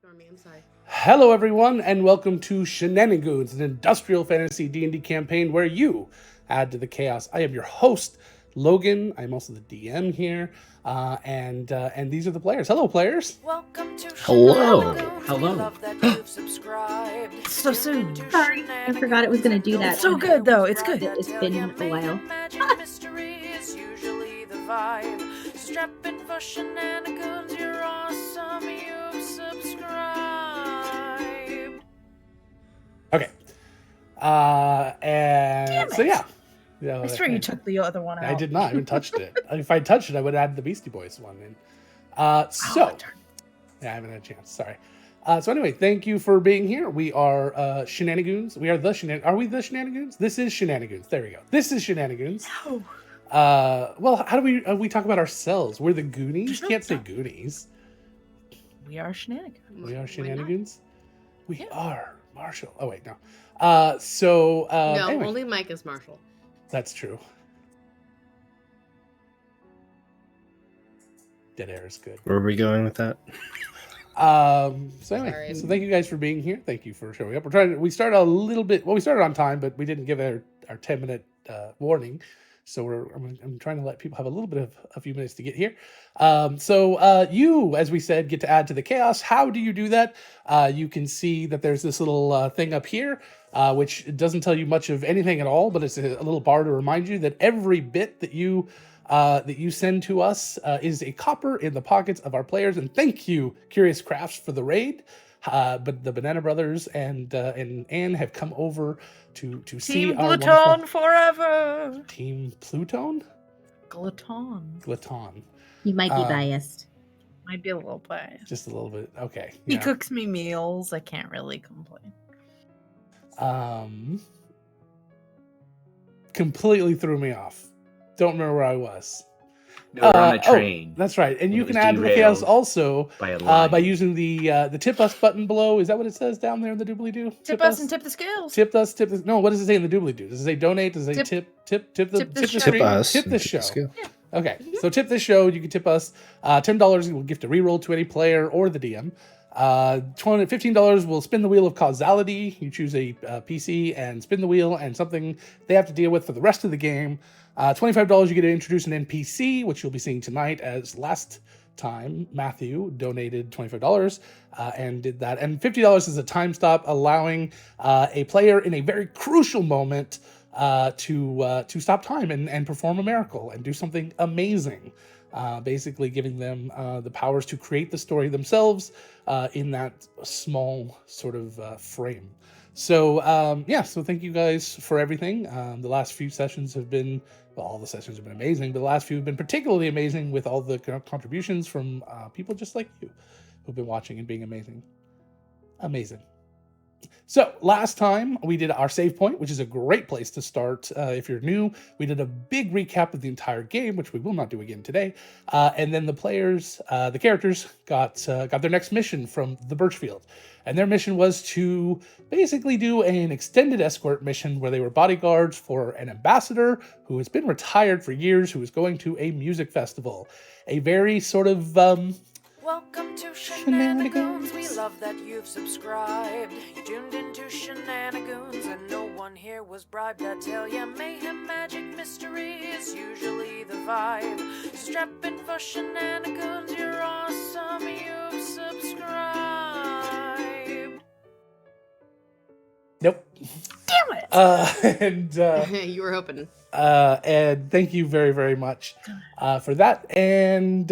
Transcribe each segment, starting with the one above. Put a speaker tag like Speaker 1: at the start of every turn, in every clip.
Speaker 1: For me, I'm sorry.
Speaker 2: Hello, everyone, and welcome to Shenanigoons, an industrial fantasy D&D campaign where you add to the chaos. I am your host, Logan. I'm also the DM here, and these are the players. Hello, players.
Speaker 3: Welcome to
Speaker 4: Hello.
Speaker 3: Shenanigoons.
Speaker 4: Hello.
Speaker 3: We love that you've subscribed.
Speaker 4: So soon.
Speaker 5: Sorry, I forgot it was going to do that.
Speaker 4: It's so good, though. It's good.
Speaker 5: It's been a while.
Speaker 3: Mystery is usually the vibe. So strap in for Shenanigoons. You're awesome. You've subscribed.
Speaker 2: Okay.
Speaker 4: Damn
Speaker 2: So
Speaker 4: it.
Speaker 2: yeah.
Speaker 4: I swear you took the other one out.
Speaker 2: I did not. I haven't touched it. If I touched it, I would add the Beastie Boys one in.
Speaker 4: Oh, darn.
Speaker 2: Yeah, I haven't had a chance. Sorry. So anyway, thank you for being here. We are Shenanigoons. We are the Are we the Shenanigoons? This is Shenanigoons. There we go. This is Shenanigoons.
Speaker 4: No.
Speaker 2: Well, how do we talk about ourselves? We're the Goonies.
Speaker 4: No,
Speaker 2: Can't say
Speaker 4: no.
Speaker 2: Goonies.
Speaker 4: We are Shenanigans.
Speaker 2: We are
Speaker 1: Why
Speaker 2: Shenanigans. We
Speaker 4: Yeah.
Speaker 2: are Marshall. Oh wait, no.
Speaker 1: No,
Speaker 2: Anyway,
Speaker 1: only Mike is Marshall.
Speaker 2: that's true. Dead air is good.
Speaker 4: Where are we going with that?
Speaker 2: So anyway,
Speaker 1: Sorry.
Speaker 2: so thank you guys for being here. Thank you for showing up. We started a little bit. Well, we started on time, but we didn't give our 10-minute warning. So I'm trying to let people have a few minutes to get here. So you, as we said, get to add to the chaos. How do you do that? You can see that there's this little thing up here, which doesn't tell you much of anything at all, but it's a little bar to remind you that every bit that you send to us is a copper in the pockets of our players. And thank you, Curious Crafts, for the raid. But the Banana Brothers and Anne have come over to see
Speaker 4: Team
Speaker 2: our
Speaker 4: Pluton
Speaker 2: wonderful
Speaker 4: forever.
Speaker 2: Team Pluton.
Speaker 4: Gluton.
Speaker 2: Glaton.
Speaker 5: You might be biased.
Speaker 4: Might be a little biased.
Speaker 2: Just a little bit. Okay.
Speaker 4: He
Speaker 2: Yeah.
Speaker 4: cooks me meals. I can't really complain.
Speaker 2: Completely threw me off. Don't remember where I was.
Speaker 6: No, we're on a train.
Speaker 2: That's right. And
Speaker 6: It
Speaker 2: you
Speaker 6: was
Speaker 2: can add to the chaos
Speaker 6: derailed
Speaker 2: also
Speaker 6: by a line.
Speaker 2: by using the tip us button below. Is that what it says down there in the doobly doo?
Speaker 4: Tip us and tip the scales.
Speaker 2: Tip us, tip this. No, what does it say in the doobly doo? Does it say donate? Does it say tip the
Speaker 4: show.
Speaker 2: stream?
Speaker 4: Tip
Speaker 7: us.
Speaker 2: Tip this
Speaker 7: and
Speaker 2: show.
Speaker 7: tip the scale.
Speaker 2: Okay, so tip this show. You can tip us $10. Will gift a reroll to any player or the DM. $15 will spin the wheel of causality. You choose a PC and spin the wheel, and something they have to deal with for the rest of the game. $25 you get to introduce an NPC, which you'll be seeing tonight. As last time, Matthew donated $25 and did that. And $50 is a time stop, allowing a player in a very crucial moment to stop time and perform a miracle and do something amazing. Basically giving them the powers to create the story themselves in that small sort of frame. So so thank you guys for everything. The last few sessions have been, well, all the sessions have been amazing, but the last few have been particularly amazing with all the contributions from people just like you who've been watching and being amazing. Amazing. So last time we did our save point, which is a great place to start if you're new. We did a big recap of the entire game, which we will not do again today. And then the characters got their next mission from the Birchfield. And their mission was to basically do an extended escort mission where they were bodyguards for an ambassador who has been retired for years, who is going to a music festival. A very sort of
Speaker 3: Welcome to Shenanigoons. We love that you've subscribed. You tuned into Shenanigoons, and no one here was bribed. I tell ya, mayhem, magic, mystery is usually the vibe. So strap in for Shenanigoons. You're awesome. You've subscribed.
Speaker 2: nope.
Speaker 4: Damn it.
Speaker 2: And
Speaker 1: You were hoping.
Speaker 2: and thank you very, very much for that. And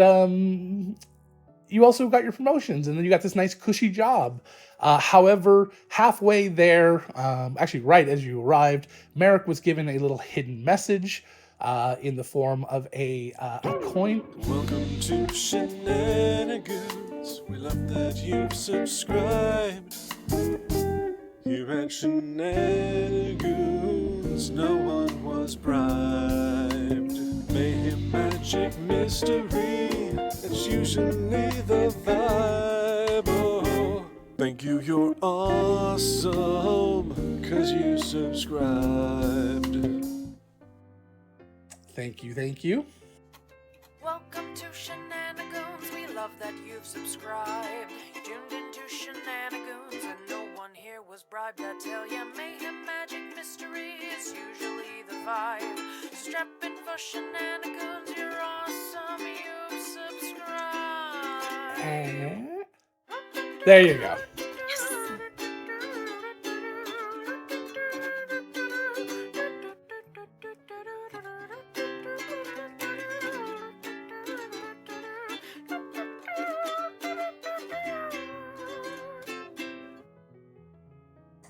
Speaker 2: you also got your promotions, and then you got this nice cushy job. However, halfway there, actually right as you arrived, Merrick was given a little hidden message in the form of a coin.
Speaker 8: Welcome to Shenanigans. We love that you've subscribed. Here at Shenanigans, no one was bribed. Mayhem, magic, mystery, that's usually the vibe. Oh, thank you, you're awesome, 'cause you subscribed.
Speaker 2: Thank you.
Speaker 3: Welcome to Shenanigoons. We love that you've subscribed. You tuned into Shenanigoons. bribed, I tell ya. Mayhem, magic, mystery is usually the vibe. Strap in for shenanigans, you're awesome, you subscribe.
Speaker 2: There you go.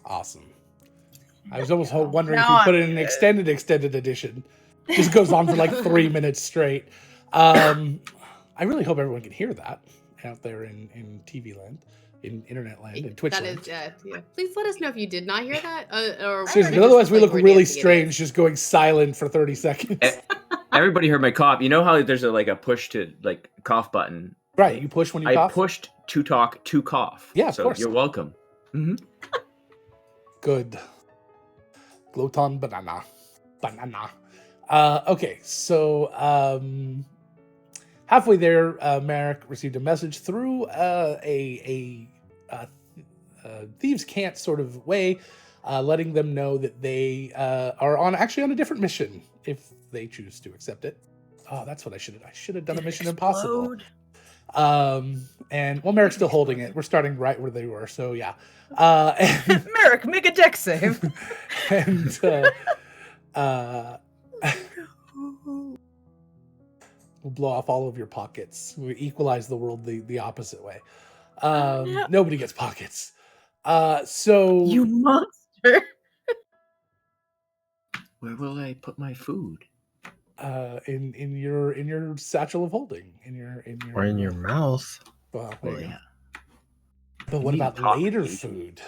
Speaker 2: Awesome. I was almost wondering if
Speaker 4: Now
Speaker 2: you put
Speaker 4: I'm
Speaker 2: it in an
Speaker 4: good.
Speaker 2: extended edition. Just goes on for like 3 minutes straight. I really hope everyone can hear that out there in TV land, in internet land, in Twitch
Speaker 1: That
Speaker 2: land.
Speaker 1: is, yeah. Please let us know if you did not hear that. Or
Speaker 2: Seriously,
Speaker 1: if
Speaker 2: because otherwise
Speaker 1: it's
Speaker 2: we
Speaker 1: like
Speaker 2: look
Speaker 1: we're
Speaker 2: really
Speaker 1: dancing
Speaker 2: strange just going silent for 30 seconds.
Speaker 6: Everybody heard my cough. You know how there's a push to like cough button?
Speaker 2: Right, you push when you
Speaker 6: I
Speaker 2: cough?
Speaker 6: pushed to talk to cough.
Speaker 2: Yeah, of
Speaker 6: so
Speaker 2: course.
Speaker 6: You're welcome. Mm-hmm.
Speaker 2: Good. Gloton banana. Banana. Okay, so halfway there, Merrick received a message through a thieves' cant sort of way, letting them know that they are actually on a different mission if they choose to accept it. Oh, that's what I should have. I should have done a Mission Impossible. And well, Merrick's still holding it. We're starting right where they were, so yeah.
Speaker 4: Merrick, make a deck save.
Speaker 2: And we'll blow off all of your pockets. We equalize the world the opposite way.
Speaker 4: No.
Speaker 2: Nobody gets pockets. So
Speaker 4: You monster.
Speaker 6: Where will I put my food?
Speaker 2: in your satchel of holding, in your
Speaker 7: Or in your mouth.
Speaker 2: Well,
Speaker 6: Oh,
Speaker 2: there you go.
Speaker 6: yeah.
Speaker 2: But what
Speaker 6: You
Speaker 2: about
Speaker 6: talk,
Speaker 2: later
Speaker 6: dude.
Speaker 2: food?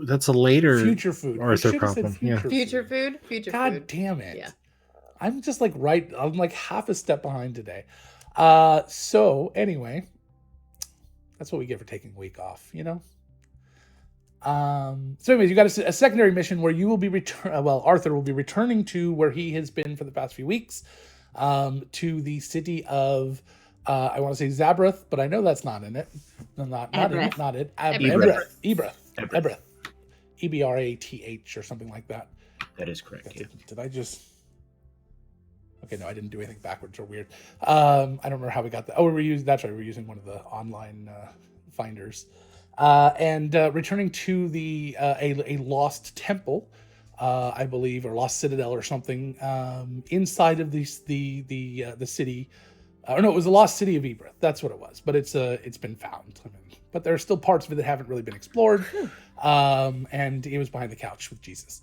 Speaker 7: That's a later
Speaker 2: Future food. We
Speaker 7: Arthur
Speaker 2: should have said
Speaker 7: problem. Yeah.
Speaker 1: Future food? Future
Speaker 2: God
Speaker 1: food.
Speaker 2: damn it.
Speaker 1: Yeah.
Speaker 2: I'm just like I'm like half a step behind today. So anyway, that's what we get for taking a week off, you know? So anyways, you got a secondary mission where you will be Arthur will be returning to where he has been for the past few weeks, to the city of, I want to say Zabrath, but I know that's not in it. No, not in it, not it.
Speaker 1: Ebrath.
Speaker 2: Ebrath. Ebrath or something like that.
Speaker 6: That is correct. Yeah.
Speaker 2: Did I just... Okay, no, I didn't do anything backwards or weird. I don't remember how we got that. Oh, that's right. We're using one of the online finders. And returning to a lost temple, I believe, or lost citadel or something, inside of the city. Or no, it was the lost city of Ebrath. That's what it was. But it's been found. I mean, but there are still parts of it that haven't really been explored. And it was behind the couch with Jesus.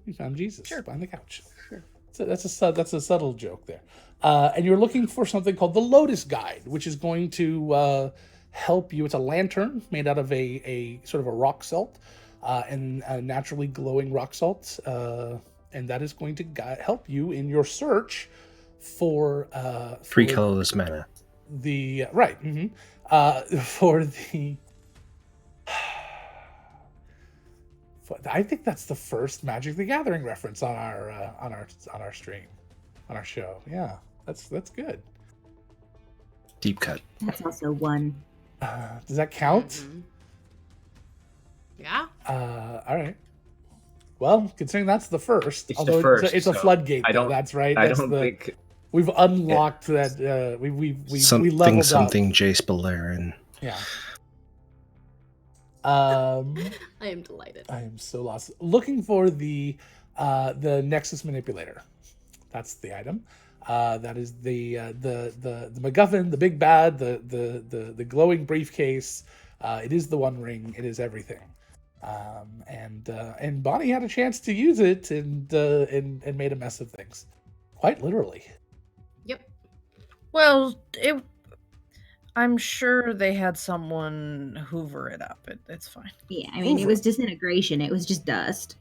Speaker 2: You found Jesus behind the couch.
Speaker 1: Sure.
Speaker 2: So that's a subtle joke there. And you're looking for something called the Lotus Guide, which is going to help you. It's a lantern made out of a sort of a rock salt, and naturally glowing rock salt, and that is going to help you in your search for
Speaker 7: 3 colorless mana.
Speaker 2: The right for the. I think that's the first Magic the Gathering reference on our stream, on our show. Yeah, that's good.
Speaker 7: Deep cut.
Speaker 5: That's also one.
Speaker 2: Does that count?
Speaker 1: Mm-hmm. Yeah.
Speaker 2: All right. Well, considering that's the first,
Speaker 6: It's
Speaker 2: although
Speaker 6: the first,
Speaker 2: it's a
Speaker 6: so
Speaker 2: floodgate.
Speaker 6: I don't-
Speaker 2: That's right.
Speaker 6: I
Speaker 2: That's
Speaker 6: don't think.
Speaker 2: we've unlocked that. We leveled
Speaker 7: Something
Speaker 2: up.
Speaker 7: Jace Beleren.
Speaker 2: Yeah.
Speaker 1: I am delighted.
Speaker 2: I am so lost. Looking for the Nexus Manipulator. That's the item. That is the MacGuffin, the big bad, the glowing briefcase. It is the One Ring. It is everything. And Bonnie had a chance to use it and made a mess of things, quite literally.
Speaker 1: Yep.
Speaker 4: Well, I'm sure they had someone hoover it up. It's fine.
Speaker 5: Yeah, I mean, it was disintegration. It was just dust.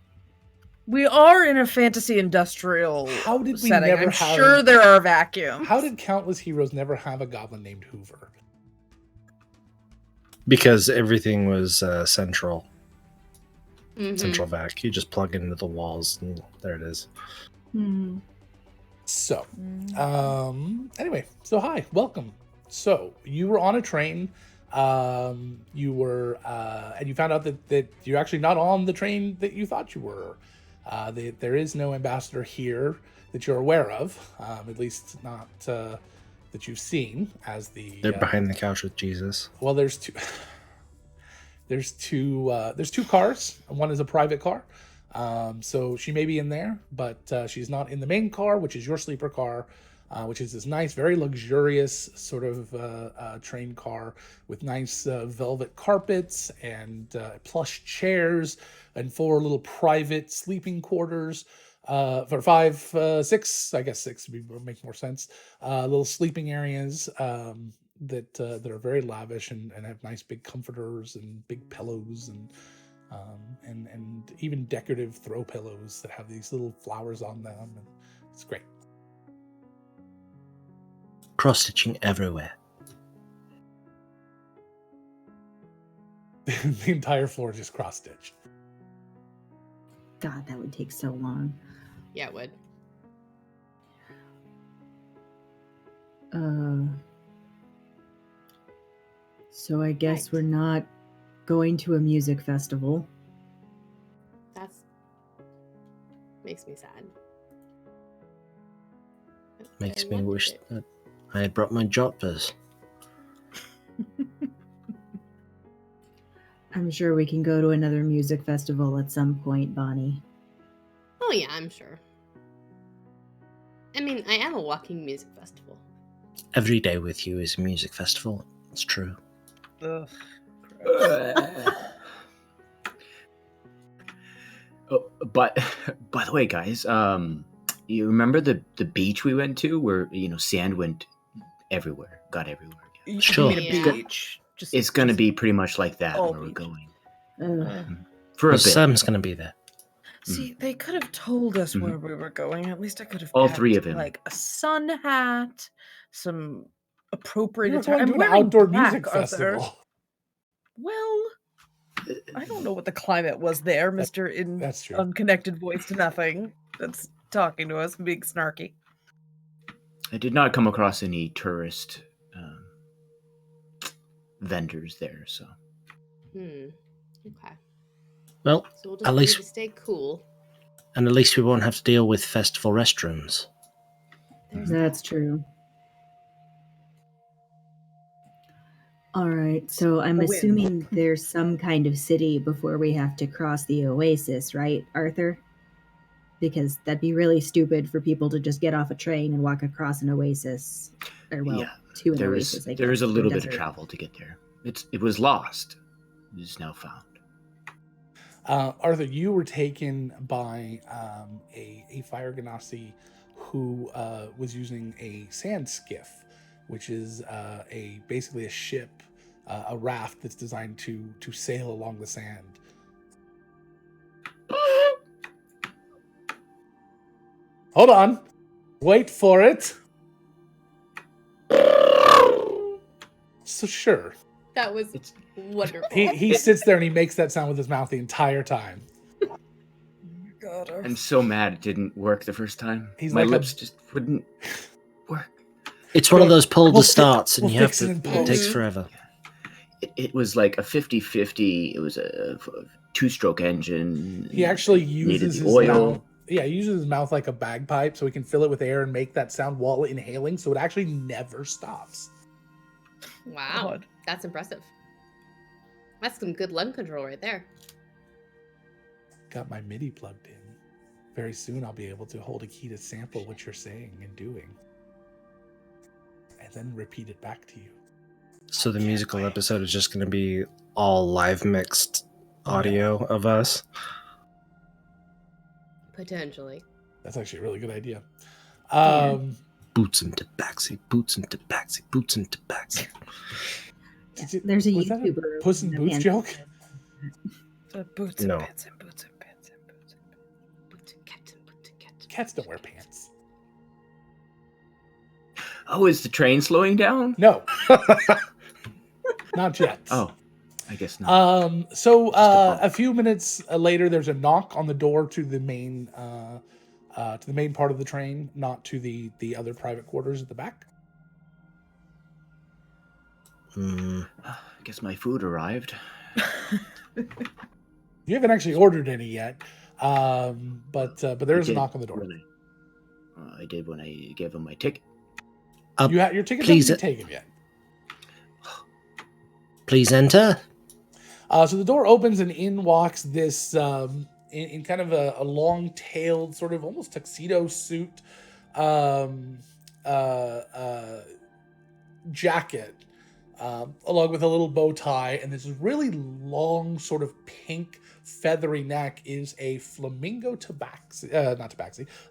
Speaker 4: We are in a fantasy industrial
Speaker 2: How did we
Speaker 4: setting.
Speaker 2: never
Speaker 4: I'm
Speaker 2: have-
Speaker 4: sure there are vacuums.
Speaker 2: How did Countless Heroes never have a goblin named Hoover?
Speaker 7: Because everything was central
Speaker 1: Mhm.
Speaker 7: central vac. You just plug it into the walls and there it is.
Speaker 5: Hmm.
Speaker 2: So, anyway, so hi, welcome. So you were on a train. You were, and you found out that you're actually not on the train that you thought you were. There is no ambassador here that you're aware of, at least not that you've seen as the.
Speaker 7: They're behind the couch with Jesus.
Speaker 2: Well, there's two. There's two cars. One is a private car, so she may be in there, but she's not in the main car, which is your sleeper car, which is this nice, very luxurious sort of train car with nice velvet carpets and plush chairs and 4 little private sleeping quarters for 5, 6. I guess 6 would make more sense. Little sleeping areas. That are very lavish and have nice big comforters and big pillows and even decorative throw pillows that have these little flowers on them. And it's great.
Speaker 7: Cross stitching everywhere.
Speaker 2: The entire floor is just cross stitched.
Speaker 5: God, that would take so long.
Speaker 1: Yeah, it would.
Speaker 5: So I guess
Speaker 1: Right.
Speaker 5: we're not going to a music festival.
Speaker 1: That's makes me sad. But
Speaker 7: Makes
Speaker 1: I
Speaker 7: me
Speaker 1: wanted
Speaker 7: wish
Speaker 1: it.
Speaker 7: that I had brought my joppers.
Speaker 5: I'm sure we can go to another music festival at some point, Bonnie.
Speaker 1: Oh yeah, I'm sure. I mean, I am a walking music festival.
Speaker 7: Every day with you is a music festival. It's true.
Speaker 4: Ugh.
Speaker 6: Oh, but by the way, guys, you remember the beach we went to where sand went everywhere, got everywhere.
Speaker 4: You
Speaker 7: Sure.
Speaker 4: mean a
Speaker 1: Yeah.
Speaker 4: beach? Just,
Speaker 6: It's gonna be pretty much like that
Speaker 4: Oh,
Speaker 6: where we're
Speaker 4: beach.
Speaker 6: going
Speaker 5: Ugh.
Speaker 6: for a
Speaker 7: Well,
Speaker 6: bit.
Speaker 7: Sam's gonna be there.
Speaker 4: See, they could have told us
Speaker 6: Mhm.
Speaker 4: where we were going. At least I could have.
Speaker 6: All
Speaker 4: packed,
Speaker 6: 3 of him.
Speaker 4: like a sun hat, some appropriate
Speaker 2: You're
Speaker 4: attire.
Speaker 2: going to
Speaker 4: I'm
Speaker 2: an
Speaker 4: wearing
Speaker 2: outdoor
Speaker 4: black,
Speaker 2: music
Speaker 4: Arthur.
Speaker 2: festival.
Speaker 4: Well, I don't know what the climate was there, Mister
Speaker 2: That's true.
Speaker 4: Unconnected Voice to Nothing. That's talking to us and being snarky.
Speaker 6: I did not come across any tourist vendors there, so
Speaker 1: Okay.
Speaker 7: Well,
Speaker 1: So we'll just
Speaker 7: at
Speaker 1: need
Speaker 7: least-
Speaker 1: to stay cool.
Speaker 7: and at least we won't have to deal with festival restrooms.
Speaker 1: There's
Speaker 5: That's true. All right, so I'm
Speaker 4: A win.
Speaker 5: assuming there's some kind of city before we have to cross the oasis, right, Arthur? Because that'd be really stupid for people to just get off a train and walk across an oasis. Or, well,
Speaker 6: yeah,
Speaker 5: to an
Speaker 6: there
Speaker 5: oasis, I guess.
Speaker 6: is a
Speaker 5: the
Speaker 6: little bit of
Speaker 5: desert.
Speaker 6: travel to get there. It was lost. It is now found.
Speaker 2: Arthur, you were taken by a fire ganassi who was using a sand skiff, which is basically a ship, a raft that's designed to sail along the sand. Hold on, wait for it. So sure,
Speaker 1: That was
Speaker 6: It's
Speaker 1: wonderful.
Speaker 2: he sits there and he makes that sound with his mouth the entire time.
Speaker 4: God, Arthur.
Speaker 6: I'm so mad it didn't work the first time.
Speaker 2: He's
Speaker 6: My
Speaker 2: like a-
Speaker 6: lips just wouldn't work.
Speaker 7: It's one of those pull
Speaker 2: We'll
Speaker 7: to starts, and
Speaker 2: we'll
Speaker 7: you have
Speaker 2: fix
Speaker 7: to.
Speaker 2: it in
Speaker 7: It
Speaker 2: post.
Speaker 7: takes forever.
Speaker 6: It was like a 50-50. It was a 2-stroke engine.
Speaker 2: He actually
Speaker 6: needed
Speaker 2: uses
Speaker 6: the
Speaker 2: his
Speaker 6: oil.
Speaker 2: mouth. Yeah, he uses his mouth like a bagpipe so he can fill it with air and make that sound while inhaling, so it actually never stops.
Speaker 1: Wow.
Speaker 4: God.
Speaker 1: That's impressive. That's some good lung control right there.
Speaker 2: Got my MIDI plugged in. Very soon I'll be able to hold a key to sample what you're saying and doing. And then repeat it back to you.
Speaker 7: So the musical episode is just going to be all live mixed audio of us.
Speaker 1: Potentially.
Speaker 2: That's actually a really good idea.
Speaker 7: Boots into backseat, boots into backseat, boots into backseat.
Speaker 5: There's a
Speaker 2: was that
Speaker 5: YouTuber.
Speaker 2: Puss in
Speaker 5: with a
Speaker 2: Boots
Speaker 5: band-
Speaker 2: joke?
Speaker 4: The boots
Speaker 7: No.
Speaker 4: and pants and boots and pants and boots and
Speaker 1: Put a cat, put a cat.
Speaker 2: Cats don't wear pants.
Speaker 6: Oh, is the train slowing down?
Speaker 2: No. Not yet.
Speaker 6: Oh, I guess not.
Speaker 2: So
Speaker 6: Just a bump.
Speaker 2: a few minutes later, there's a knock on the door to the main part of the train, not to the other private quarters at the back.
Speaker 6: Guess my food arrived.
Speaker 2: You haven't actually ordered any yet, but there is a knock on the door.
Speaker 6: I did when I gave him my ticket.
Speaker 2: Your ticket
Speaker 7: please,
Speaker 2: hasn't been taken yet.
Speaker 7: Please enter.
Speaker 2: So the door opens and in walks this in kind of a long-tailed sort of almost tuxedo suit jacket, along with a little bow tie, and this really long sort of pink feathery neck is a flamingo a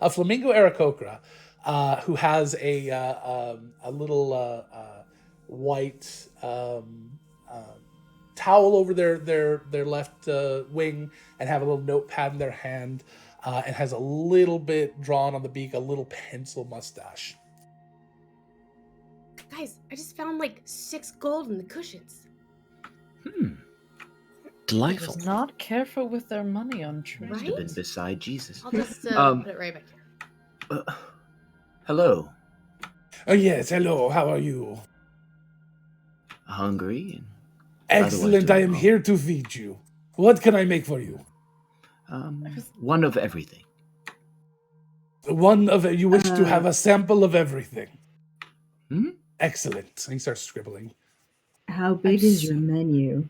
Speaker 2: flamingo aarakocra, who has a little white towel over their left wing, and have a little notepad in their hand, and has a little bit drawn on the beak, a little pencil mustache.
Speaker 1: Guys, I just found like 6 gold in the cushions.
Speaker 7: Delightful.
Speaker 4: Was not careful with their money on
Speaker 1: Right?
Speaker 6: Must have been beside Jesus.
Speaker 1: I'll just put it right back here.
Speaker 6: Hello.
Speaker 2: Oh yes, hello. How are you?
Speaker 6: Hungry and
Speaker 2: Excellent. I am here to feed you. What can I make for you?
Speaker 6: one of everything.
Speaker 2: You wish to have a sample of everything.
Speaker 6: Hmm?
Speaker 2: Excellent. And he starts scribbling.
Speaker 5: How big is your menu?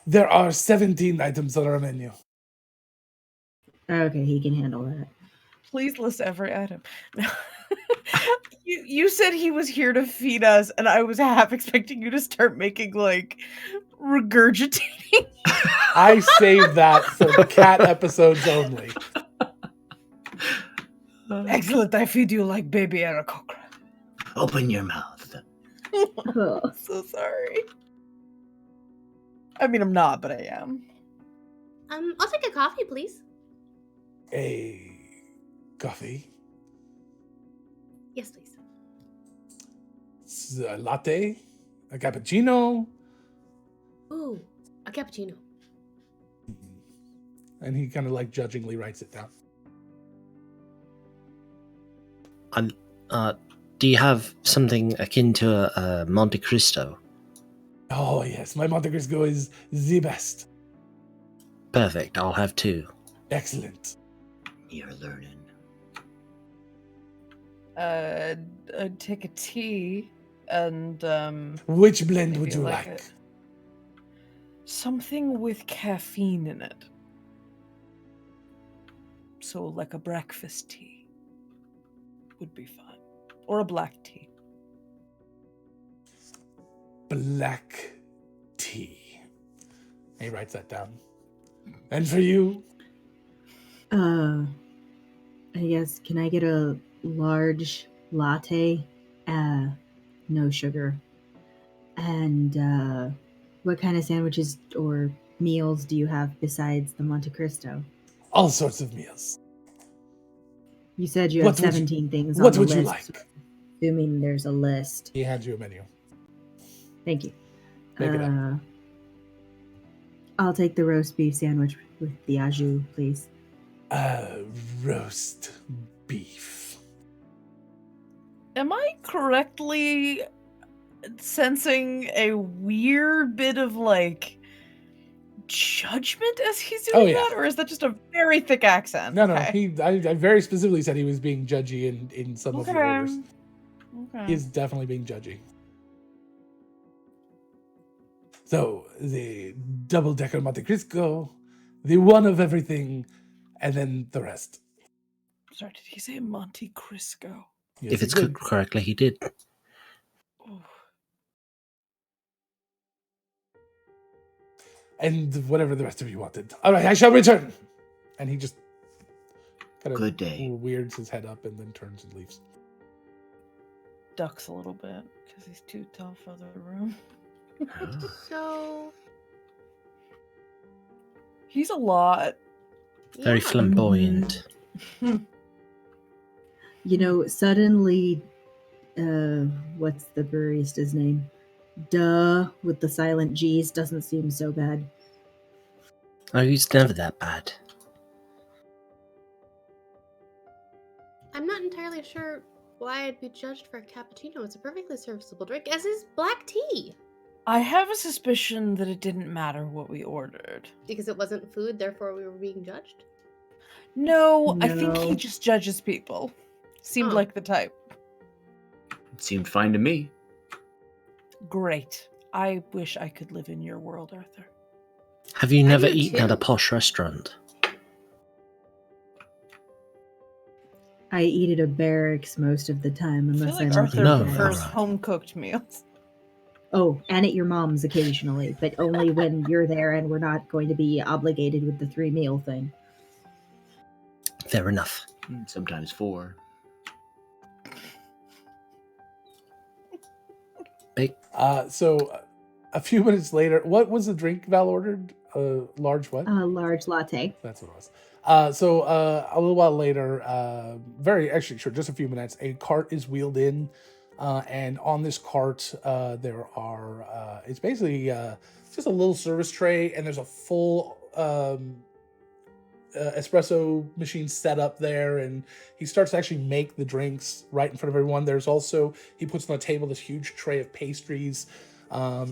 Speaker 2: There are 17 items on our menu.
Speaker 5: Okay, he can handle that.
Speaker 4: Please list every item. You said he was here to feed us, and I was half expecting you to start making like regurgitating.
Speaker 2: I saved that for the cat episodes only.
Speaker 4: Excellent. I feed you like baby aarakocra.
Speaker 6: Open your mouth.
Speaker 5: Oh.
Speaker 4: So sorry. I mean, I'm not, but I am.
Speaker 1: I'll take a coffee, please.
Speaker 2: A coffee?
Speaker 1: Yes, please.
Speaker 2: A latte? A cappuccino?
Speaker 1: Ooh, a cappuccino.
Speaker 2: And he kind of like judgingly writes it down.
Speaker 7: Do you have something akin to a Monte Cristo?
Speaker 2: Oh yes, my Monte Cristo is the best.
Speaker 7: Perfect. I'll have 2.
Speaker 2: Excellent.
Speaker 6: You're learning.
Speaker 4: I'd take a tea and
Speaker 2: Which blend would
Speaker 4: maybe
Speaker 2: you
Speaker 4: like
Speaker 2: like?
Speaker 4: something with caffeine in it. So like a breakfast tea would be fine. Or a black tea.
Speaker 2: Black tea. He writes that down. And for you?
Speaker 5: I guess, can I get a large latte? No sugar. And what kind of sandwiches or meals do you have besides the Monte Cristo?
Speaker 2: All sorts of meals.
Speaker 5: You said you have
Speaker 2: What would you-
Speaker 5: 17 things on
Speaker 2: What
Speaker 5: the
Speaker 2: would
Speaker 5: list.
Speaker 2: you like?
Speaker 5: Assuming there's a list.
Speaker 2: He hands you a menu.
Speaker 5: Thank you.
Speaker 2: Make it up.
Speaker 5: I'll take the roast beef sandwich with the au jus, please.
Speaker 2: Roast beef.
Speaker 4: Am I correctly sensing a weird bit of like judgment as he's doing that, or is that just a very thick accent?
Speaker 2: No,
Speaker 4: Okay.
Speaker 2: I very specifically said he was being judgy in some of the orders.
Speaker 4: Okay.
Speaker 2: He is definitely being judgy. So, the double-decker Monte Cristo, the one of everything, and then the rest.
Speaker 4: Sorry, did he say Monte Cristo?
Speaker 2: Yes,
Speaker 7: If
Speaker 2: he
Speaker 7: it's
Speaker 2: did.
Speaker 7: cooked correctly, he did.
Speaker 4: Ooh.
Speaker 2: And whatever the rest of you wanted. All right, I shall return. And he just kind of
Speaker 6: Good day.
Speaker 2: weirds his head up and then turns and leaves.
Speaker 4: Ducks a little bit because he's too tall for the room.
Speaker 1: So,
Speaker 4: He's a lot.
Speaker 7: Very
Speaker 1: yeah.
Speaker 7: flamboyant.
Speaker 5: You know, suddenly, what's the barista's name? Duh, with the silent G's doesn't seem so bad.
Speaker 7: Oh, he's never that bad.
Speaker 1: I'm not entirely sure why I'd be judged for a cappuccino. It's a perfectly serviceable drink, as is black tea.
Speaker 4: I have a suspicion that it didn't matter what we ordered.
Speaker 1: Because it wasn't food, therefore we were being judged?
Speaker 4: No, I think he
Speaker 5: No.
Speaker 4: just judges people. Seemed
Speaker 1: Oh.
Speaker 4: like the type.
Speaker 6: It seemed fine to me.
Speaker 4: Great. I wish I could live in your world, Arthur.
Speaker 7: Have you
Speaker 1: I
Speaker 7: never
Speaker 1: do
Speaker 7: eaten at
Speaker 1: too.
Speaker 7: a posh restaurant?
Speaker 5: I eat at a barracks most of the time,
Speaker 4: I feel
Speaker 5: unless
Speaker 4: like
Speaker 5: I'm
Speaker 4: Arthur
Speaker 7: No,
Speaker 4: prefers
Speaker 7: alright.
Speaker 4: home-cooked meals.
Speaker 5: Oh, and at your mom's occasionally, but only when you're there and we're not going to be obligated with the 3-meal thing.
Speaker 7: Fair enough.
Speaker 6: Sometimes 4.
Speaker 2: So a few minutes later, what was the drink Val ordered? Large what?
Speaker 5: A large latte.
Speaker 2: That's what it was. So a little while later, just a few minutes, a cart is wheeled in, and on this cart there are it's basically just a little service tray, and there's a full espresso machine set up there, and he starts to actually make the drinks right in front of everyone. There's also, he puts on the table this huge tray of pastries,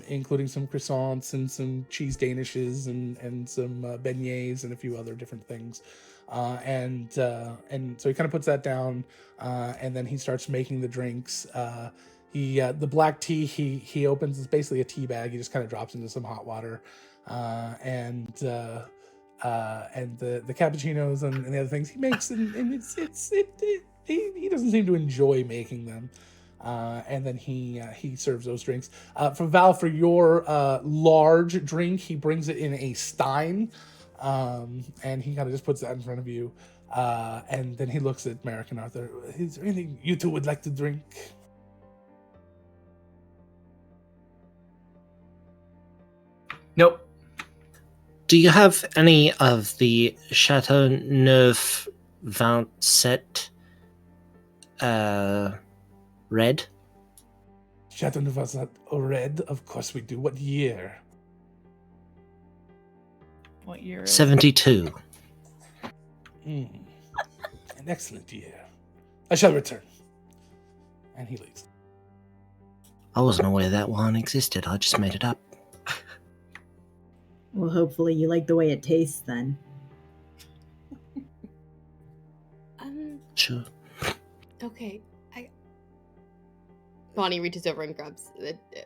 Speaker 2: including some croissants and some cheese danishes and some beignets and a few other different things. And so he kind of puts that down, and then he starts making the drinks. The black tea he opens is basically a tea bag. He just kind of drops into some hot water, and the cappuccinos and the other things he makes, and he doesn't seem to enjoy making them. And then he serves those drinks. For Val, for your large drink, he brings it in a stein, and he kind of just puts that in front of you. And then he looks at Merrick and Arthur. Is there anything you two would like to drink?
Speaker 6: Nope.
Speaker 7: Do you have any of the Chateau Neuf Vincent red?
Speaker 2: Chateau Neuf red? Of course we do. What year?
Speaker 4: What year is it?
Speaker 7: 72.
Speaker 2: An excellent year. I shall return. And he leaves.
Speaker 7: I wasn't aware that wine existed. I just made it up.
Speaker 5: Well, hopefully you like the way it tastes then.
Speaker 7: Sure.
Speaker 1: Okay. Bonnie reaches over and grabs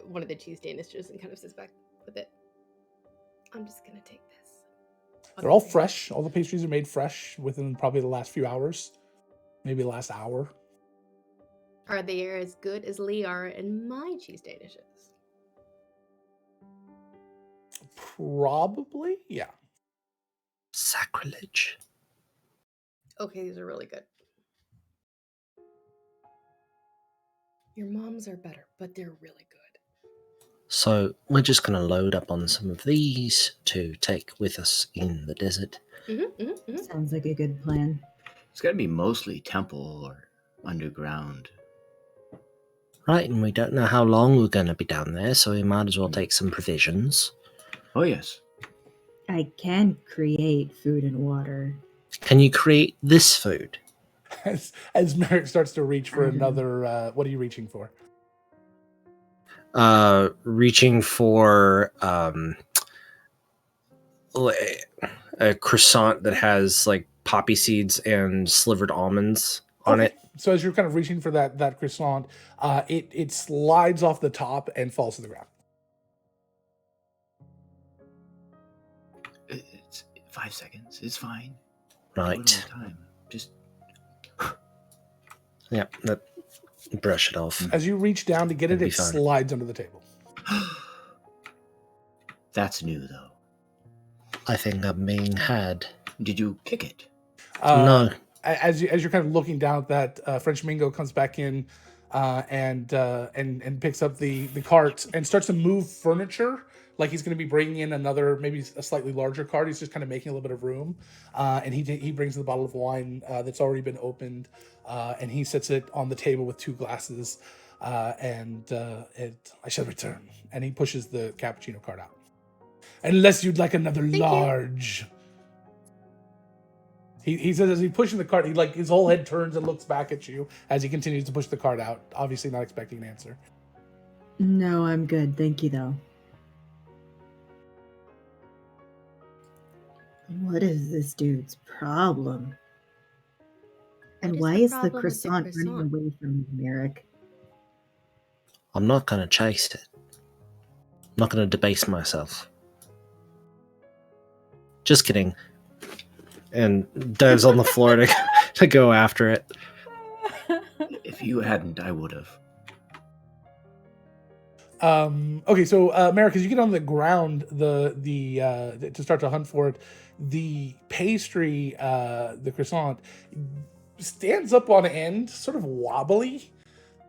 Speaker 1: one of the cheese danishes and kind of sits back with it. I'm just gonna take this.
Speaker 2: They're all fresh. All the pastries are made fresh within probably the last few hours. Maybe the last hour.
Speaker 1: Are they as good as Lee are in my cheese danishes?
Speaker 2: Probably, yeah.
Speaker 7: Sacrilege.
Speaker 1: Okay, these are really good. Your mom's are better, but they're really good.
Speaker 7: So we're just going to load up on some of these to take with us in the desert.
Speaker 5: Sounds like a good plan.
Speaker 6: It's got to be mostly temple or underground.
Speaker 7: Right, and we don't know how long we're going to be down there, so we might as well take some provisions.
Speaker 6: Oh, yes.
Speaker 5: I can create food and water.
Speaker 7: Can you create this food?
Speaker 2: As Merrick starts to reach for
Speaker 5: I don't know.
Speaker 2: another, what are you reaching for?
Speaker 7: Reaching for a croissant that has like poppy seeds and slivered almonds on it.
Speaker 2: So as you're kind of reaching for that croissant, it slides off the top and falls to the ground.
Speaker 6: It's 5 seconds. It's fine.
Speaker 7: Right.
Speaker 6: Take a little time. Just
Speaker 7: Yeah, brush it off.
Speaker 2: As you reach down to get it,
Speaker 7: It'll be
Speaker 2: it
Speaker 7: fine.
Speaker 2: slides under the table.
Speaker 6: that's new, though.
Speaker 7: I think I'm being had.
Speaker 6: Did you kick it?
Speaker 7: No.
Speaker 2: As you're kind of looking down at that, French Mingo comes back in and picks up the cart and starts to move furniture. Like he's going to be bringing in another, maybe a slightly larger cart. He's just kind of making a little bit of room. And he brings the bottle of wine that's already been opened, and he sets it on the table with 2 glasses. I shall return. And he pushes the cappuccino cart out. Unless you'd like another large. He says as he's pushing the cart, his whole head turns and looks back at you as he continues to push the cart out, obviously not expecting an answer.
Speaker 5: No, I'm good. Thank you, though. What is this dude's problem? And
Speaker 1: What
Speaker 5: why
Speaker 1: the
Speaker 5: is the
Speaker 1: problem with the
Speaker 5: croissant running
Speaker 1: croissant?
Speaker 5: away from you, Merrick?
Speaker 7: I'm not going to chase it. I'm not going to debase myself. Just kidding. And dives on the floor to go after it.
Speaker 6: If you hadn't, I would have.
Speaker 2: Okay, so Merrick, as you get on the ground, to start to hunt for it, the pastry, the croissant, stands up on end, sort of wobbly,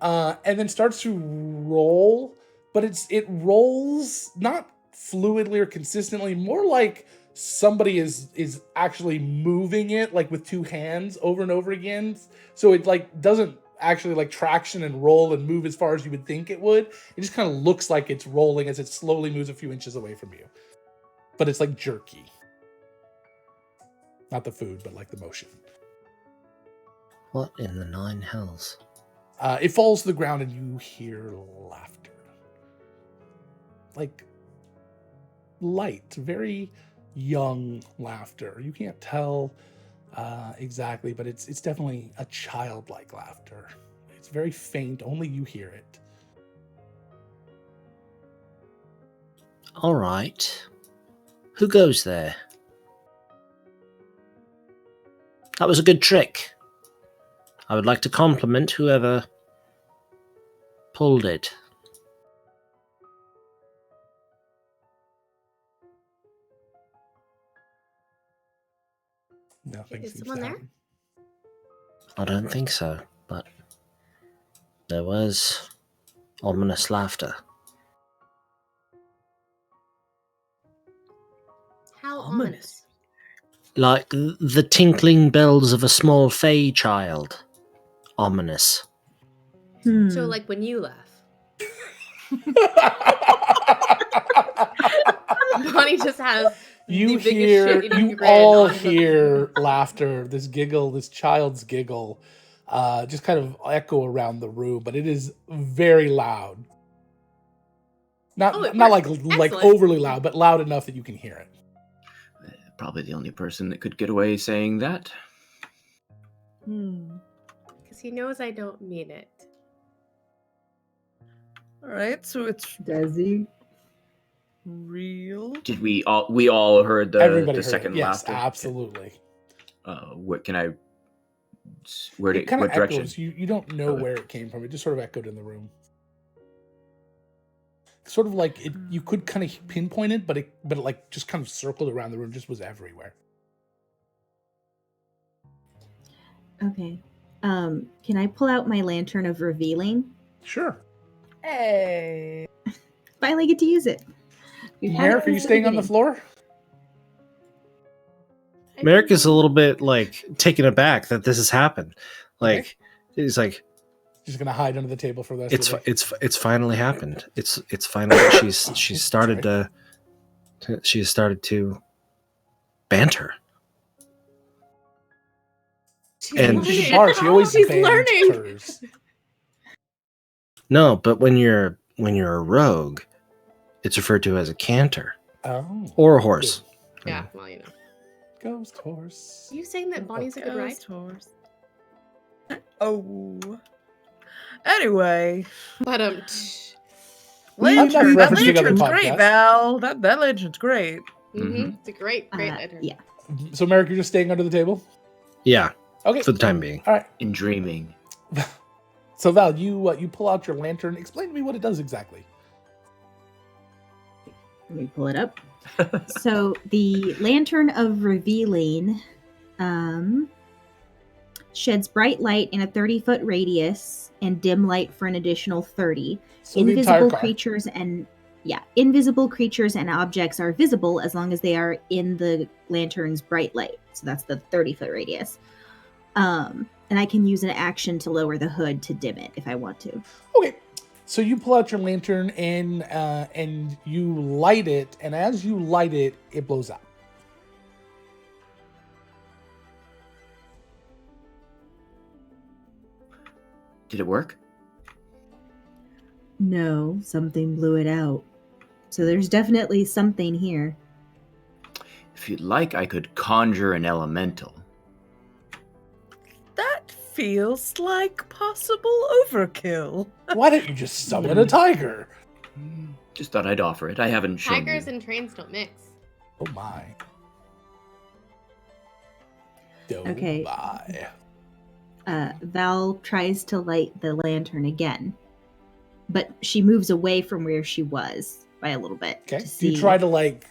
Speaker 2: and then starts to roll. But it rolls not fluidly or consistently, more like somebody is actually moving it, like with two hands over and over again. So it like doesn't actually like traction and roll and move as far as you would think it would. It just kind of looks like it's rolling as it slowly moves a few inches away from you. But it's like jerky. Not the food, but like the motion.
Speaker 7: What in the nine hells?
Speaker 2: It falls to the ground and you hear laughter. Like light, very young laughter. You can't tell exactly, but it's definitely a childlike laughter. It's very faint, only you hear it.
Speaker 7: All right. Who goes there? That was a good trick. I would like to compliment whoever pulled it.
Speaker 2: Nothing
Speaker 1: Is
Speaker 2: seems
Speaker 1: someone
Speaker 2: to
Speaker 1: there?
Speaker 2: happen.
Speaker 7: I don't think so, but there was ominous laughter.
Speaker 1: How
Speaker 4: Ominous.
Speaker 1: ominous.
Speaker 7: Like the tinkling bells of a small fey child. Ominous.
Speaker 1: So, like when you laugh. Bonnie just has
Speaker 2: You
Speaker 1: the biggest
Speaker 2: hear,
Speaker 1: shit-eating
Speaker 2: you
Speaker 1: grin
Speaker 2: all
Speaker 1: on the-
Speaker 2: hear laughter, this giggle, this child's giggle, just kind of echo around the room, but it is very loud. Not
Speaker 1: Oh, it
Speaker 2: not
Speaker 1: works.
Speaker 2: like
Speaker 1: Excellent.
Speaker 2: overly loud, but loud enough that you can hear it.
Speaker 6: Probably the only person that could get away saying that.
Speaker 1: Because he knows I don't mean it.
Speaker 4: All right, so it's
Speaker 5: Does he?
Speaker 4: real.
Speaker 6: Did we all heard
Speaker 2: Everybody
Speaker 6: the
Speaker 2: heard
Speaker 6: second
Speaker 2: it. Yes,
Speaker 6: laughter?
Speaker 2: absolutely.
Speaker 6: What can I? Where
Speaker 2: It
Speaker 6: did
Speaker 2: kind
Speaker 6: what
Speaker 2: of
Speaker 6: direction?
Speaker 2: echoes. You don't know
Speaker 6: Okay.
Speaker 2: where it came from. It just sort of echoed in the room. Sort of like it. You could kind of pinpoint it, but it like just kind of circled around the room. Just was everywhere.
Speaker 5: Okay. Can I pull out my lantern of revealing?
Speaker 2: Sure.
Speaker 4: Hey.
Speaker 5: Finally get to use it. We've had it
Speaker 2: Merrick, are you
Speaker 5: since the
Speaker 2: staying on the
Speaker 5: beginning.
Speaker 2: floor?
Speaker 7: Merrick is a little bit like taken aback that this has happened. Like he's like,
Speaker 2: Just gonna hide under the table for the rest of the day.
Speaker 7: it's finally happened. It's finally she's started to banter. And-
Speaker 2: She's a bard. She always
Speaker 1: She's
Speaker 2: banters.
Speaker 1: learning.
Speaker 7: No, but when you're a rogue, it's referred to as a canter
Speaker 2: Oh.
Speaker 7: or a horse.
Speaker 1: Yeah, well, you know.
Speaker 2: Ghost horse.
Speaker 1: You saying that Bonnie's a good ride?
Speaker 4: Ghost horse. Oh. Anyway,
Speaker 1: But
Speaker 2: I'm
Speaker 4: lantern. That
Speaker 2: referencing other
Speaker 4: lantern's great,
Speaker 2: podcasts.
Speaker 4: Val. That lantern's great.
Speaker 1: It's a great lantern.
Speaker 5: Yeah.
Speaker 2: So Merrick, you're just staying under the table?
Speaker 7: Yeah,
Speaker 2: Okay.
Speaker 7: for the time being.
Speaker 2: All right.
Speaker 6: In dreaming.
Speaker 2: So Val, you pull out your lantern. Explain to me what it does exactly.
Speaker 5: Let me pull it up. So the lantern of revealing sheds bright light in a 30-foot radius and dim light for an additional 30.
Speaker 2: So the entire
Speaker 5: Invisible
Speaker 2: car.
Speaker 5: creatures and invisible creatures and objects are visible as long as they are in the lantern's bright light. So that's the 30-foot radius. And I can use an action to lower the hood to dim it if I want to.
Speaker 2: Okay. So you pull out your lantern and you light it, and as you light it, it blows up.
Speaker 6: Did it work?
Speaker 5: No, something blew it out. So there's definitely something here.
Speaker 6: If you'd like, I could conjure an elemental.
Speaker 4: That feels like possible overkill.
Speaker 2: Why don't you just summon a tiger?
Speaker 6: Just thought I'd offer it. I haven't shown
Speaker 1: Tigers
Speaker 6: you.
Speaker 1: and trains don't mix.
Speaker 2: Oh my. Oh
Speaker 5: Okay.
Speaker 2: my.
Speaker 5: Val tries to light the lantern again, but she moves away from where she was by a little bit.
Speaker 2: Okay.
Speaker 5: To
Speaker 2: Do
Speaker 5: see.
Speaker 2: you try to like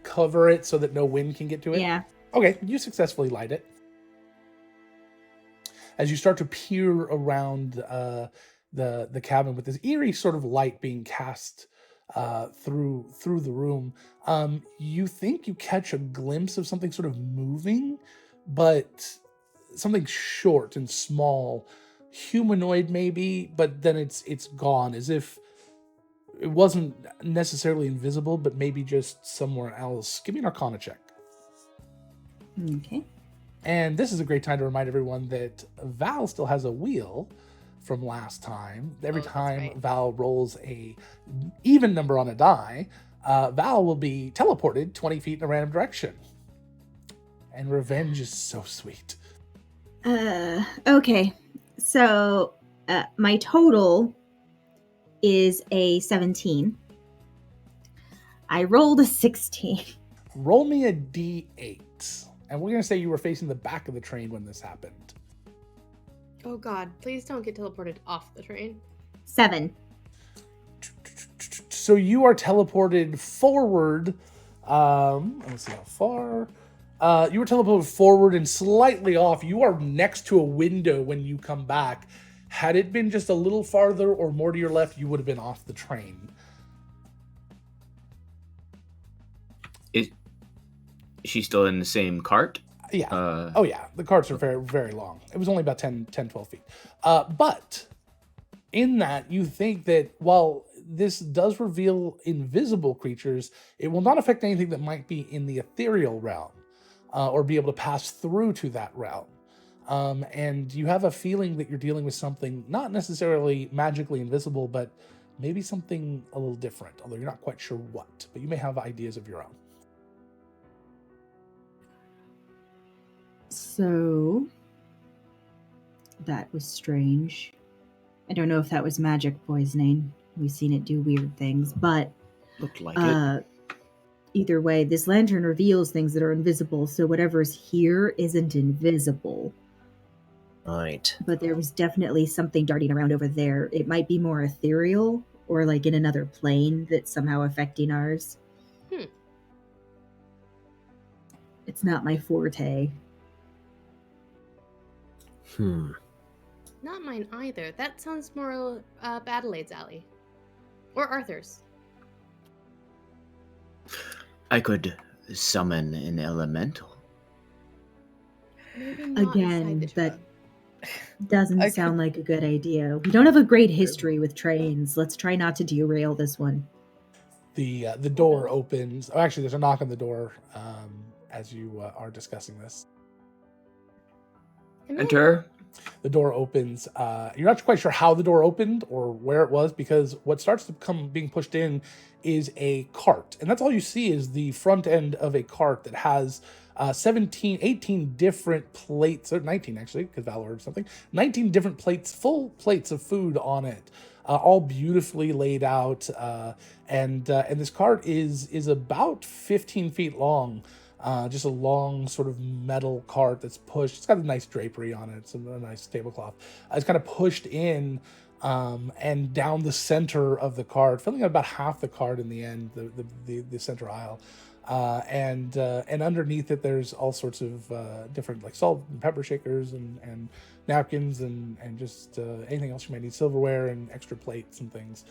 Speaker 2: cover it so that no wind can get to it?
Speaker 5: Yeah.
Speaker 2: Okay, you successfully light it. As you start to peer around the cabin with this eerie sort of light being cast through the room, you think you catch a glimpse of something sort of moving, but something short and small, humanoid maybe, but then it's gone, as if it wasn't necessarily invisible, but maybe just somewhere else. Give me an Arcana check.
Speaker 5: Okay.
Speaker 2: And this is a great time to remind everyone that Val still has a wheel from last time. Every
Speaker 1: Oh, that's
Speaker 2: time
Speaker 1: right.
Speaker 2: Val rolls a even number on a die, Val will be teleported 20 feet in a random direction. And revenge is so sweet.
Speaker 5: Okay. So, my total is a 17. I rolled a 16.
Speaker 2: Roll me a d8. And we're going to say you were facing the back of the train when this happened.
Speaker 1: Oh god, please don't get teleported off the train.
Speaker 5: 7.
Speaker 2: So you are teleported forward. Let's see how far. You were teleported forward and slightly off. You are next to a window when you come back. Had it been just a little farther or more to your left, you would have been off the train.
Speaker 6: Is she still in the same cart?
Speaker 2: Yeah. Oh, yeah. The carts are very, very long. It was only about 10, 12 feet. But in that, you think that while this does reveal invisible creatures, it will not affect anything that might be in the ethereal realm or be able to pass through to that realm. And you have a feeling that you're dealing with something not necessarily magically invisible, but maybe something a little different, although you're not quite sure what. But you may have ideas of your own.
Speaker 5: So, that was strange. I don't know if that was magic poisoning. We've seen it do weird things, but
Speaker 6: Looked like it.
Speaker 5: either way, this lantern reveals things that are invisible, so whatever's here isn't invisible.
Speaker 7: Right.
Speaker 5: But there was definitely something darting around over there. It might be more ethereal or like in another plane that's somehow affecting ours. It's not my forte.
Speaker 1: Not mine either. That sounds more Adelaide's alley. Or Arthur's.
Speaker 6: I could summon an elemental.
Speaker 1: Maybe not
Speaker 5: Again,
Speaker 1: inside the
Speaker 5: that
Speaker 1: truck.
Speaker 5: doesn't sound like a good idea. We don't have a great history with trains. Let's try not to derail this one.
Speaker 2: The door opens. Oh, actually, there's a knock on the door as you are discussing this.
Speaker 1: Come in.
Speaker 6: Enter.
Speaker 2: The door opens. You're not quite sure how the door opened or where it was, because what starts to come being pushed in is a cart. And that's all you see is the front end of a cart that has 18 different plates, or 19 actually, because Val ordered something, 19 different plates, full plates of food on it, all beautifully laid out. And this cart is about 15 feet long. Just a long sort of metal cart that's pushed. It's got a nice drapery on it. It's a nice tablecloth. It's kind of pushed in and down the center of the cart, filling out about half the cart in the end, the center aisle. And underneath it, there's all sorts of different like salt and pepper shakers and napkins and just anything else you might need, silverware and extra plates and things.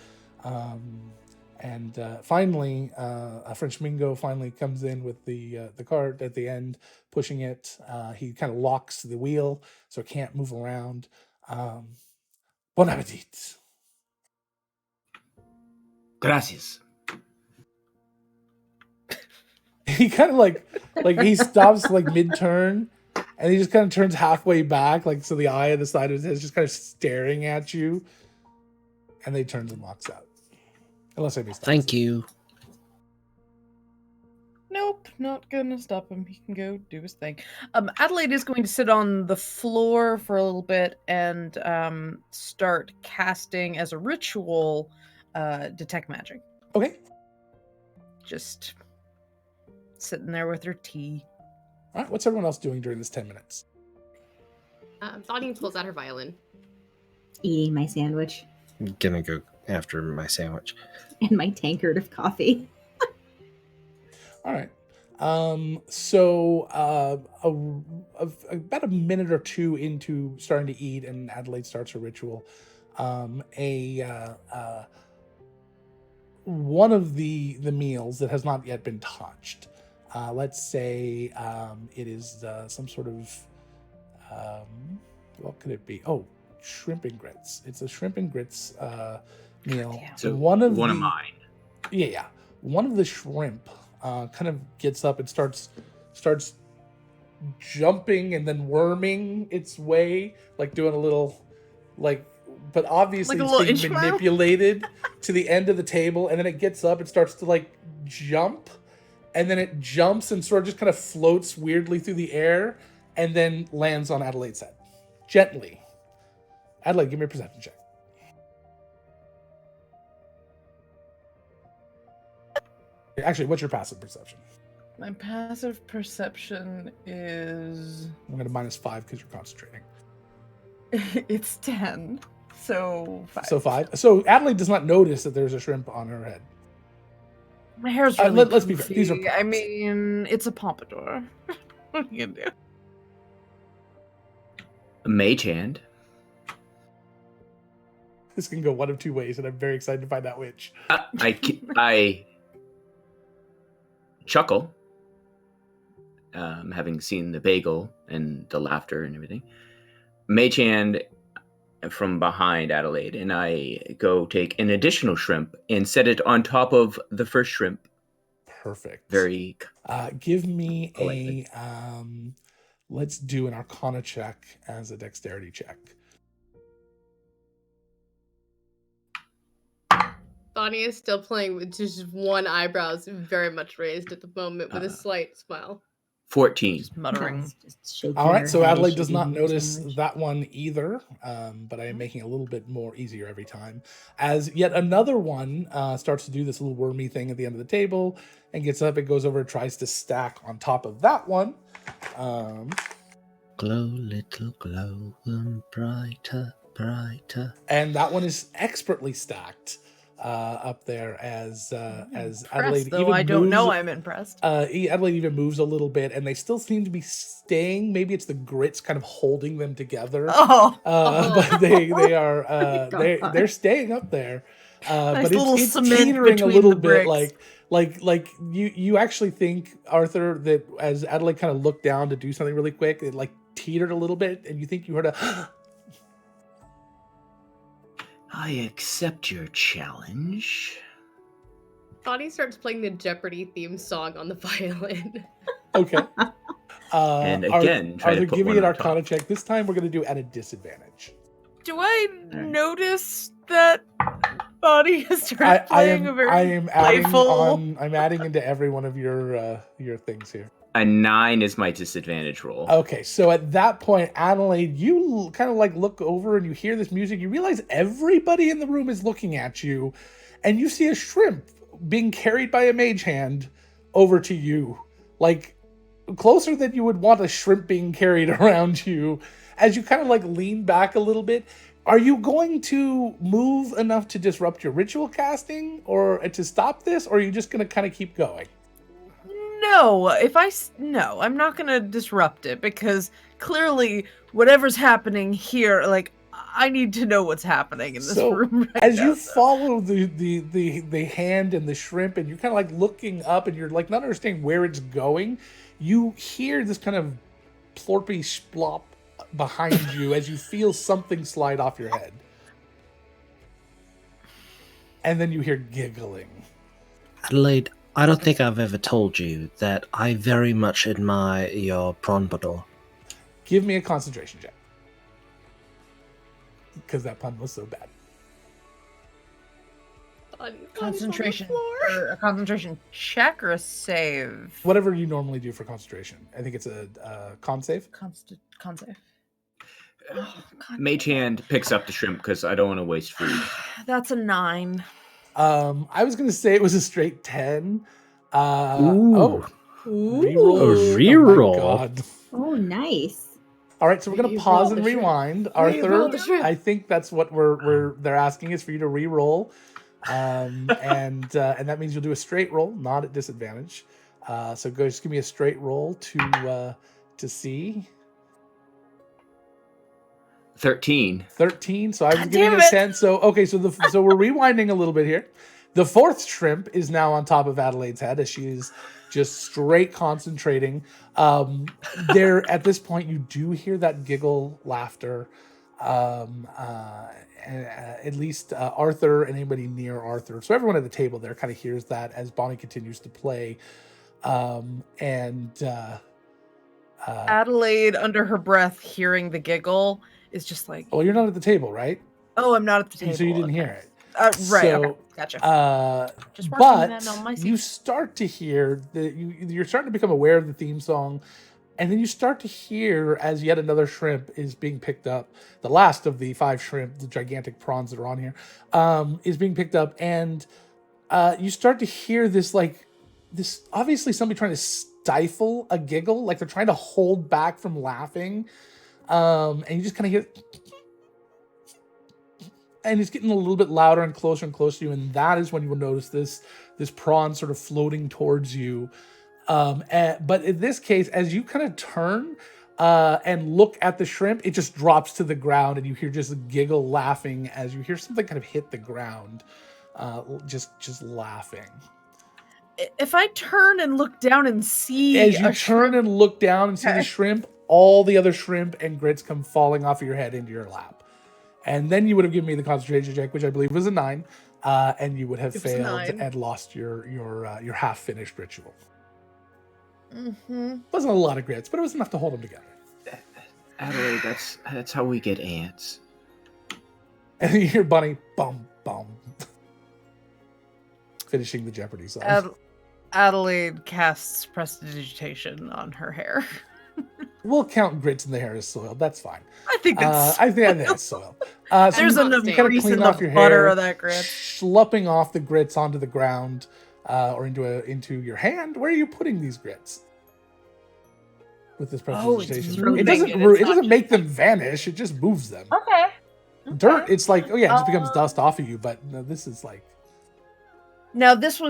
Speaker 2: And finally, a French Mingo finally comes in with the cart at the end, pushing it. He kind of locks the wheel so it can't move around. Bon appetit.
Speaker 6: Gracias.
Speaker 2: He kind of like he stops like mid-turn, and he just kind of turns halfway back, like so the eye of the side of his head is just kind of staring at you, and then he turns and walks out. Unless anybody stops.
Speaker 7: Thank you.
Speaker 4: No Nope, not gonna stop him. He can go do his thing. Adelaide is going to sit on the floor for a little bit and start casting as a ritual detect magic.
Speaker 2: Okay.
Speaker 4: Just sitting there with her tea.
Speaker 2: All right. What's everyone else doing during this 10 minutes?
Speaker 1: Bonnie pulls out her violin.
Speaker 5: Eating my sandwich
Speaker 7: I'm gonna go after my sandwich.
Speaker 5: and my tankard of coffee.
Speaker 2: All right. So about a minute or two into starting to eat, and Adelaide starts her ritual. One of the meals that has not yet been touched. Let's say it is some sort of what could it be? Oh, shrimp and grits. It's a shrimp and grits meal.
Speaker 4: Damn.
Speaker 6: So
Speaker 2: one of
Speaker 6: mine.
Speaker 2: Yeah. One of the shrimp kind of gets up and starts jumping and then worming its way, like doing a little, like, but obviously
Speaker 4: Like a
Speaker 2: it's
Speaker 4: little
Speaker 2: being
Speaker 4: inchworm?
Speaker 2: manipulated to the end of the table, and then it gets up and starts to like jump, and then it jumps and sort of just kind of floats weirdly through the air, and then lands on Adelaide's head gently. Adelaide, give me a perception check. Actually, what's your passive perception?
Speaker 4: My passive perception is
Speaker 2: I'm going to -5 because you're concentrating.
Speaker 4: it's 10. So 5.
Speaker 2: So 5. So Adelaide does not notice that there's a shrimp on her head.
Speaker 4: My hair's really
Speaker 2: let's be fair. These are
Speaker 4: poofy. I
Speaker 2: props.
Speaker 4: mean, it's a pompadour. What are you gonna do?
Speaker 6: A mage hand.
Speaker 2: This can go one of two ways, and I'm very excited to find out which.
Speaker 6: I chuckle, having seen the bagel and the laughter and everything. Mage hand from behind Adelaide, and I go take an additional shrimp and set it on top of the first shrimp.
Speaker 2: Perfect.
Speaker 6: Very.
Speaker 2: Give me
Speaker 6: politely.
Speaker 2: let's do an Arcana check as a dexterity check.
Speaker 1: Bonnie is still playing with just one eyebrows very much raised at the moment with a slight smile.
Speaker 6: 14.
Speaker 4: Just muttering.
Speaker 5: Just shaking
Speaker 2: All right,
Speaker 5: her
Speaker 2: so
Speaker 5: head as
Speaker 2: Adelaide
Speaker 5: she's
Speaker 2: does not
Speaker 5: eating her
Speaker 2: notice
Speaker 5: sandwich.
Speaker 2: that one either, but I am making it a little bit more easier every time. As yet another one starts to do this little wormy thing at the end of the table and gets up, it goes over and tries to stack on top of that one.
Speaker 7: Glow, little glow, brighter, brighter.
Speaker 2: And that one is expertly stacked up there as
Speaker 4: Impressed,
Speaker 2: Adelaide
Speaker 4: though
Speaker 2: even
Speaker 4: I don't
Speaker 2: moves,
Speaker 4: know I'm impressed.
Speaker 2: Adelaide even moves a little bit, and they still seem to be staying. Maybe it's the grits kind of holding them together.
Speaker 4: Oh,
Speaker 2: But they are
Speaker 5: God.
Speaker 2: they're staying up there.
Speaker 4: Nice
Speaker 2: But
Speaker 4: little
Speaker 2: it's
Speaker 4: cement
Speaker 2: teetering a
Speaker 4: between
Speaker 2: little
Speaker 4: the
Speaker 2: bit,
Speaker 4: bricks.
Speaker 2: like you actually think, Arthur, that as Adelaide kind of looked down to do something really quick, it like teetered a little bit, and you think you heard a.
Speaker 6: I accept your challenge.
Speaker 1: Bonnie starts playing the Jeopardy theme song on the violin.
Speaker 2: Okay.
Speaker 6: And again, try to
Speaker 2: Arthur,
Speaker 6: put
Speaker 2: give me
Speaker 6: one
Speaker 2: an
Speaker 6: on
Speaker 2: Arcana
Speaker 6: top.
Speaker 2: check. This time we're going to do at a disadvantage.
Speaker 4: do I
Speaker 5: Alright.
Speaker 4: notice that Bonnie has started playing a very
Speaker 2: I am adding
Speaker 4: playful?
Speaker 2: I'm adding into every one of your things here.
Speaker 6: A 9 is my disadvantage roll.
Speaker 2: Okay, so at that point, Adelaide, you kind of like look over and you hear this music. You realize everybody in the room is looking at you, and you see a shrimp being carried by a mage hand over to you, like closer than you would want a shrimp being carried around you. As you kind of like lean back a little bit, are you going to move enough to disrupt your ritual casting, or to stop this, or are you just going to kind of keep going?
Speaker 4: No, no, I'm not gonna disrupt it because clearly whatever's happening here, like I need to know what's happening in this
Speaker 2: So,
Speaker 4: room right
Speaker 2: as
Speaker 4: now,
Speaker 2: you
Speaker 4: so.
Speaker 2: follow the hand and the shrimp, and you're kind of like looking up, and you're like not understanding where it's going, you hear this kind of plorpy splop behind you as you feel something slide off your head, and then you hear giggling.
Speaker 7: Adelaide, I don't think I've ever told you that I very much admire your pompadour.
Speaker 2: Give me a concentration check, because that pun was so bad.
Speaker 4: Concentration or a concentration check or a save?
Speaker 2: Whatever you normally do for concentration. I think it's a con save.
Speaker 4: Con save.
Speaker 6: Mage Hand picks up the shrimp because I don't want to waste food.
Speaker 4: That's a 9.
Speaker 2: I was gonna say it was a straight 10.
Speaker 7: Ooh.
Speaker 2: Oh, reroll.
Speaker 7: A reroll.
Speaker 2: Oh my God.
Speaker 5: Oh, nice.
Speaker 2: All right, so we're gonna pause and rewind. Arthur,
Speaker 1: Re-roll the shrimp.
Speaker 2: I think that's what they're asking is for you to re-roll, and that means you'll do a straight roll, not at disadvantage. So go, just give me a straight roll to see.
Speaker 6: 13.
Speaker 2: 13. So I was
Speaker 4: God
Speaker 2: giving
Speaker 4: damn
Speaker 2: a
Speaker 4: it.
Speaker 2: 10. So okay, so we're rewinding a little bit here. The fourth shrimp is now on top of Adelaide's head as she is just straight concentrating. There at this point you do hear that giggle laughter. At least Arthur and anybody near Arthur. So everyone at the table there kind of hears that as Bonnie continues to play.
Speaker 4: Adelaide, under her breath, hearing the giggle, is just like,
Speaker 2: Well, you're not at the table, right?
Speaker 4: "Oh, I'm not at the table."
Speaker 2: So you didn't
Speaker 4: okay.
Speaker 2: hear it.
Speaker 4: Right.
Speaker 2: So,
Speaker 4: Okay. Gotcha. Just working
Speaker 2: But
Speaker 4: that on my
Speaker 2: you start to hear that you're starting to become aware of the theme song, and then you start to hear as yet another shrimp is being picked up. The last of the 5 shrimp, the gigantic prawns that are on here, is being picked up, and you start to hear this obviously somebody trying to stifle a giggle, like they're trying to hold back from laughing, and you just kind of hear. And it's getting a little bit louder and closer to you, and that is when you will notice this prawn sort of floating towards you. But in this case, as you kind of turn and look at the shrimp, it just drops to the ground, and you hear just a giggle laughing as you hear something kind of hit the ground, just laughing.
Speaker 4: If I turn and look down and see,
Speaker 2: As you turn and look down and see the shrimp, all the other shrimp and grits come falling off of your head into your lap. And then you would have given me the concentration check, which I believe was a 9, and you would have failed and lost your half-finished ritual.
Speaker 4: Mm-hmm.
Speaker 2: Wasn't a lot of grits, but it was enough to hold them together.
Speaker 6: Adelaide, that's how we get ants.
Speaker 2: And you hear Bunny, bum, bum, finishing the Jeopardy song.
Speaker 4: Adelaide casts prestidigitation on her hair.
Speaker 2: We'll count grits in the hair as soiled. That's fine.
Speaker 4: I think that's.
Speaker 2: I think that's soiled. So
Speaker 4: There's
Speaker 2: you
Speaker 4: enough
Speaker 2: kinda
Speaker 4: grease
Speaker 2: clean
Speaker 4: in
Speaker 2: off
Speaker 4: the
Speaker 2: your
Speaker 4: butter
Speaker 2: hair,
Speaker 4: of that grit.
Speaker 2: schlupping off the grits onto the ground or into your hand. Where are you putting these grits? With this prestidigitation, it doesn't make them vanish. It just moves them.
Speaker 4: Okay.
Speaker 2: Dirt. It's like it just becomes dust off of you. But no, this is like.
Speaker 4: Now this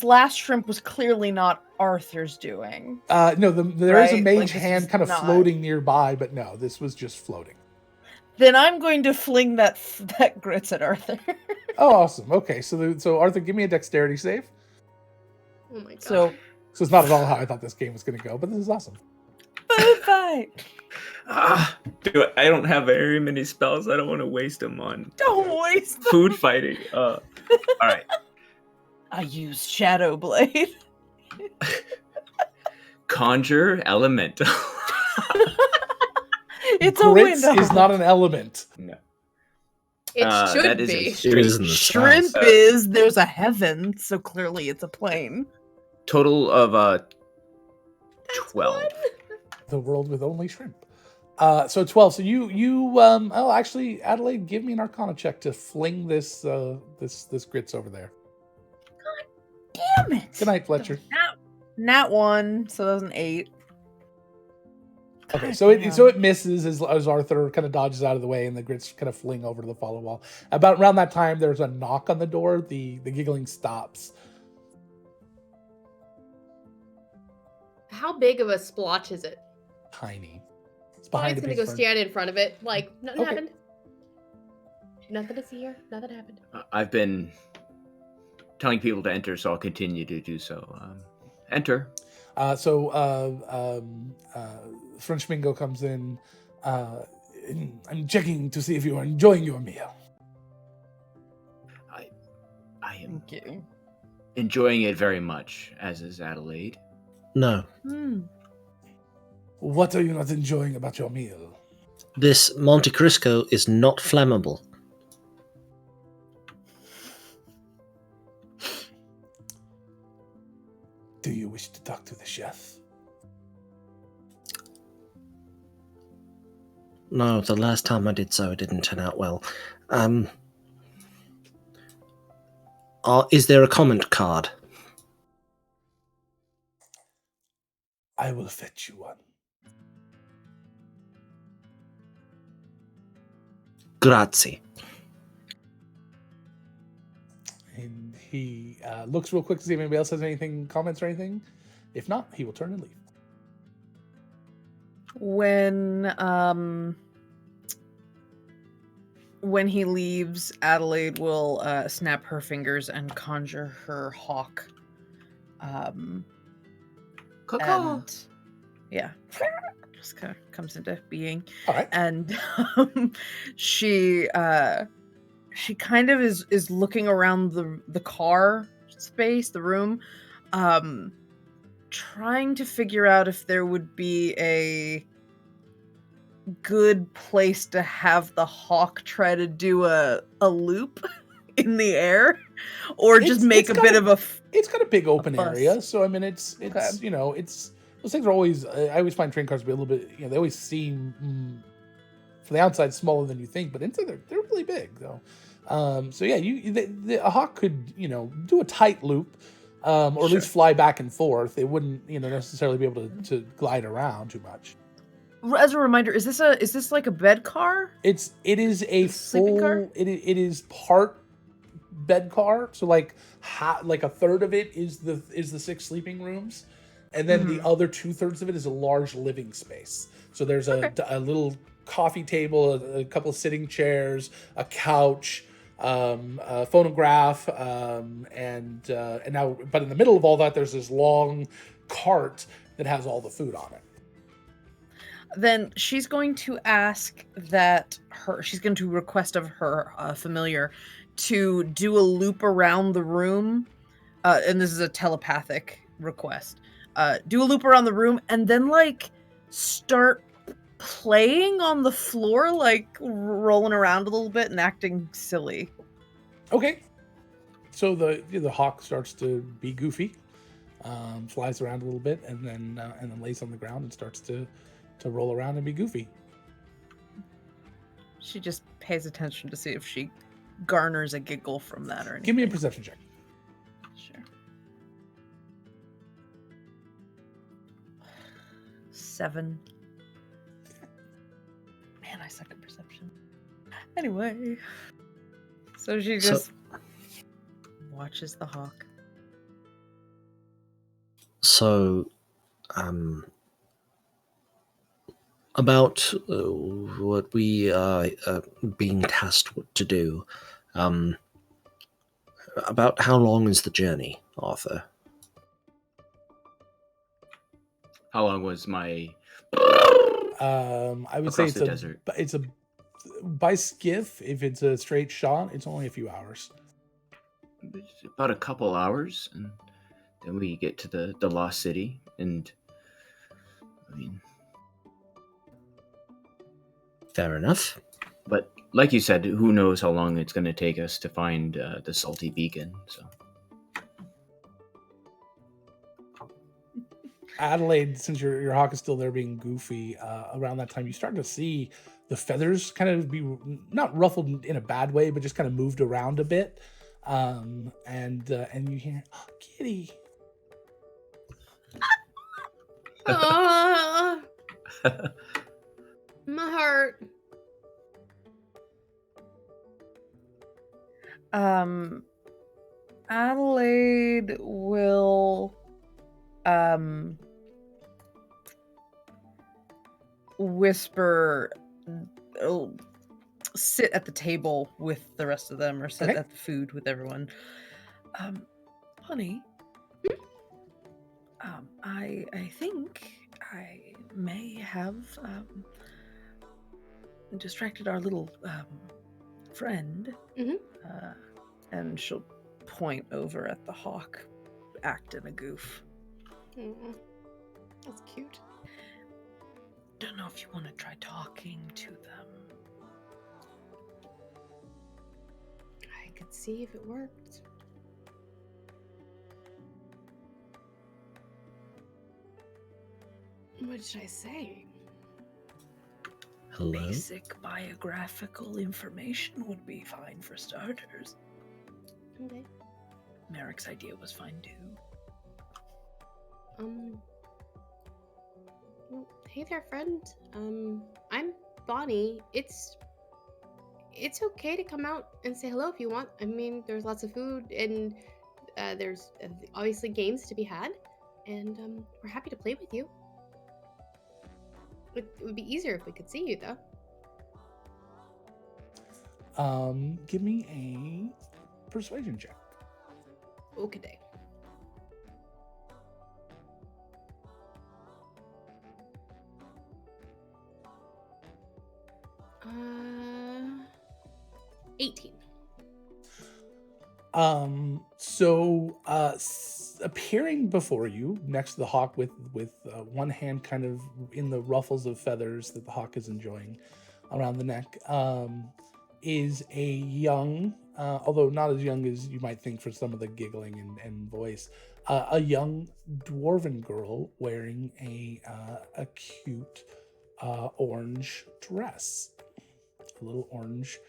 Speaker 4: last shrimp was clearly not Arthur's doing.
Speaker 2: No, there is a
Speaker 4: Right?
Speaker 2: mage
Speaker 4: Like, this
Speaker 2: hand
Speaker 4: is
Speaker 2: kind of
Speaker 4: not-
Speaker 2: floating nearby, but no, this was just floating.
Speaker 4: Then I'm going to fling that grits at Arthur.
Speaker 2: Oh, awesome. Okay, so Arthur, give me a dexterity save.
Speaker 1: Oh my god.
Speaker 4: So
Speaker 2: So it's not at all how I thought this game was going to go, but this is awesome.
Speaker 4: food fight.
Speaker 6: I don't have very many spells. I don't want to waste them on
Speaker 4: Don't waste them.
Speaker 6: food fighting. All right.
Speaker 4: I use Shadow Blade.
Speaker 6: Conjure elemental.
Speaker 4: It's a
Speaker 2: Grits
Speaker 4: window.
Speaker 2: is not an element.
Speaker 6: No.
Speaker 1: It should
Speaker 6: that is a
Speaker 1: be.
Speaker 6: straight
Speaker 7: It is in the
Speaker 4: Shrimp
Speaker 7: skies.
Speaker 4: is there's a heaven, so clearly it's a plane.
Speaker 6: total of 12.
Speaker 2: The world with only shrimp. So 12. So you actually, Adelaide, give me an Arcana check to fling this grits over there.
Speaker 4: Damn it!
Speaker 2: Good night, Fletcher.
Speaker 4: Nat 1, so that was an 8.
Speaker 2: Okay,
Speaker 4: God
Speaker 2: so it
Speaker 4: damn.
Speaker 2: misses as Arthur kind of dodges out of the way, and the grits kind of fling over to the follow wall. About around that time, there's a knock on the door. The giggling stops.
Speaker 1: How big of a splotch is it?
Speaker 2: Tiny. It's
Speaker 1: I'm
Speaker 2: behind
Speaker 1: just
Speaker 2: a
Speaker 1: gonna
Speaker 2: big
Speaker 1: go
Speaker 2: fern.
Speaker 1: stand in front of it, like nothing
Speaker 2: Okay.
Speaker 1: happened. Nothing to see here. Nothing happened.
Speaker 6: I've been telling people to enter, so I'll continue to do so. Enter.
Speaker 2: French Mingo comes in. I'm checking to see if you are enjoying your meal.
Speaker 6: I am
Speaker 4: Thank you.
Speaker 6: enjoying it very much, as is Adelaide.
Speaker 7: No.
Speaker 2: What are you not enjoying about your meal?
Speaker 7: This Monte Cristo is not flammable.
Speaker 2: Do you wish to talk to the chef?
Speaker 7: No, the last time I did so, it didn't turn out well. Is there a comment card?
Speaker 2: I will fetch you one.
Speaker 7: Grazie.
Speaker 2: And he looks real quick to see if anybody else has anything, comments or anything. If not, he will turn and leave.
Speaker 4: When he leaves, Adelaide will snap her fingers and conjure her hawk. And yeah, just kind of comes into being.
Speaker 2: All right.
Speaker 4: And she kind of is looking around the car space, the room, trying to figure out if there would be a good place to have the hawk try to do a loop in the air, or just make a bit of a.
Speaker 2: It's got a big open
Speaker 4: fuss.
Speaker 2: area, so I mean, it's
Speaker 4: Okay.
Speaker 2: it's those things are always. I always find train cars to be a little bit. They always seem from the outside smaller than you think, but inside they're really big though. So yeah, a hawk could do a tight loop, or at least fly back and forth. It wouldn't necessarily be able to glide around too much.
Speaker 4: As a reminder, is this like a bed car?
Speaker 2: It is a
Speaker 4: sleeping car?
Speaker 2: It is part bed car, so like a third of it is the 6 sleeping rooms, and then the other 2/3 of it is a large living space. So there's a little coffee table, a couple of sitting chairs, a couch, a phonograph, and now, but in the middle of all that, there's this long cart that has all the food on it.
Speaker 4: Then she's going to ask that she's going to request of her familiar to do a loop around the room, and this is a telepathic request. Do a loop around the room and then start playing on the floor, rolling around a little bit and acting silly.
Speaker 2: Okay. So the hawk starts to be goofy, flies around a little bit, and then lays on the ground and starts to roll around and be goofy.
Speaker 4: She just pays attention to see if she garners a giggle from that or anything.
Speaker 2: Give me a perception check.
Speaker 4: Sure. 7. Man, I suck at perception. Anyway. So she just watches the hawk.
Speaker 7: So, about what we are being tasked to do. About how long is the journey, Arthur?
Speaker 6: How long was my?
Speaker 2: I would say
Speaker 6: Across the desert.
Speaker 2: It's a by skiff. If it's a straight shot, it's only a few hours.
Speaker 6: About a couple hours, and then we get to the lost city, and I mean.
Speaker 7: Fair enough.
Speaker 6: But like you said, who knows how long it's going to take us to find the salty beacon. So,
Speaker 2: Adelaide, since your hawk is still there being goofy, around that time you start to see the feathers kind of be not ruffled in a bad way, but just kind of moved around a bit, and you hear, "Oh, kitty."
Speaker 1: My heart.
Speaker 4: Adelaide will whisper, sit at the table with the rest of them, or sit at the food with everyone. Honey, I think I may have distracted our little friend. And she'll point over at the hawk, acting a goof.
Speaker 1: That's cute.
Speaker 4: Don't know if you want to try talking to them.
Speaker 1: I could see if it worked. What should I say?
Speaker 7: Hello?
Speaker 4: Basic biographical information would be fine for starters.
Speaker 1: Okay.
Speaker 4: Merrick's idea was fine too.
Speaker 1: Well, hey there, friend. I'm Bonnie. It's okay to come out and say hello if you want. I mean, there's lots of food and there's obviously games to be had, and we're happy to play with you. It would be easier if we could see you, though.
Speaker 2: Give me a persuasion check.
Speaker 1: Okay. Uh, 18.
Speaker 2: Appearing before you next to the hawk with one hand kind of in the ruffles of feathers that the hawk is enjoying around the neck, is a young, although not as young as you might think for some of the giggling and voice, a young dwarven girl wearing a cute orange dress, a little orange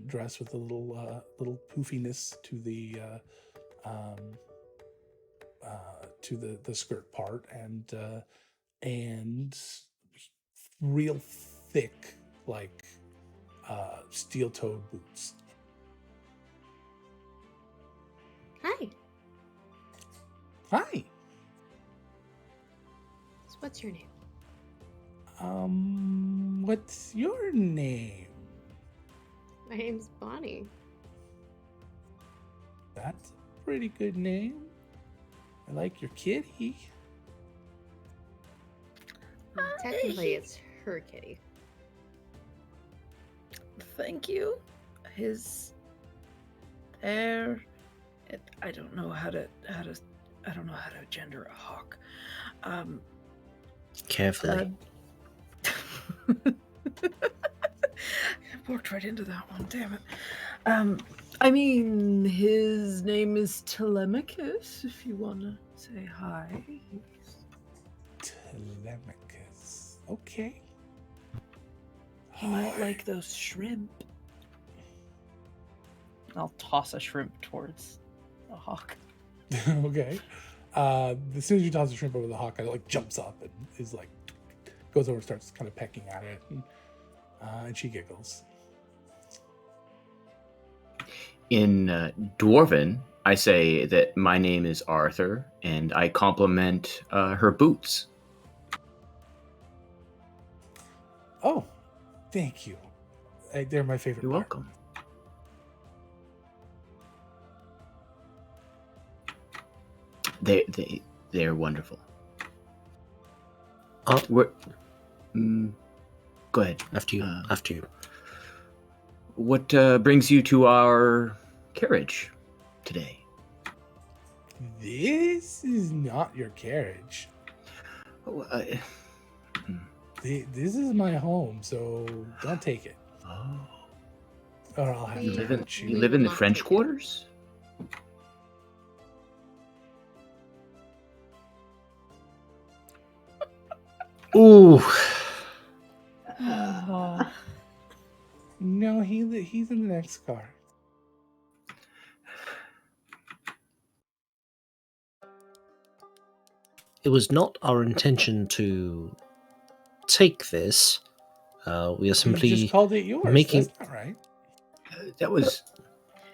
Speaker 2: dress with a little poofiness to the skirt part, and real thick like steel-toed boots.
Speaker 1: Hi.
Speaker 2: Hi.
Speaker 1: So what's your name?
Speaker 2: What's your name?
Speaker 1: My name's Bonnie.
Speaker 2: That's a pretty good name. I like your kitty.
Speaker 1: Technically, it's her kitty.
Speaker 4: Thank you. His hair. I don't know how to gender a hawk.
Speaker 7: Carefully.
Speaker 4: I walked right into that one, damn it. I mean, his name is Telemachus, if you want to say hi.
Speaker 2: Telemachus. Okay.
Speaker 4: He might like those shrimp. I'll toss a shrimp towards the hawk.
Speaker 2: Okay. As soon as you toss the shrimp over the hawk, it like jumps up and is like goes over and starts kind of pecking at it, and she giggles.
Speaker 6: In Dwarven, I say that my name is Arthur, and I compliment her boots.
Speaker 2: Oh, thank you. They're my favorite.
Speaker 6: You're
Speaker 2: part.
Speaker 6: welcome. They're wonderful. Go ahead.
Speaker 7: After you.
Speaker 6: What brings you to our carriage today?
Speaker 2: This is not your carriage.
Speaker 6: Oh,
Speaker 2: This is my home, so don't take it.
Speaker 6: oh.
Speaker 2: Or I'll have
Speaker 6: You
Speaker 2: to
Speaker 6: live in
Speaker 2: hurt
Speaker 6: you live in the
Speaker 1: not
Speaker 6: French
Speaker 1: take it.
Speaker 6: quarters?
Speaker 7: Ooh.
Speaker 4: Oh.
Speaker 2: No, he's in the next car.
Speaker 7: It was not our intention to take this. We are
Speaker 2: You
Speaker 7: simply
Speaker 2: just called it yours.
Speaker 7: making-
Speaker 2: That's not right.
Speaker 6: That was.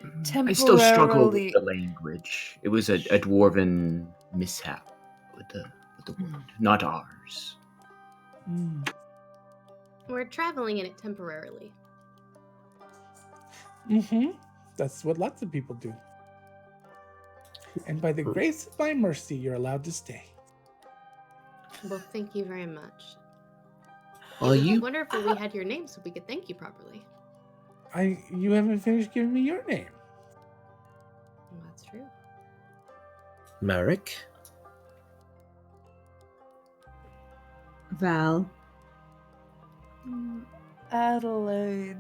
Speaker 6: I still struggle with
Speaker 4: Temporarily-
Speaker 6: the language. It was a dwarven mishap with the word, not ours.
Speaker 1: We're traveling in it temporarily.
Speaker 2: Mm-hmm. That's what lots of people do. And by the grace of my mercy, you're allowed to stay.
Speaker 1: Well, thank you very much.
Speaker 7: Are
Speaker 1: It would be
Speaker 7: you
Speaker 1: wonderful if we had your name so we could thank you properly.
Speaker 2: You haven't finished giving me your name.
Speaker 1: Well, that's true.
Speaker 7: Merrick?
Speaker 5: Val.
Speaker 4: Adelaide.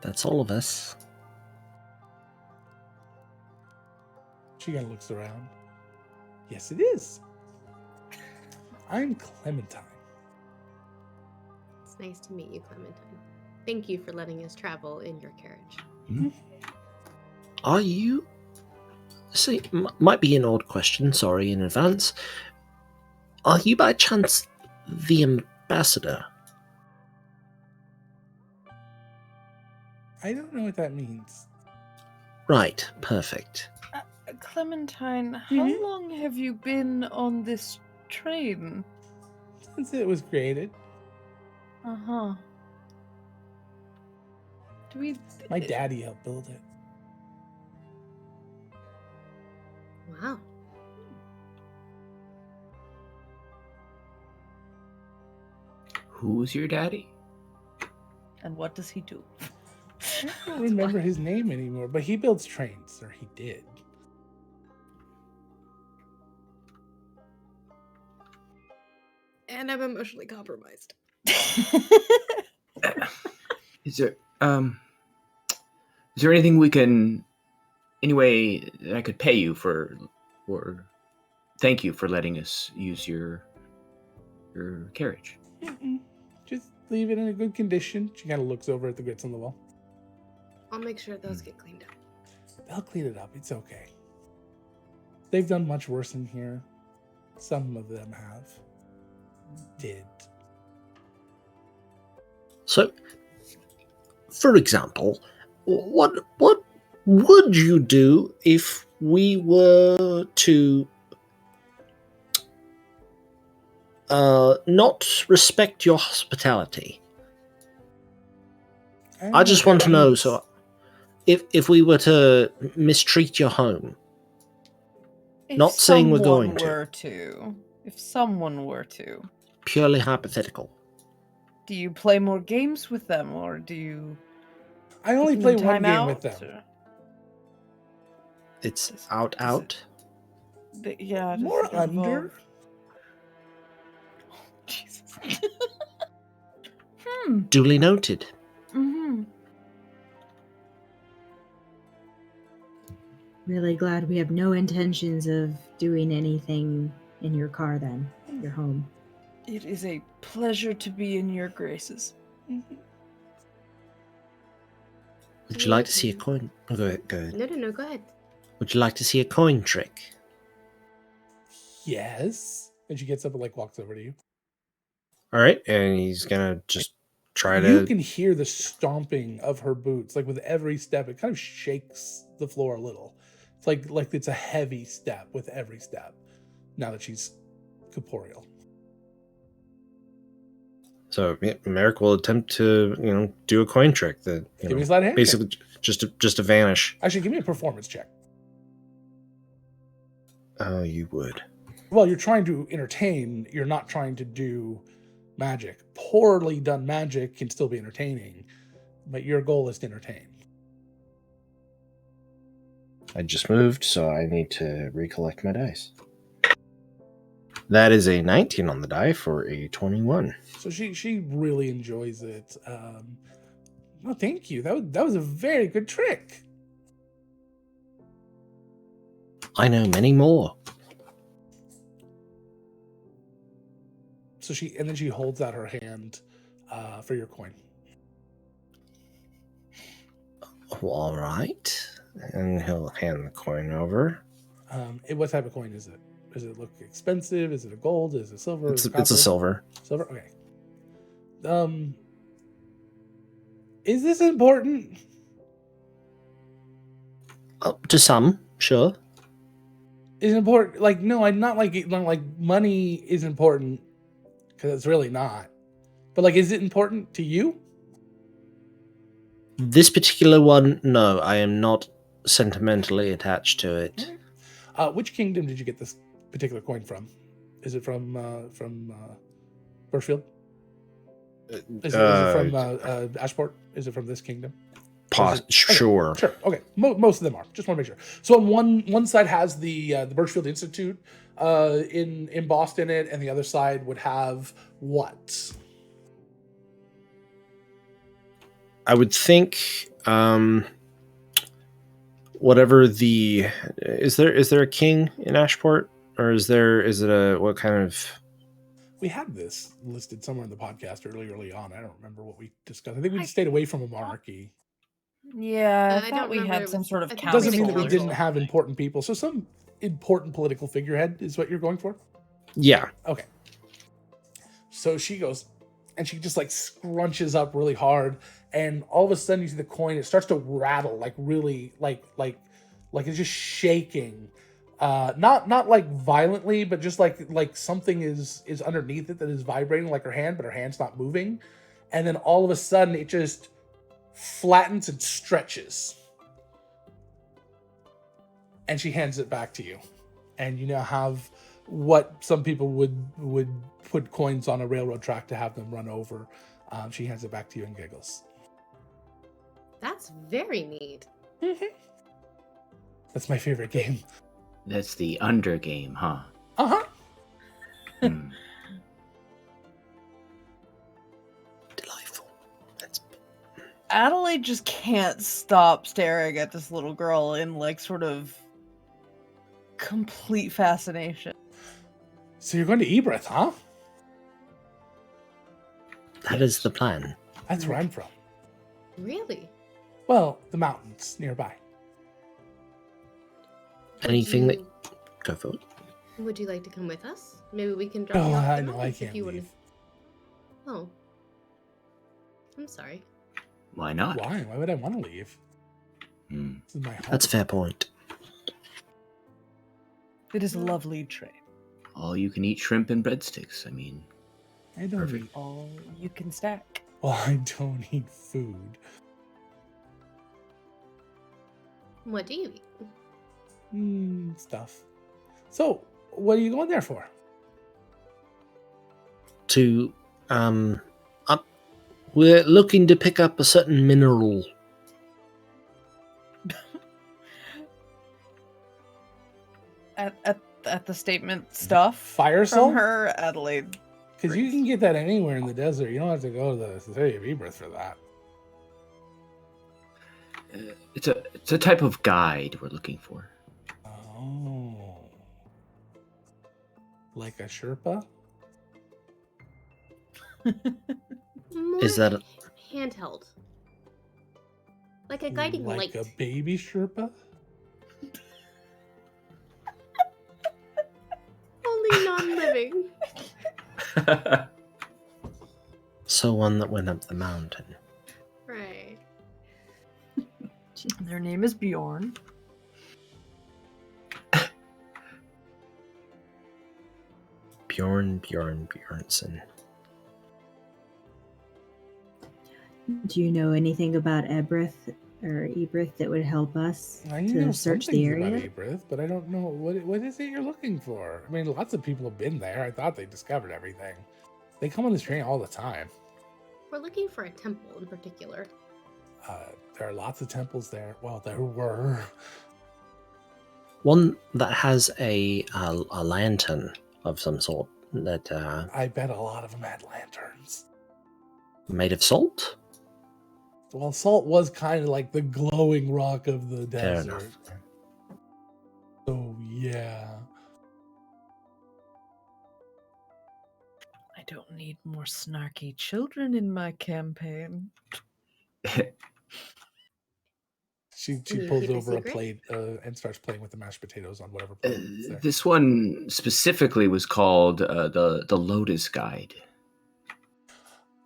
Speaker 7: That's all of us.
Speaker 2: She kind of looks around. Yes, it is. I'm Clementine.
Speaker 1: It's nice to meet you, Clementine. Thank you for letting us travel in your carriage.
Speaker 2: Hmm?
Speaker 7: Are you... See, might be an odd question, sorry in advance. Are you by chance the ambassador?
Speaker 2: I don't know what that means.
Speaker 7: Right, perfect.
Speaker 4: Clementine, how long have you been on this train?
Speaker 2: Since it was created.
Speaker 4: Uh-huh. Do we...
Speaker 2: My daddy helped build it.
Speaker 1: Wow.
Speaker 6: Who's your daddy?
Speaker 4: And what does he do?
Speaker 2: I don't remember his name anymore, but he builds trains, or he did.
Speaker 1: And I'm emotionally compromised.
Speaker 6: Is there anything we can, any way that I could pay you for, or thank you for letting us use your carriage?
Speaker 2: Mm-mm. Just leave it in a good condition. She kind of looks over at the grits on the wall.
Speaker 1: I'll make sure those get cleaned up.
Speaker 2: They'll clean it up. It's okay. They've done much worse in here. Some of them did.
Speaker 7: So, for example, what would you do if we were to not respect your hospitality? I just want to know, so if we were to mistreat your home, not saying we're going to.
Speaker 4: If someone were to.
Speaker 7: Purely hypothetical.
Speaker 4: Do you play more games with them, or do you...
Speaker 2: I only
Speaker 4: put
Speaker 2: play
Speaker 4: them
Speaker 2: one
Speaker 4: time
Speaker 2: game
Speaker 4: out,
Speaker 2: with them.
Speaker 4: or-
Speaker 7: It's out.
Speaker 4: Yeah. does
Speaker 2: More
Speaker 4: it involve-
Speaker 2: under.
Speaker 4: Jesus.
Speaker 7: Duly noted.
Speaker 4: Mm-hmm.
Speaker 5: Really glad we have no intentions of doing anything in your car then, your home.
Speaker 4: It is a pleasure to be in your graces.
Speaker 7: Would you like to see a coin? Oh, go ahead.
Speaker 1: No, go ahead.
Speaker 7: Would you like to see a coin trick?
Speaker 2: Yes. And she gets up and walks over to you.
Speaker 7: All right, and he's gonna just try
Speaker 2: You
Speaker 7: to.
Speaker 2: can hear the stomping of her boots. With every step, it kind of shakes the floor a little. It's like it's a heavy step with every step. Now that she's corporeal.
Speaker 7: So Merrick will attempt to do a coin trick that
Speaker 2: Give me a sleight of hand
Speaker 7: basically just to vanish.
Speaker 2: Actually, give me a performance check.
Speaker 7: Oh, you would.
Speaker 2: Well, you're trying to entertain. You're not trying to do magic. Poorly done magic can still be entertaining, but your goal is to entertain.
Speaker 7: I just moved, so I need to recollect my dice. That is a 19 on the die for a 21.
Speaker 2: So she really enjoys it. Well, thank you. That was a very good trick.
Speaker 7: I know many more.
Speaker 2: So then she holds out her hand for your coin.
Speaker 7: All right, and he'll hand the coin over.
Speaker 2: What type of coin is it? Does it look expensive? Is it a gold? Is it silver?
Speaker 7: It's a silver.
Speaker 2: Silver. Okay. Is this important?
Speaker 7: To some, sure.
Speaker 2: Is it important? No, I'm not like money is important because it's really not. But is it important to you?
Speaker 7: This particular one, no, I am not sentimentally attached to it.
Speaker 2: Right. Which kingdom did you get this particular coin from? Is it from Birchfield? Is it from Ashport? Is it from this kingdom?
Speaker 7: Sure.
Speaker 2: Sure. Okay. Most of them are. Just want to make sure. So on one side has the Birchfield Institute embossed in it, and the other side would have what?
Speaker 7: I would think whatever the is there a king in Ashport, or is it a what kind of?
Speaker 2: We had this listed somewhere in the podcast early on. I don't remember what we discussed. I think we just stayed away from a monarchy.
Speaker 4: Yeah,
Speaker 1: I
Speaker 4: I
Speaker 1: don't
Speaker 4: thought we
Speaker 1: remember.
Speaker 4: had
Speaker 1: It
Speaker 4: some
Speaker 1: was-
Speaker 4: sort of
Speaker 1: I think
Speaker 4: council.
Speaker 2: Doesn't mean that we
Speaker 1: council.
Speaker 2: didn't have important people. So some important political figurehead is what you're going for?
Speaker 7: Yeah.
Speaker 2: Okay. So she goes, and she just like scrunches up really hard, and all of a sudden you see the coin. It starts to rattle, like really, like it's just shaking. Not like violently, but just like something is underneath it that is vibrating, like her hand, but her hand's not moving. And then all of a sudden it just flattens and stretches. And she hands it back to you. And you now have what some people would put coins on a railroad track to have them run over. She hands it back to you and giggles.
Speaker 1: That's very neat.
Speaker 2: That's my favorite game.
Speaker 6: That's the under game, huh?
Speaker 2: Uh-huh.
Speaker 6: Hmm.
Speaker 7: Delightful. That's
Speaker 4: Adelaide just can't stop staring at this little girl in like sort of complete fascination.
Speaker 2: So you're going to Ebrath, huh?
Speaker 7: that is the plan.
Speaker 2: That's where I'm from.
Speaker 1: Really?
Speaker 2: Well, the mountains nearby.
Speaker 7: Anything that
Speaker 1: You-
Speaker 7: go for it.
Speaker 1: Would you like to come with us? Maybe we can drop
Speaker 2: Oh,
Speaker 1: you off
Speaker 2: I
Speaker 1: the
Speaker 2: know, I
Speaker 1: mountains
Speaker 2: can't
Speaker 1: if you
Speaker 2: leave.
Speaker 1: wanna- Oh. I'm sorry.
Speaker 6: Why not?
Speaker 2: Why? Why would I want to leave?
Speaker 6: Hmm.
Speaker 2: This is my home.
Speaker 7: That's a fair point.
Speaker 4: It is a lovely train.
Speaker 6: All you can eat shrimp and breadsticks. I mean,
Speaker 2: I don't
Speaker 6: Perfect.
Speaker 2: eat.
Speaker 4: All you can stack.
Speaker 2: Well, I don't eat food.
Speaker 1: What do you eat?
Speaker 2: Stuff. So, what are you going there for?
Speaker 7: To we're looking to pick up a certain mineral.
Speaker 4: At the statement stuff
Speaker 2: Fire
Speaker 4: from
Speaker 2: salt?
Speaker 4: her, Adelaide.
Speaker 2: Because you can get that anywhere in the desert. You don't have to go to the city of Ebrath for that.
Speaker 6: it's a type of guide we're looking for.
Speaker 2: Oh. Like a Sherpa?
Speaker 1: More
Speaker 7: Is that a-
Speaker 1: handheld? Like a guiding
Speaker 2: like
Speaker 1: light.
Speaker 2: a baby Sherpa?
Speaker 1: Only non-living.
Speaker 7: So one that went up the mountain.
Speaker 1: Right.
Speaker 4: Their name is Bjorn.
Speaker 7: Bjornson.
Speaker 5: Do you know anything about Ebrath that would help us
Speaker 2: I
Speaker 5: to
Speaker 2: know
Speaker 5: search
Speaker 2: some
Speaker 5: the
Speaker 2: things
Speaker 5: area?
Speaker 2: about Ebrath, but I don't know what is it you're looking for. I mean, lots of people have been there. I thought they discovered everything. They come on this train all the time.
Speaker 1: We're looking for a temple in particular.
Speaker 2: There are lots of temples there. Well, there were.
Speaker 7: One that has a lantern of some sort that
Speaker 2: I bet a lot of them had lanterns.
Speaker 7: made of salt.
Speaker 2: Well, salt was kind of like the glowing rock of the
Speaker 7: Fair
Speaker 2: desert.
Speaker 7: enough.
Speaker 2: So yeah.
Speaker 4: I don't need more snarky children in my campaign.
Speaker 2: She
Speaker 1: Can you
Speaker 2: pulls
Speaker 1: keep a
Speaker 2: over a
Speaker 1: secret?
Speaker 2: plate and starts playing with the mashed potatoes on whatever plate is there.
Speaker 6: This one specifically was called the Lotus Guide.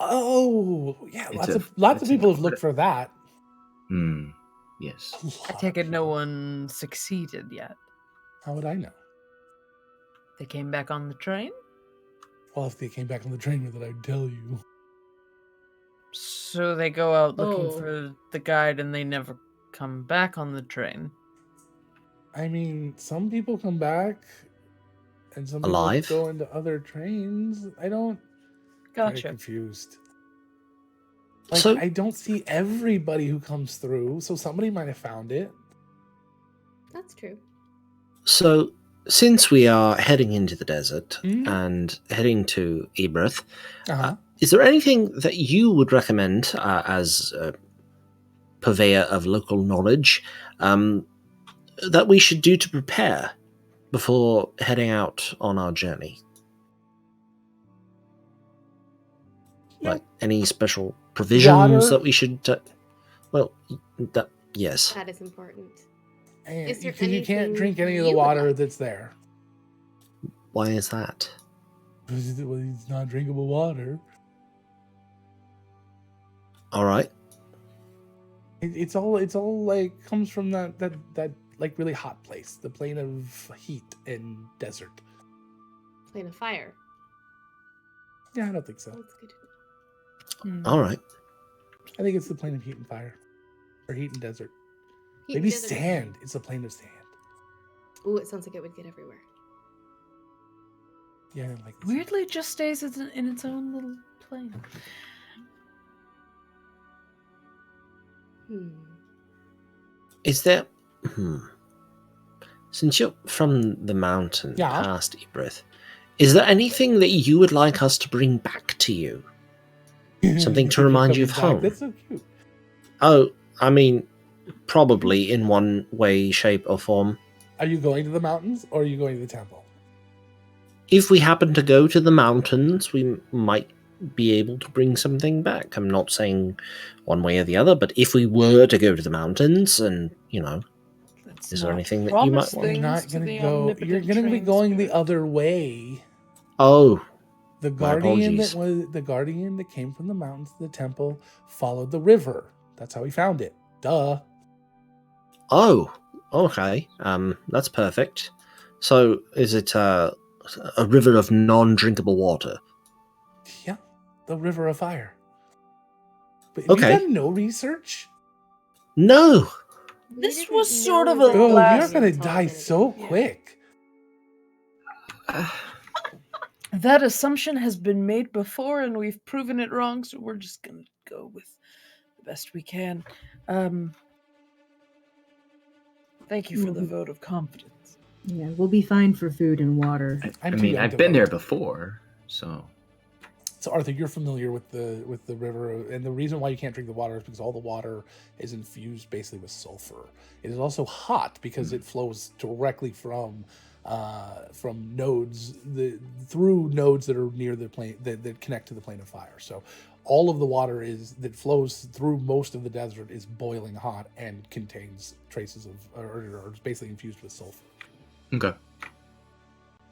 Speaker 2: Oh, yeah,
Speaker 6: It's
Speaker 2: lots
Speaker 6: a-
Speaker 2: of
Speaker 6: it's
Speaker 2: people
Speaker 6: an
Speaker 2: have looked for that.
Speaker 6: Hmm. Yes.
Speaker 2: A lot
Speaker 4: I
Speaker 2: of
Speaker 4: take it no
Speaker 2: people.
Speaker 4: one succeeded yet.
Speaker 2: How would I know?
Speaker 4: They came back on the train,
Speaker 2: Well, if they came back on the train with it, I'd tell you.
Speaker 4: so they go out looking
Speaker 1: Oh.
Speaker 4: for the guide and they never come back on the train.
Speaker 2: I mean, some people come back, and some people
Speaker 7: Alive?
Speaker 2: go into other trains. I don't. Very
Speaker 4: Gotcha.
Speaker 2: confused. Like,
Speaker 7: So-
Speaker 2: I don't see everybody who comes through, so somebody might have found it.
Speaker 1: That's true.
Speaker 7: So, since we are heading into the desert
Speaker 2: Mhm.
Speaker 7: and heading to Ebrath,
Speaker 2: Uh-huh.
Speaker 7: is there anything that you would recommend as a purveyor of local knowledge that we should do to prepare before heading out on our journey? Like any special provisions that we should? Yes.
Speaker 1: That is important.
Speaker 2: Because you can't
Speaker 1: anything
Speaker 2: drink any of the
Speaker 1: you would
Speaker 2: water
Speaker 1: like?
Speaker 2: that's there.
Speaker 7: Why is that?
Speaker 2: Well, it's not drinkable water.
Speaker 7: All right.
Speaker 2: It's all like comes from that like really hot place, the plane of heat and desert.
Speaker 1: Plane of fire.
Speaker 2: Yeah, I don't think so.
Speaker 1: That's good.
Speaker 7: All right.
Speaker 2: I think it's the plane of heat and fire, or heat and desert.
Speaker 1: Heat
Speaker 2: Maybe
Speaker 1: and desert.
Speaker 2: sand. It's the plane of sand.
Speaker 1: Ooh, it sounds like it would get everywhere.
Speaker 2: Yeah, I don't like this.
Speaker 4: Weirdly, just stays in its own little plane.
Speaker 7: Is there... Since you're from the mountain
Speaker 2: Yeah.
Speaker 7: past Ebrath, is there anything that you would like us to bring back to you? Something to remind you of
Speaker 2: Coming back.
Speaker 7: home?
Speaker 2: That's so cute.
Speaker 7: Oh, I mean, probably in one way, shape, or form.
Speaker 2: Are you going to the mountains or are you going to the temple?
Speaker 7: If we happen to go to the mountains, we might be able to bring something back. I'm not saying one way or the other, but if we were to go to the mountains, and, is there anything that you might want?
Speaker 2: You're not going to go. You're going to be going the other way.
Speaker 7: Oh,
Speaker 2: The
Speaker 7: my
Speaker 2: guardian
Speaker 7: apologies.
Speaker 2: the guardian that came from the mountains to the temple followed the river. That's how he found it. Duh.
Speaker 7: Oh, okay. That's perfect. So, is it a river of non-drinkable water?
Speaker 2: Yeah, the river of fire. But
Speaker 7: Okay.
Speaker 2: you done no research?
Speaker 7: No.
Speaker 1: We
Speaker 4: This
Speaker 1: didn't
Speaker 4: was sort
Speaker 1: know
Speaker 4: of a
Speaker 1: that
Speaker 2: Oh,
Speaker 4: blast.
Speaker 2: you're gonna
Speaker 1: it's all
Speaker 2: die
Speaker 1: gonna
Speaker 2: so
Speaker 1: be-
Speaker 2: quick.
Speaker 4: That assumption has been made before, and we've proven it wrong. So we're just gonna go with the best we can. Thank you for the vote of confidence.
Speaker 5: Yeah, we'll be fine for food and water.
Speaker 2: I'm
Speaker 6: I
Speaker 2: too
Speaker 6: mean,
Speaker 2: young
Speaker 6: I've
Speaker 2: to
Speaker 6: been there
Speaker 2: vote.
Speaker 6: before, so
Speaker 2: So Arthur, you're familiar with the river, and the reason why you can't drink the water is because all the water is infused basically with sulfur. It is also hot because it flows directly from nodes through nodes that are near the plane that connect to the plane of fire. So all of the water that flows through most of the desert is boiling hot and contains traces of or is basically infused with sulfur.
Speaker 6: okay.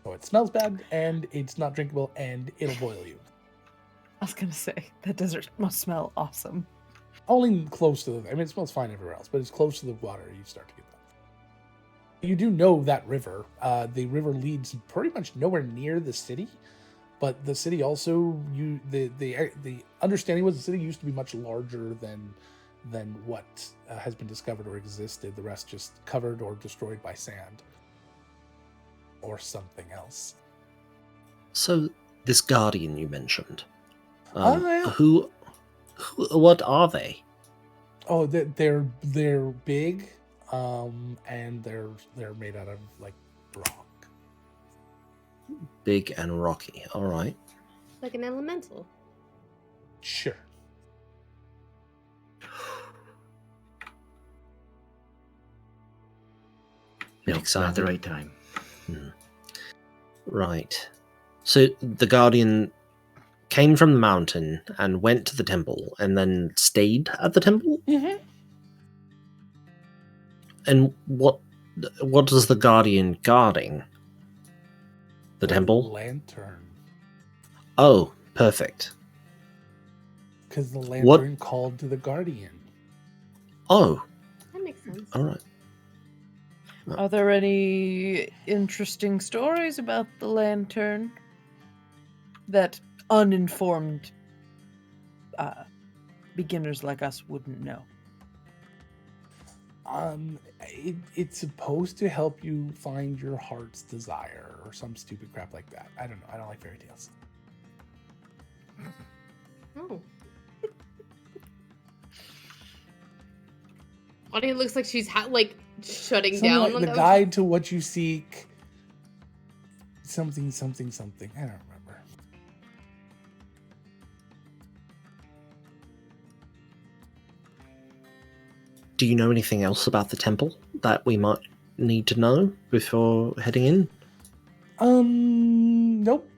Speaker 2: So it smells bad and it's not drinkable and it'll boil you.
Speaker 4: I was gonna say that desert must smell awesome.
Speaker 2: Only close to I mean, it smells fine everywhere else, but it's close to the water you start to get that. You do know that river. The river leads pretty much nowhere near the city, but the city also the understanding was the city used to be much larger than what has been discovered or existed. The rest just covered or destroyed by sand or something else.
Speaker 7: So, this guardian you mentioned.
Speaker 2: Yeah.
Speaker 7: Who? What are they?
Speaker 2: Oh, they're big, and they're made out of like rock.
Speaker 7: Big and rocky. All right.
Speaker 1: Like an elemental.
Speaker 2: Sure.
Speaker 6: No,
Speaker 7: Makes
Speaker 6: not the
Speaker 7: sense.
Speaker 6: right time.
Speaker 7: Right. So the guardian came from the mountain and went to the temple, and then stayed at the temple.
Speaker 2: Mm-hmm.
Speaker 7: And what is the guardian guarding? The temple.
Speaker 2: Lantern.
Speaker 7: Oh, perfect.
Speaker 2: Because the lantern
Speaker 7: What-
Speaker 2: called to the guardian.
Speaker 7: Oh,
Speaker 1: That makes sense.
Speaker 7: all right.
Speaker 4: Are there any interesting stories about the lantern that uninformed beginners like us wouldn't know?
Speaker 2: It's supposed to help you find your heart's desire or some stupid crap like that. I don't know. I don't like fairy tales.
Speaker 1: Oh. Bonnie looks like she's shutting
Speaker 2: Something
Speaker 1: down.
Speaker 2: like
Speaker 1: on
Speaker 2: the
Speaker 1: those.
Speaker 2: guide to what you seek. Something. I don't remember.
Speaker 7: Do you know anything else about the temple that we might need to know before heading in?
Speaker 2: Nope.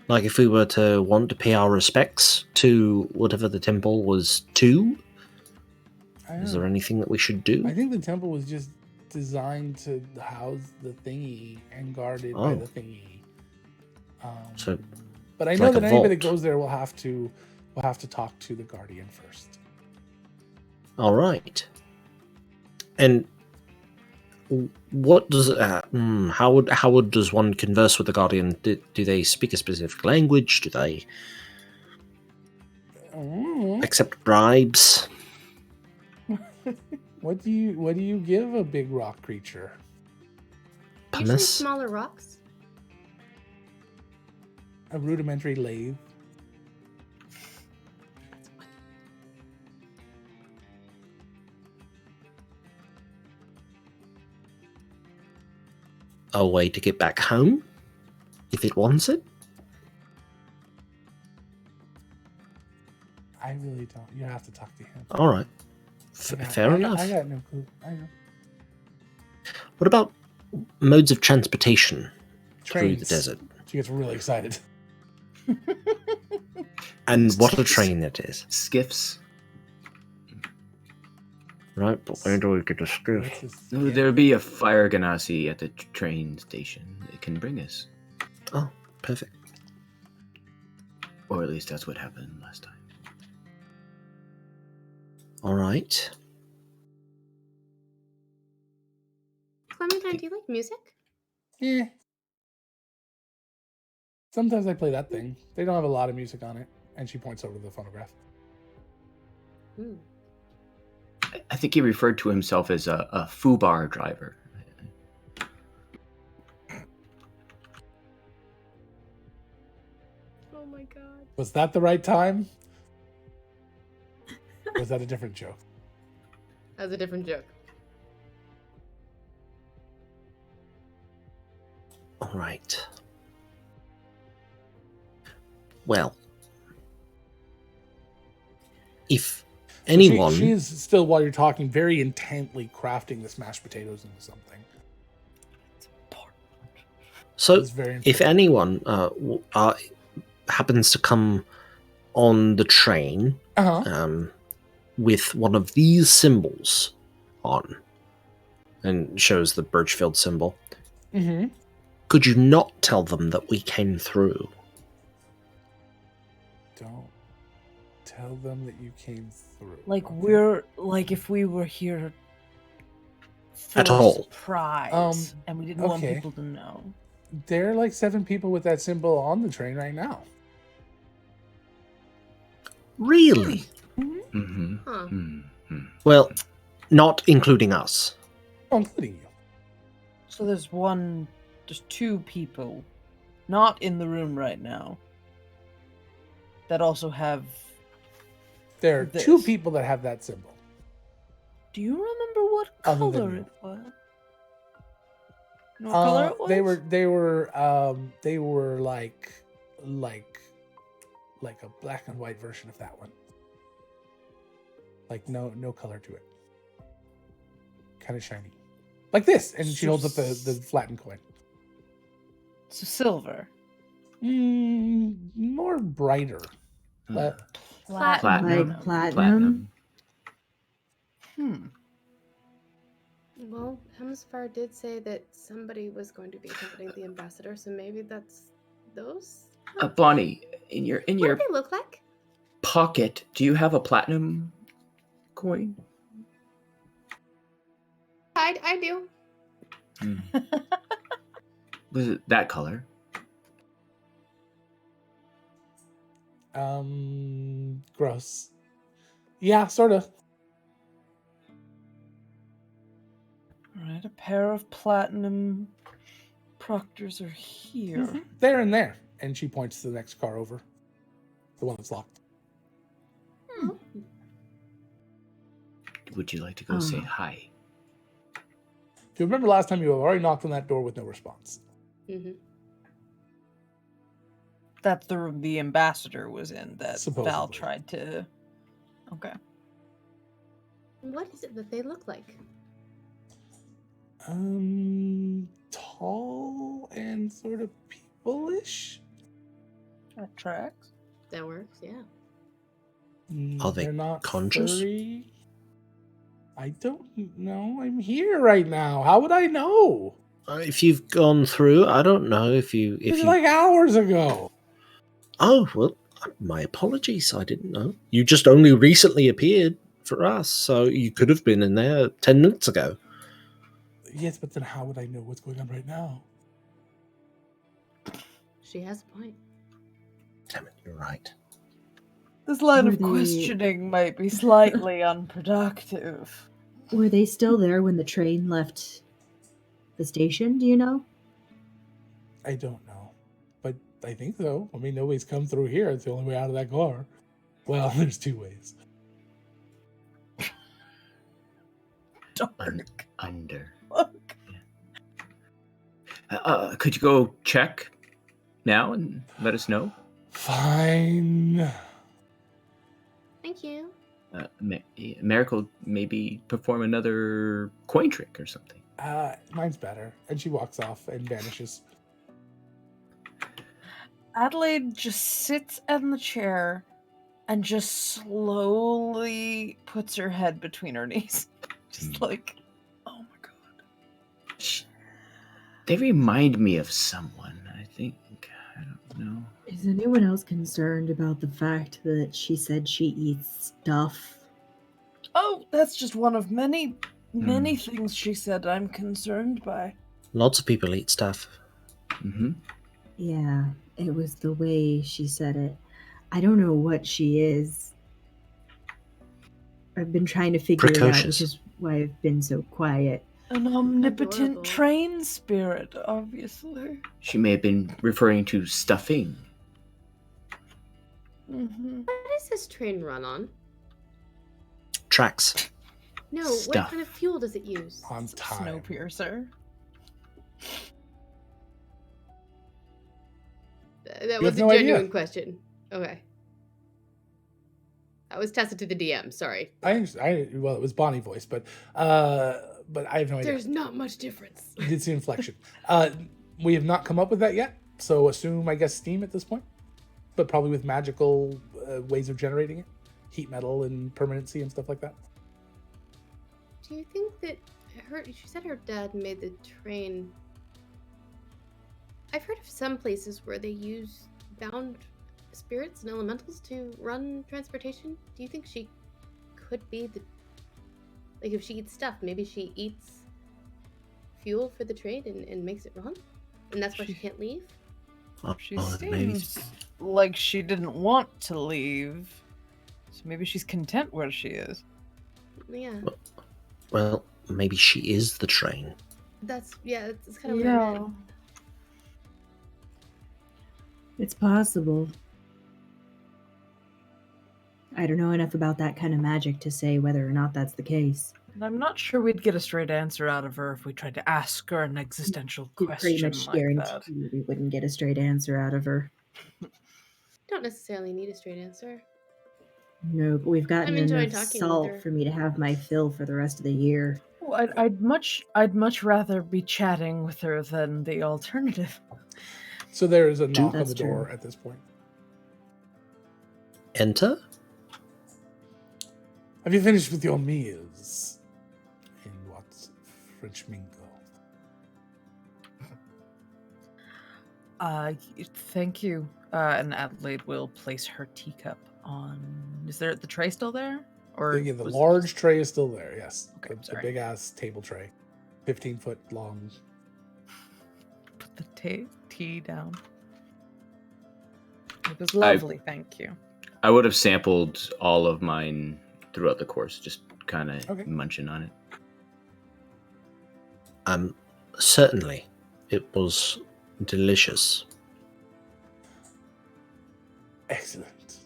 Speaker 7: Like if we were to want to pay our respects to whatever the temple was to, is there anything that we should do?
Speaker 2: I think the temple was just designed to house the thingy and guarded by the thingy.
Speaker 7: So,
Speaker 2: but I know
Speaker 7: like
Speaker 2: that
Speaker 7: a
Speaker 2: anybody that
Speaker 7: vault.
Speaker 2: goes there will have to talk to the guardian first.
Speaker 7: All right. And what does how does one converse with the guardian? Do they speak a specific language? Do they accept bribes?
Speaker 2: What do you give a big rock creature?
Speaker 1: Usually
Speaker 7: Pumice?
Speaker 1: smaller rocks.
Speaker 2: A rudimentary lathe.
Speaker 7: A way to get back home, if it wants it.
Speaker 2: I really don't. You have to talk to him.
Speaker 7: All right, fair enough.
Speaker 2: I got no clue. I know.
Speaker 7: What about modes of transportation through the
Speaker 2: Trains.
Speaker 7: desert?
Speaker 2: She gets really excited.
Speaker 7: And what a train it is.
Speaker 6: Skiffs.
Speaker 7: Right, but where do we get a skiff?
Speaker 6: There'll be a fire ganassi at the train station. It can bring us.
Speaker 7: Oh, perfect.
Speaker 6: Or at least that's what happened last time.
Speaker 7: All right.
Speaker 1: Clementine, do you like music?
Speaker 2: Yeah. Sometimes I play that thing. They don't have a lot of music on it. And she points over to the phonograph.
Speaker 1: Hmm.
Speaker 6: I think he referred to himself as a foobar driver.
Speaker 1: Oh my god.
Speaker 2: Was that the right time? Or was that a different joke?
Speaker 1: That was a different joke.
Speaker 7: All right. Well, if anyone...
Speaker 2: She is still, while you're talking, very intently crafting this mashed potatoes into something.
Speaker 7: So,
Speaker 2: It's very
Speaker 7: if
Speaker 2: important.
Speaker 7: anyone happens to come on the train with one of these symbols on, and shows the Birchfield symbol, could you not tell them that we came through?
Speaker 2: Don't tell them that you came through.
Speaker 4: Like
Speaker 2: okay?
Speaker 4: we're like if we were here for
Speaker 7: At all.
Speaker 4: surprise, and we didn't want
Speaker 2: okay.
Speaker 4: people to know.
Speaker 2: There are like 7 people with that symbol on the train right now.
Speaker 7: Really?
Speaker 6: Mm-hmm.
Speaker 1: Huh.
Speaker 6: Mm-hmm.
Speaker 7: Well, not including us.
Speaker 2: Oh, including you.
Speaker 4: So there's 2 people not in the room right now that also have.
Speaker 2: There are
Speaker 4: this.
Speaker 2: 2 people that have that symbol.
Speaker 4: Do you remember what
Speaker 2: Other than
Speaker 4: color
Speaker 2: you.
Speaker 4: it was? You know what color it was?
Speaker 2: They were like a black and white version of that one. Like no color to it. Kind of shiny. Like this. And she holds up the flattened coin.
Speaker 4: So silver.
Speaker 2: More brighter.
Speaker 6: Platinum.
Speaker 5: Like platinum?
Speaker 1: Well, Hemsfar did say that somebody was going to be accompanying the ambassador, so maybe that's those?
Speaker 6: Bonnie, in your
Speaker 1: What do they look like?
Speaker 6: pocket, do you have a platinum coin?
Speaker 1: I do.
Speaker 6: Was it that color?
Speaker 2: Gross. Yeah, sort of.
Speaker 4: Alright, a pair of platinum proctors are here.
Speaker 2: There and there. And she points to the next car over. The one that's locked.
Speaker 6: Would you like to go say hi?
Speaker 2: If you remember last time, you already knocked on that door with no response.
Speaker 1: Mm-hmm.
Speaker 4: That the room the ambassador was in that Val
Speaker 2: Supposedly.
Speaker 4: tried to. Okay.
Speaker 1: What is it that they look like?
Speaker 2: Tall and sort of people-ish.
Speaker 4: That tracks.
Speaker 1: That works, yeah.
Speaker 7: Are they
Speaker 2: They're not
Speaker 7: conscious?
Speaker 2: furry. I don't know. I'm here right now. How would I know?
Speaker 7: If you've gone through, I don't know if you.
Speaker 2: It was like hours ago.
Speaker 7: Oh well, my apologies. I didn't know. You just only recently appeared for us, so you could have been in there 10 minutes ago.
Speaker 2: Yes, but then how would I know what's going on right now?
Speaker 1: She has a point.
Speaker 7: Damn it, you're right.
Speaker 4: This line
Speaker 5: Were
Speaker 4: of
Speaker 5: they-
Speaker 4: questioning might be slightly unproductive.
Speaker 5: Were they still there when the train left the station? Do you know?
Speaker 2: I don't know. But I think so. I mean, nobody's come through here. It's the only way out of that car. Well, there's two ways.
Speaker 4: Dark.
Speaker 6: Under.
Speaker 4: Fuck.
Speaker 6: Could you go check now and let us know?
Speaker 2: Fine.
Speaker 1: Thank you.
Speaker 6: Miracle, maybe perform another coin trick or something.
Speaker 2: Mine's better. And she walks off and vanishes.
Speaker 4: Adelaide just sits in the chair and just slowly puts her head between her knees. Just like, oh my god.
Speaker 6: They remind me of someone, I think. I don't know.
Speaker 5: Is anyone else concerned about the fact that she said she eats stuff?
Speaker 4: Oh, that's just one of many things she said I'm concerned by.
Speaker 7: Lots of people eat stuff.
Speaker 6: Mm-hmm.
Speaker 5: Yeah, it was the way she said it. I don't know what she is. I've been trying to figure it out, which
Speaker 7: Precocious.
Speaker 5: is why I've been so quiet.
Speaker 4: An omnipotent
Speaker 1: Adorable.
Speaker 4: train spirit, obviously.
Speaker 6: She may have been referring to stuffing.
Speaker 4: Mm-hmm.
Speaker 1: What does this train run on?
Speaker 7: Tracks.
Speaker 1: No,
Speaker 6: Stuff.
Speaker 1: what kind of fuel does it use?
Speaker 2: On time.
Speaker 4: Snowpiercer.
Speaker 1: That
Speaker 2: You
Speaker 1: was
Speaker 2: have
Speaker 1: a
Speaker 2: no idea.
Speaker 1: genuine question. Okay. That was tested to the DM, sorry.
Speaker 2: Well, it was Bonnie voice, but I have no idea.
Speaker 1: There's not much difference.
Speaker 2: It's the inflection. We have not come up with that yet, so assume, I guess, steam at this point, but probably with magical ways of generating it, heat metal and permanency and stuff like that.
Speaker 1: Do you think that she said her dad made the train? I've heard of some places where they use bound spirits and elementals to run transportation. Do you think she could be the, like, if she eats stuff, maybe she eats fuel for the train and makes it run, and that's why she can't leave?
Speaker 4: She
Speaker 7: Maybe.
Speaker 4: seems like she didn't want to leave. So maybe she's content where she is.
Speaker 1: Yeah,
Speaker 7: Well, maybe she is the train.
Speaker 1: that's kind of what I meant.
Speaker 5: It's possible. I don't know enough about that kind of magic to say whether or not that's the case.
Speaker 4: And I'm not sure we'd get a straight answer out of her if we tried to ask her an existential
Speaker 5: You pretty
Speaker 4: question
Speaker 5: much
Speaker 4: like that.
Speaker 5: guarantee we wouldn't get a straight answer out of her.
Speaker 1: Don't necessarily need a straight answer.
Speaker 5: No, but we've gotten
Speaker 1: I'm enjoying
Speaker 5: enough
Speaker 1: talking with
Speaker 5: salt
Speaker 1: her.
Speaker 5: for me to have my fill for the rest of the year.
Speaker 4: Well, I'd much rather be chatting with her than the alternative.
Speaker 2: So there is a knock on
Speaker 5: That's
Speaker 2: the door
Speaker 5: true.
Speaker 2: at this point.
Speaker 7: Enter?
Speaker 2: Have you finished with your meals? In what French mingle?
Speaker 4: Thank you. And Adelaide will place her teacup on. Is there the tray still there? Or
Speaker 2: The
Speaker 4: was it
Speaker 2: large
Speaker 4: just-
Speaker 2: tray is still there, yes.
Speaker 4: Okay,
Speaker 2: The
Speaker 4: sorry.
Speaker 2: big ass table tray. 15-foot long.
Speaker 4: Put the tea down. It was lovely, thank you.
Speaker 6: I would have sampled all of mine throughout the course, just kind of
Speaker 2: Okay.
Speaker 6: munching on it.
Speaker 7: Certainly. It was delicious.
Speaker 2: Excellent.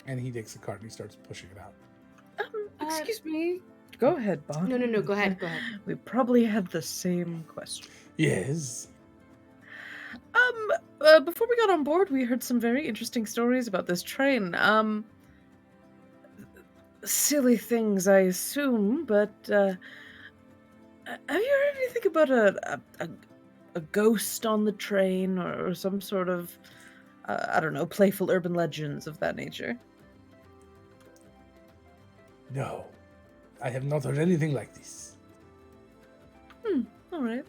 Speaker 2: And he takes the cart and he starts pushing it out.
Speaker 4: Excuse me. Go ahead, Bob.
Speaker 1: No, go ahead, go ahead.
Speaker 4: We probably had the same question.
Speaker 2: Yes.
Speaker 4: Before we got on board, we heard some very interesting stories about this train. Silly things, I assume, but Have you heard anything about a ghost on the train or some sort of, I don't know, playful urban legends of that nature?
Speaker 2: No, I have not heard anything like this.
Speaker 4: All right.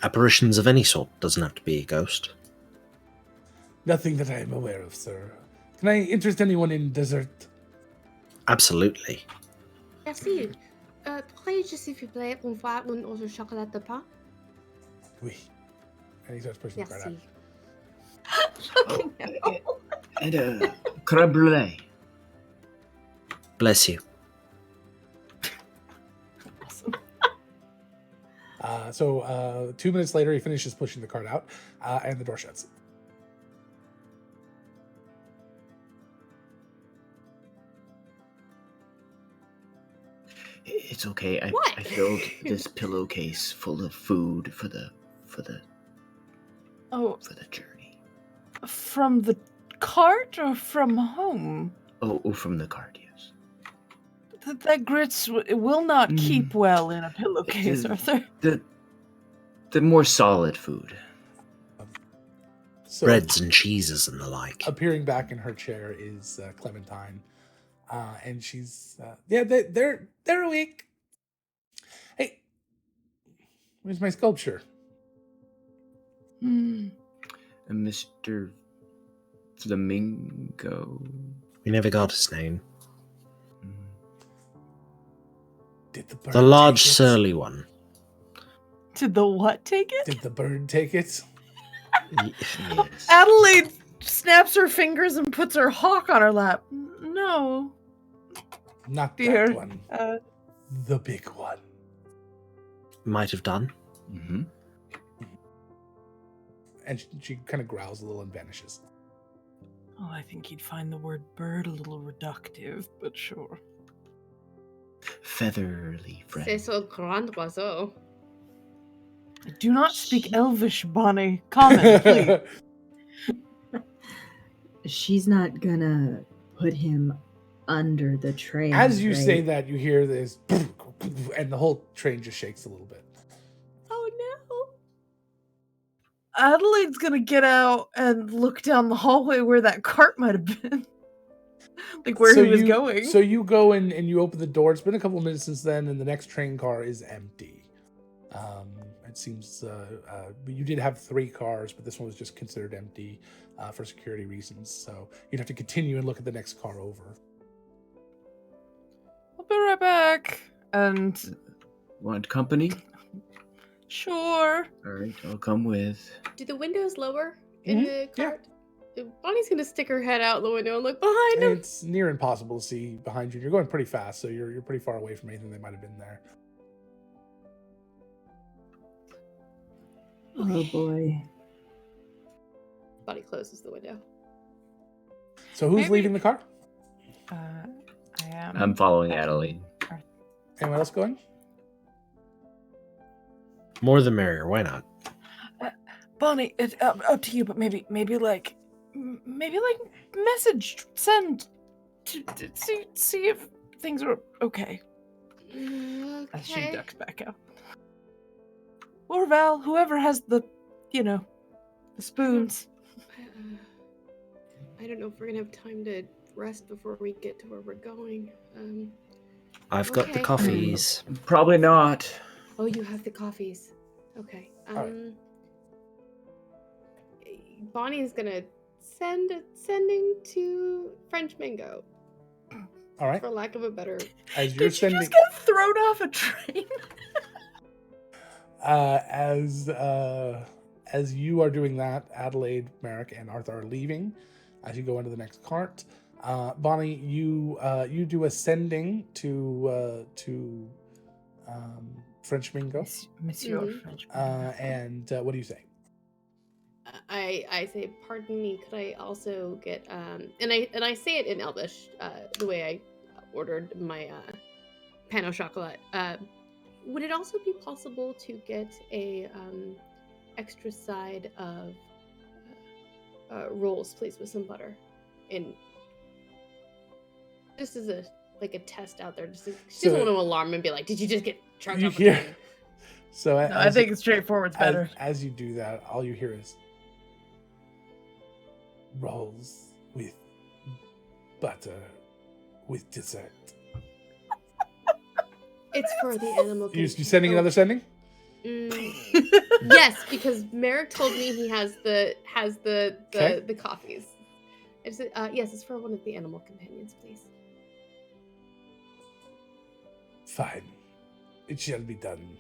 Speaker 7: Apparitions of any sort doesn't have to be a ghost.
Speaker 2: Nothing that I am aware of, sir. Can I interest anyone in dessert?
Speaker 7: Absolutely.
Speaker 1: Merci. Pourrais-je, s'il vous plaît, avoir un autre chocolat de pain?
Speaker 2: Oui. And he starts pushing the card out.
Speaker 1: Merci.
Speaker 6: And a creme brulee.
Speaker 7: Bless you.
Speaker 2: So 2 minutes later, he finishes pushing the cart out, and the door shuts.
Speaker 6: It's okay.
Speaker 1: What?
Speaker 6: I filled this pillowcase full of food for the journey.
Speaker 4: From the cart or from home?
Speaker 6: Oh, from the cart, yes.
Speaker 4: That grits will not keep well in a pillowcase, Arthur.
Speaker 6: The more solid food.
Speaker 2: So,
Speaker 7: Breads and cheeses and the like.
Speaker 2: appearing back in her chair is Clementine, and she's they're awake. Hey, where's my sculpture?
Speaker 6: Mr. Flamingo.
Speaker 7: We never got his name.
Speaker 2: Did the bird
Speaker 7: The large,
Speaker 2: take it?
Speaker 7: surly one.
Speaker 4: Did the what take it?
Speaker 2: Did the bird take it?
Speaker 6: Yes.
Speaker 4: Adelaide snaps her fingers and puts her hawk on her lap. No.
Speaker 2: Not
Speaker 4: Dear.
Speaker 2: that one. The big one.
Speaker 7: Might have done.
Speaker 6: Mm-hmm.
Speaker 2: And she kind of growls a little and vanishes.
Speaker 4: Oh, I think you'd find the word bird a little reductive, but sure.
Speaker 6: Featherly friend.
Speaker 1: C'est so grand oiseau.
Speaker 4: I do not speak Elvish, Bonnie. Comment, please.
Speaker 5: She's not gonna put him under the train.
Speaker 2: As you
Speaker 5: right?
Speaker 2: say that, you hear this, and the whole train just shakes a little bit.
Speaker 1: Oh no.
Speaker 4: Adelaide's gonna get out and look down the hallway where that cart might have been. Like where
Speaker 2: So
Speaker 4: he was
Speaker 2: you-
Speaker 4: going.
Speaker 2: So you go in and you open the door. It's been a couple of minutes since then, and the next train car is empty. It seems you did have 3 cars, but this one was just considered empty for security reasons. So you'd have to continue and look at the next car over.
Speaker 4: I'll be right back. And
Speaker 6: Want company?
Speaker 4: sure.
Speaker 6: All right, I'll come with.
Speaker 1: Do the windows lower in
Speaker 2: Mhm,
Speaker 1: the
Speaker 2: yeah.
Speaker 1: cart? Bonnie's gonna stick her head out the window and look behind him.
Speaker 2: It's near impossible to see behind you. You're going pretty fast, so you're pretty far away from anything that might have been there.
Speaker 5: Oh boy.
Speaker 1: Bonnie closes the window.
Speaker 2: So who's
Speaker 4: Maybe-
Speaker 2: leaving the car?
Speaker 4: I am.
Speaker 6: I'm following Adelaide.
Speaker 2: Anyone else going?
Speaker 7: More the merrier. Why not?
Speaker 4: Bonnie, it's up to you, but maybe like message send to see if things are okay. As she
Speaker 1: Okay.
Speaker 4: ducks back out. Or Val, whoever has the spoons.
Speaker 1: I don't know if we're gonna have time to rest before we get to where we're going.
Speaker 7: I've got the
Speaker 1: Okay.
Speaker 7: coffees.
Speaker 6: Probably not.
Speaker 1: Oh, you have the coffees. Okay.
Speaker 2: Alright.
Speaker 1: Bonnie's gonna sending to French Mango,
Speaker 2: All right.
Speaker 1: for lack of a better.
Speaker 2: As you're
Speaker 4: Did you
Speaker 2: sending,
Speaker 4: just get thrown off a train?
Speaker 2: as you are doing that, Adelaide, Merrick, and Arthur are leaving. As you go into the next cart, Bonnie, you do a sending to French Mingo,
Speaker 4: Monsieur
Speaker 1: Mhm.
Speaker 4: French.
Speaker 2: and what do you say?
Speaker 1: I say, pardon me. Could I also get and I say it in Elvish, the way I ordered my pan au chocolat. Would it also be possible to get a extra side of rolls, please, with some butter, and just as a like a test out there. Just she
Speaker 2: So-
Speaker 1: doesn't want to alarm and be like, "Did you just get charged
Speaker 2: You
Speaker 1: off a
Speaker 2: hear-
Speaker 1: train?"
Speaker 2: So
Speaker 4: No, I think it's straightforward. It's better.
Speaker 2: as you do that, all you hear is rolls with butter with dessert.
Speaker 1: It's for the animal.
Speaker 2: You sending another sending?
Speaker 1: Yes, because Merrick told me he has the
Speaker 2: Okay.
Speaker 1: the coffees. Yes, it's for one of the animal companions, please.
Speaker 2: Fine. It shall be done.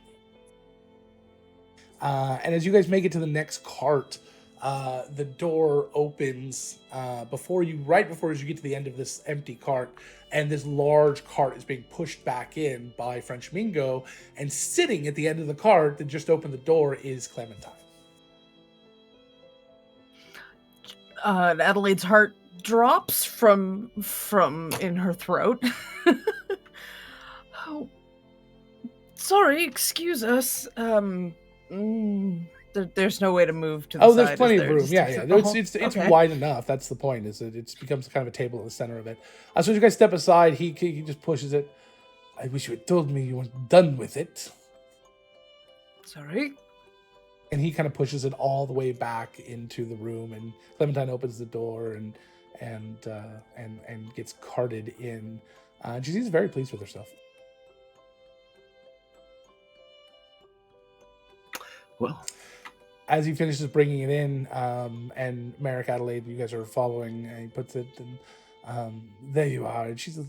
Speaker 2: And as you guys make it to the next cart, the door opens right before as you get to the end of this empty cart, and this large cart is being pushed back in by French Mingo, and sitting at the end of the cart that just opened the door is Clementine.
Speaker 4: Adelaide's heart drops from in her throat. Oh, sorry, excuse us. There's no way to move to the side.
Speaker 2: There's plenty
Speaker 4: is
Speaker 2: of
Speaker 4: there?
Speaker 2: room.
Speaker 4: Just
Speaker 2: Yeah,
Speaker 4: to-
Speaker 2: yeah.
Speaker 4: Oh,
Speaker 2: It's
Speaker 4: okay.
Speaker 2: wide enough. That's the point. Is that it becomes kind of a table in the center of it. So as you guys step aside, he just pushes it. I wish you had told me you weren't done with it.
Speaker 4: Sorry.
Speaker 2: And he kind of pushes it all the way back into the room, and Clementine opens the door and gets carted in. And she seems very pleased with herself.
Speaker 6: Well,
Speaker 2: As he finishes bringing it in, and Merrick, Adelaide, you guys are following, and he puts it, and there you are. And she's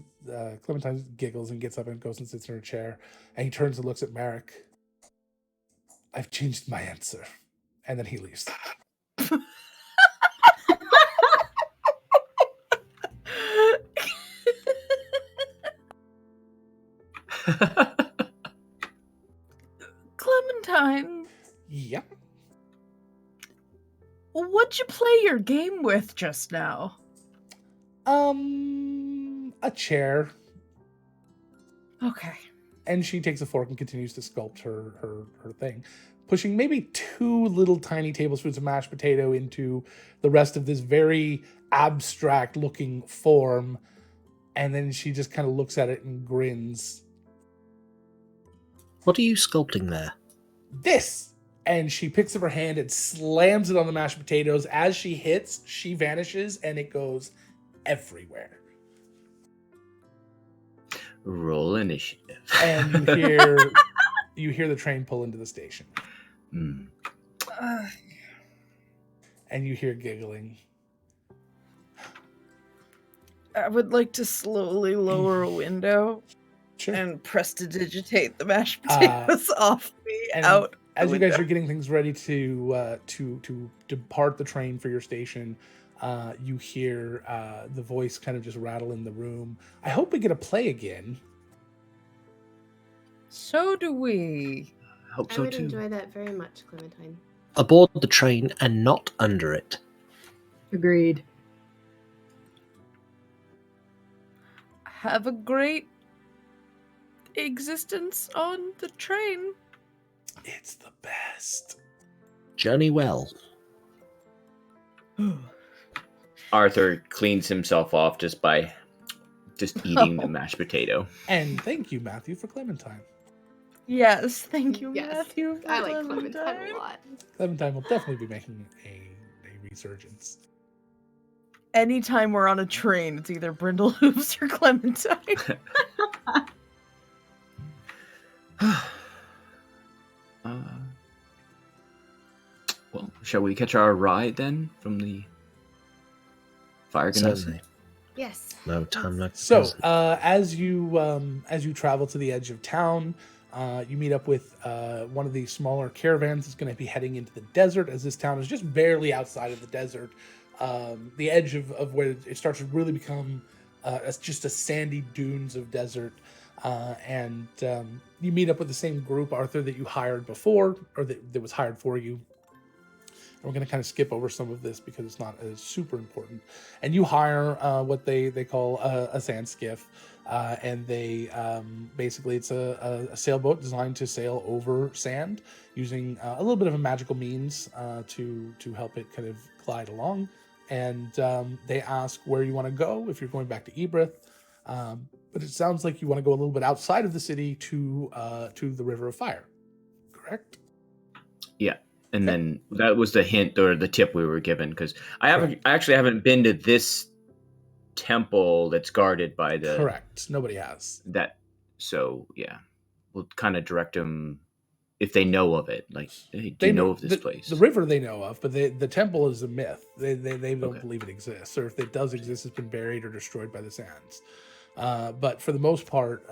Speaker 2: Clementine giggles and gets up and goes and sits in her chair, and he turns and looks at Merrick. I've changed my answer, and then he leaves.
Speaker 4: Clementine,
Speaker 2: Yeah.
Speaker 4: what'd you play your game with just now?
Speaker 2: A chair.
Speaker 4: Okay.
Speaker 2: And she takes a fork and continues to sculpt her thing, pushing maybe 2 little tiny tablespoons of mashed potato into the rest of this very abstract looking form. And then she just kind of looks at it and grins.
Speaker 7: What are you sculpting there?
Speaker 2: This! And she picks up her hand and slams it on the mashed potatoes. As she hits, she vanishes and it goes everywhere.
Speaker 6: roll initiative.
Speaker 2: And you hear the train pull into the station.
Speaker 6: Hmm.
Speaker 2: And you hear giggling.
Speaker 4: I would like to slowly lower a window
Speaker 2: Sure.
Speaker 4: and prestidigitate the mashed potatoes off me
Speaker 2: And
Speaker 4: out.
Speaker 2: as
Speaker 4: the
Speaker 2: you guys
Speaker 4: window.
Speaker 2: are getting things ready to depart the train for your station, you hear the voice kind of just rattle in the room. I hope we get to play again.
Speaker 4: So do we.
Speaker 6: I hope
Speaker 1: I
Speaker 6: so
Speaker 1: would
Speaker 6: too.
Speaker 1: enjoy that very much, Clementine.
Speaker 7: Aboard the train and not under it.
Speaker 5: Agreed.
Speaker 4: Have a great existence on the train.
Speaker 2: It's the best.
Speaker 7: Journey well.
Speaker 6: Arthur cleans himself off just by eating the mashed potato.
Speaker 2: And thank you, Matthew, for Clementine.
Speaker 4: Yes, thank you,
Speaker 1: Yes,
Speaker 4: Matthew.
Speaker 1: I like Clementine a lot.
Speaker 2: Clementine will definitely be making a resurgence.
Speaker 4: Anytime we're on a train, it's either Brindle Hooves or Clementine.
Speaker 6: Well, shall we catch our ride then from the fire ganassi?
Speaker 7: Certainly.
Speaker 1: Yes.
Speaker 7: No time like the
Speaker 2: So,
Speaker 7: present.
Speaker 2: as you travel to the edge of town, you meet up with one of the smaller caravans that's going to be heading into the desert, as this town is just barely outside of the desert. The edge of where it starts to really become just a sandy dunes of desert. And you meet up with the same group, Arthur, that you hired before, or that was hired for you. And we're going to kind of skip over some of this because it's not as super important. And you hire what they call a sand skiff. And they basically, it's a sailboat designed to sail over sand using a little bit of a magical means to help it kind of glide along. And they ask where you want to go. If you're going back to Ebrath, But it sounds like you want to go a little bit outside of the city to the River of Fire, correct?
Speaker 6: Yeah, and then that was the hint or the tip we were given, because I actually haven't been to this temple that's guarded by the.
Speaker 2: Correct. Nobody has
Speaker 6: that. So yeah, we'll kind of direct them if they know of it. Like, hey, do you know of this place?
Speaker 2: The river they know of, but the temple is a myth. They don't believe it exists, or if it does exist, it's been buried or destroyed by the sands. But for the most part,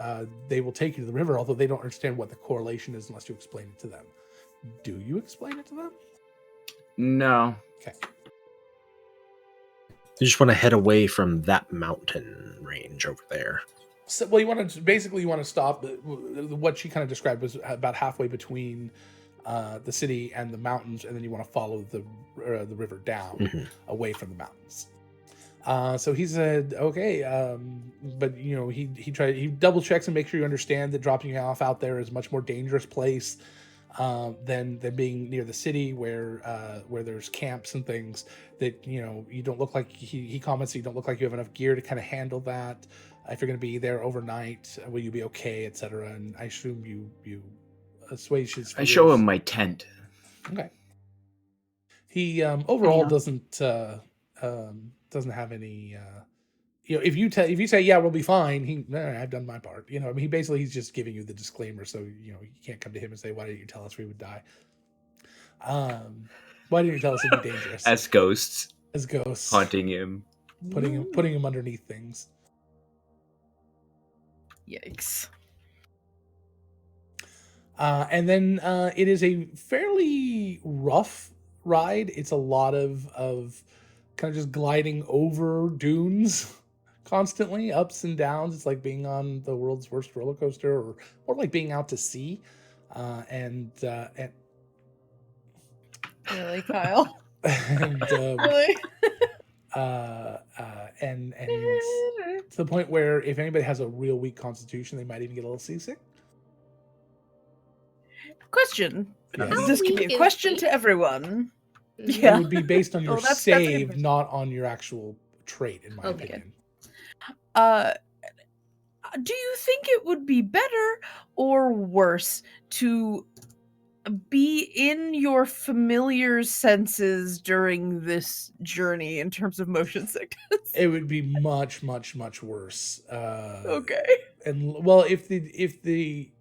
Speaker 2: they will take you to the river, although they don't understand what the correlation is unless you explain it to them. Do you explain it to them?
Speaker 6: No.
Speaker 2: Okay.
Speaker 7: You just want to head away from that mountain range over there.
Speaker 2: So, well, you want to stop. What she kind of described was about halfway between the city and the mountains, and then you want to follow the river down away from the mountains. So he said, okay, but he double checks and makes sure you understand that dropping you off out there is a much more dangerous place than being near the city where there's camps and things. That you don't look like he comments you don't look like you have enough gear to kind of handle that. If you're going to be there overnight, will you be okay, etc. And I assume you assuage his fears.
Speaker 6: I show him my tent.
Speaker 2: Okay. He overall doesn't have any. If you say yeah, we'll be fine. I've done my part. He's just giving you the disclaimer, so you can't come to him and say, why didn't you tell us we would die? Why didn't you tell us it'd be dangerous?
Speaker 6: As ghosts
Speaker 2: haunting
Speaker 6: him,
Speaker 2: putting him underneath things.
Speaker 4: Yikes.
Speaker 2: And then it is a fairly rough ride. It's a lot of kind of just gliding over dunes constantly, ups and downs. It's like being on the world's worst roller coaster, or like being out to sea. And
Speaker 4: really, Kyle?
Speaker 2: And,
Speaker 4: really?
Speaker 2: And to the point where if anybody has a real weak constitution, they might even get a little seasick.
Speaker 4: Question.
Speaker 2: Yes.
Speaker 4: This can be a question to everyone.
Speaker 2: Yeah. It would be based on your save, not on your actual trait, in my opinion.
Speaker 4: Do you think it would be better or worse to be in your familiar senses during this journey in terms of motion sickness?
Speaker 2: It would be much, much, much worse.
Speaker 4: Okay.
Speaker 2: And well, if the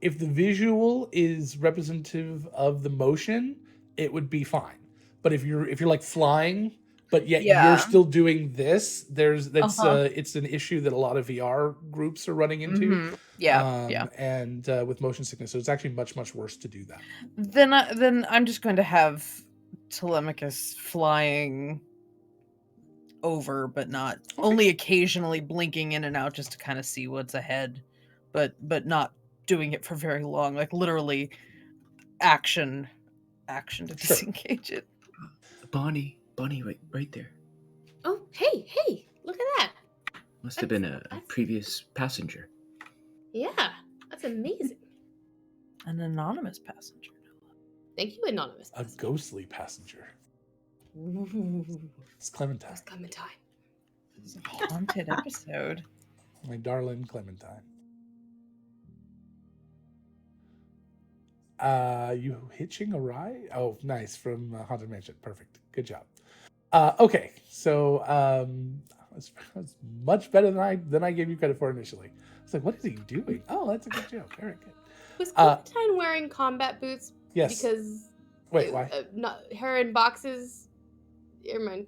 Speaker 2: visual is representative of the motion, it would be fine. But if you're like flying, but yet you're still doing this, it's an issue that a lot of VR groups are running into. And with motion sickness, so it's actually much, much worse to do that.
Speaker 4: Then I'm just going to have Telemachus flying over, but not only occasionally blinking in and out just to kind of see what's ahead, but not doing it for very long, like literally action to disengage it.
Speaker 6: Bonnie, right there.
Speaker 1: Oh, hey, look at that.
Speaker 6: Must have been a previous passenger.
Speaker 1: Yeah, that's amazing.
Speaker 4: An anonymous passenger.
Speaker 1: Thank you, anonymous
Speaker 2: passenger. A ghostly passenger.
Speaker 1: Ooh.
Speaker 2: It's Clementine.
Speaker 1: It's Clementine.
Speaker 4: It's a haunted episode.
Speaker 2: My darling Clementine. You hitching a ride? Oh, nice, from Haunted Mansion. Perfect. Good job. Okay, so that's much better than I gave you credit for initially. I was like, what is he doing? Oh, that's a good joke. Very good.
Speaker 1: Was Clementine wearing combat boots?
Speaker 2: Yes.
Speaker 1: Because
Speaker 2: why?
Speaker 1: Her in boxes. Never mind.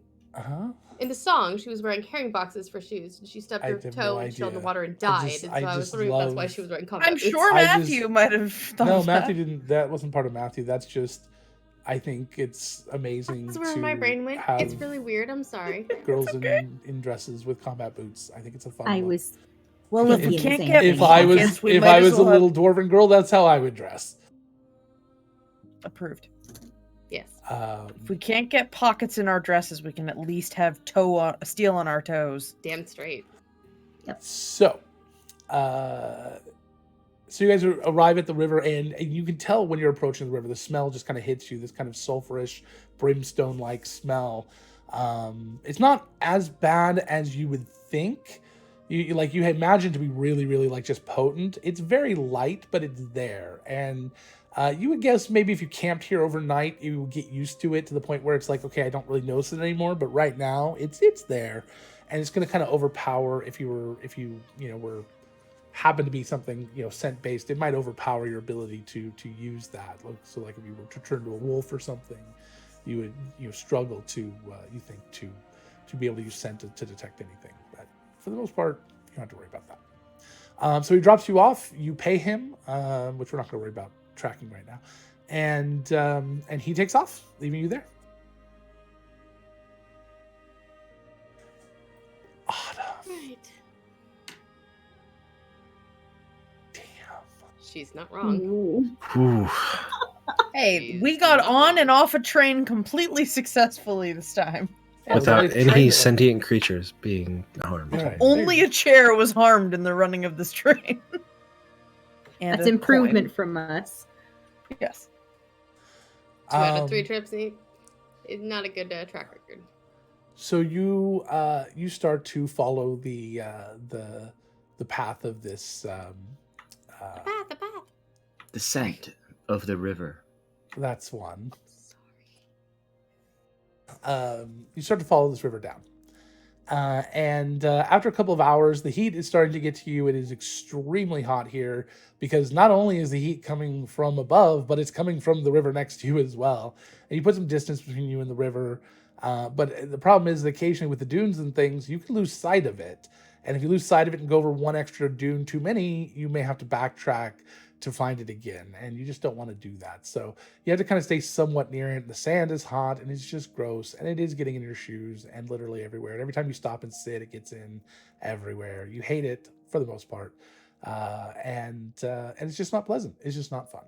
Speaker 1: In the song, she was wearing carrying boxes for shoes. She stubbed her toe and fell in the water and died. So I was wondering if that's why she was wearing combat boots.
Speaker 4: I'm sure Matthew might have thought
Speaker 2: No,
Speaker 4: that.
Speaker 2: Matthew didn't. That wasn't part of Matthew. That's just, I think it's amazing.
Speaker 1: That's where my brain went. It's really weird. I'm sorry.
Speaker 2: Girls in dresses with combat boots. I think it's a fun look.
Speaker 5: Well,
Speaker 4: if we can't get
Speaker 2: if I was a little dwarven girl, that's how I would dress.
Speaker 4: Approved.
Speaker 1: Yes.
Speaker 4: If we can't get pockets in our dresses, we can at least have steel on our toes.
Speaker 1: Damn straight.
Speaker 5: Yep.
Speaker 2: So you guys arrive at the river, and you can tell when you're approaching the river, the smell just kind of hits you. This kind of sulfurish, brimstone-like smell. It's not as bad as you would think. you imagine to be really, really like just potent. It's very light, but it's there. And you would guess maybe if you camped here overnight, you would get used to it to the point where it's like, okay, I don't really notice it anymore. But right now, it's there, and it's going to kind of overpower if you were happen to be something scent based. It might overpower your ability to use that. So like if you were to turn to a wolf or something, you would struggle to be able to use scent to detect anything. But for the most part, you don't have to worry about that. So he drops you off. You pay him, which we're not going to worry about tracking right now, and he takes off, leaving you there. Autumn.
Speaker 1: Right.
Speaker 2: Damn.
Speaker 1: She's not wrong.
Speaker 5: Ooh.
Speaker 7: Whew.
Speaker 4: Hey, we got on and off a train completely successfully this time.
Speaker 7: Without
Speaker 2: It's
Speaker 7: any
Speaker 2: train-
Speaker 7: sentient creatures being harmed.
Speaker 2: Right.
Speaker 4: Only a chair was harmed in the running of this train. And
Speaker 5: That's
Speaker 4: a
Speaker 5: improvement
Speaker 4: coin.
Speaker 5: from us.
Speaker 4: Yes.
Speaker 1: 2 out of 3 trips is not a good track record.
Speaker 2: So you start to follow the path of this
Speaker 1: The path.
Speaker 6: The scent of the river.
Speaker 2: that's one. You start to follow this river down. And after a couple of hours, the heat is starting to get to you. It is extremely hot here because not only is the heat coming from above, but it's coming from the river next to you as well. And you put some distance between you and the river. But the problem is that occasionally with the dunes and things, you can lose sight of it. And if you lose sight of it and go over one extra dune too many, you may have to backtrack to find it again. And you just don't want to do that. So you have to kind of stay somewhat near it. The sand is hot and it's just gross. And it is getting in your shoes and literally everywhere. And every time you stop and sit, it gets in everywhere. You hate it for the most part. And it's just not pleasant. It's just not fun.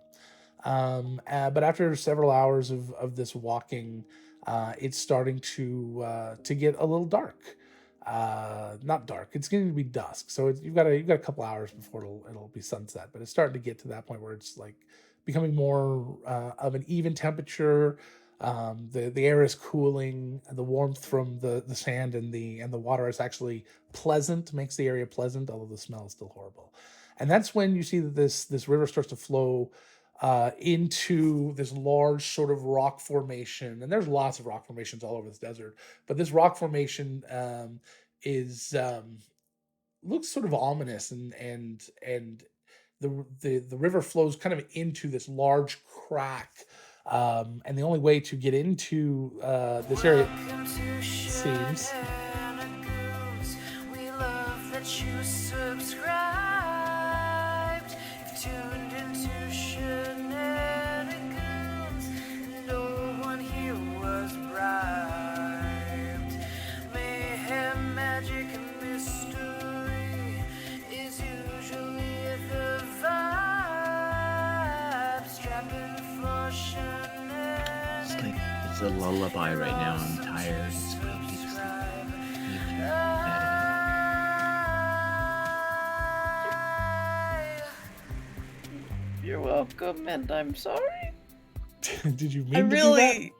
Speaker 2: But after several hours of this walking, it's starting to get a little dark. Not dark. It's going to be dusk, so you've got a couple hours before it'll be sunset. But it's starting to get to that point where it's like becoming more of an even temperature. The air is cooling. The warmth from the sand and the water is actually pleasant. Makes the area pleasant, although the smell is still horrible. And that's when you see that this river starts to flow into this large sort of rock formation. And there's lots of rock formations all over this desert, but this rock formation looks sort of ominous, and the river flows kind of into this large crack. And the only way to get into this area seems.
Speaker 3: We love that you subscribed. You've tuned into Shenanigoons. No one here was bribed. Mayhem, magic, and mystery is usually the vibe. Strapping for Shenanigans.
Speaker 6: It's a lullaby right now. I'm tired. It's going to sleep.
Speaker 4: You're welcome, and I'm sorry.
Speaker 2: Did you mean
Speaker 4: I
Speaker 2: to do
Speaker 4: really.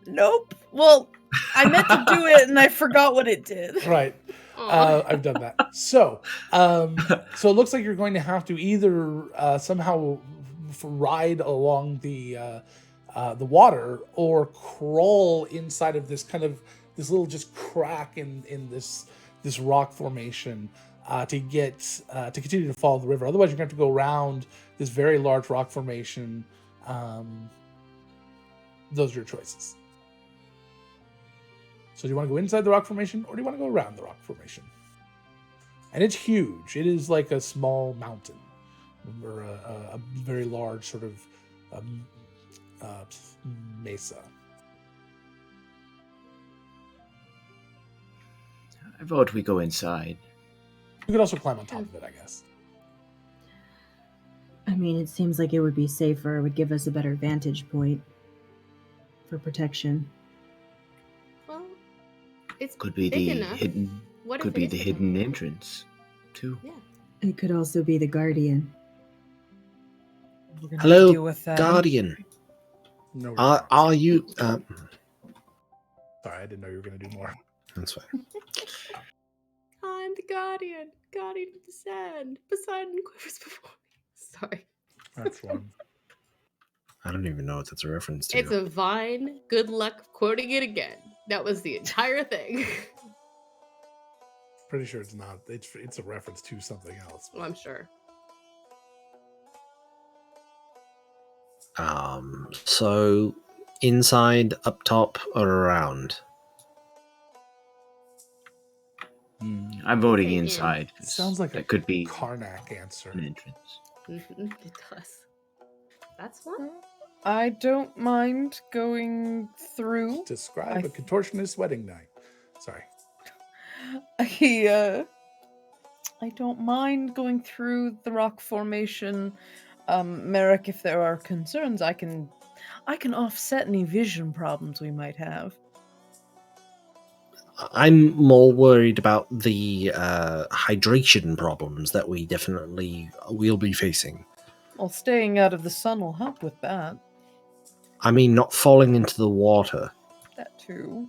Speaker 4: Nope. Well, I meant to do it, and I forgot what it did.
Speaker 2: that? Right. I've done that. So it looks like you're going to have to either somehow ride along the water or crawl inside of this this little just crack in this rock formation to continue to follow the river. Otherwise, you're going to have to go around this very large rock formation. Those are your choices. So do you want to go inside the rock formation or do you want to go around the rock formation? And it's huge. It is like a small mountain or a very large sort of mesa.
Speaker 6: I vote we go inside.
Speaker 2: You could also climb on top of it, I guess.
Speaker 5: I mean, it seems like it would be safer. It would give us a better vantage point for protection.
Speaker 1: Well, it's
Speaker 6: Could be
Speaker 1: big
Speaker 6: the
Speaker 1: enough.
Speaker 6: hidden.
Speaker 1: What
Speaker 6: Could
Speaker 1: if it
Speaker 6: be
Speaker 1: is
Speaker 6: the
Speaker 1: big
Speaker 6: hidden
Speaker 1: enough?
Speaker 6: entrance, too.
Speaker 1: Yeah.
Speaker 5: It could also be the Guardian.
Speaker 4: We're gonna
Speaker 7: Hello,
Speaker 4: deal with that.
Speaker 7: Guardian.
Speaker 2: No.
Speaker 7: Are you?
Speaker 2: Sorry, I didn't know you were going to do more.
Speaker 7: That's fine.
Speaker 1: I'm the guardian of the sand. Poseidon quivers before me. Sorry.
Speaker 2: That's one.
Speaker 7: I don't even know what that's a reference to.
Speaker 1: It's a Vine. Good luck quoting it again. That was the entire thing.
Speaker 2: Pretty sure it's not. It's a reference to something else.
Speaker 1: Well, I'm sure.
Speaker 7: So inside, up top, or around?
Speaker 6: I'm voting
Speaker 1: Say in.
Speaker 6: inside.
Speaker 2: It sounds like
Speaker 6: that
Speaker 2: a
Speaker 6: could be
Speaker 2: Karnak answer.
Speaker 6: an entrance.
Speaker 1: It does. That's one.
Speaker 4: I don't mind going through.
Speaker 2: Describe a contortionist wedding night. Sorry.
Speaker 4: I don't mind going through the rock formation. Merrick, if there are concerns, I can offset any vision problems we might have.
Speaker 7: I'm more worried about the hydration problems that we definitely will be facing.
Speaker 4: Well, staying out of the sun will help with that.
Speaker 7: I mean, not falling into the water.
Speaker 4: That too.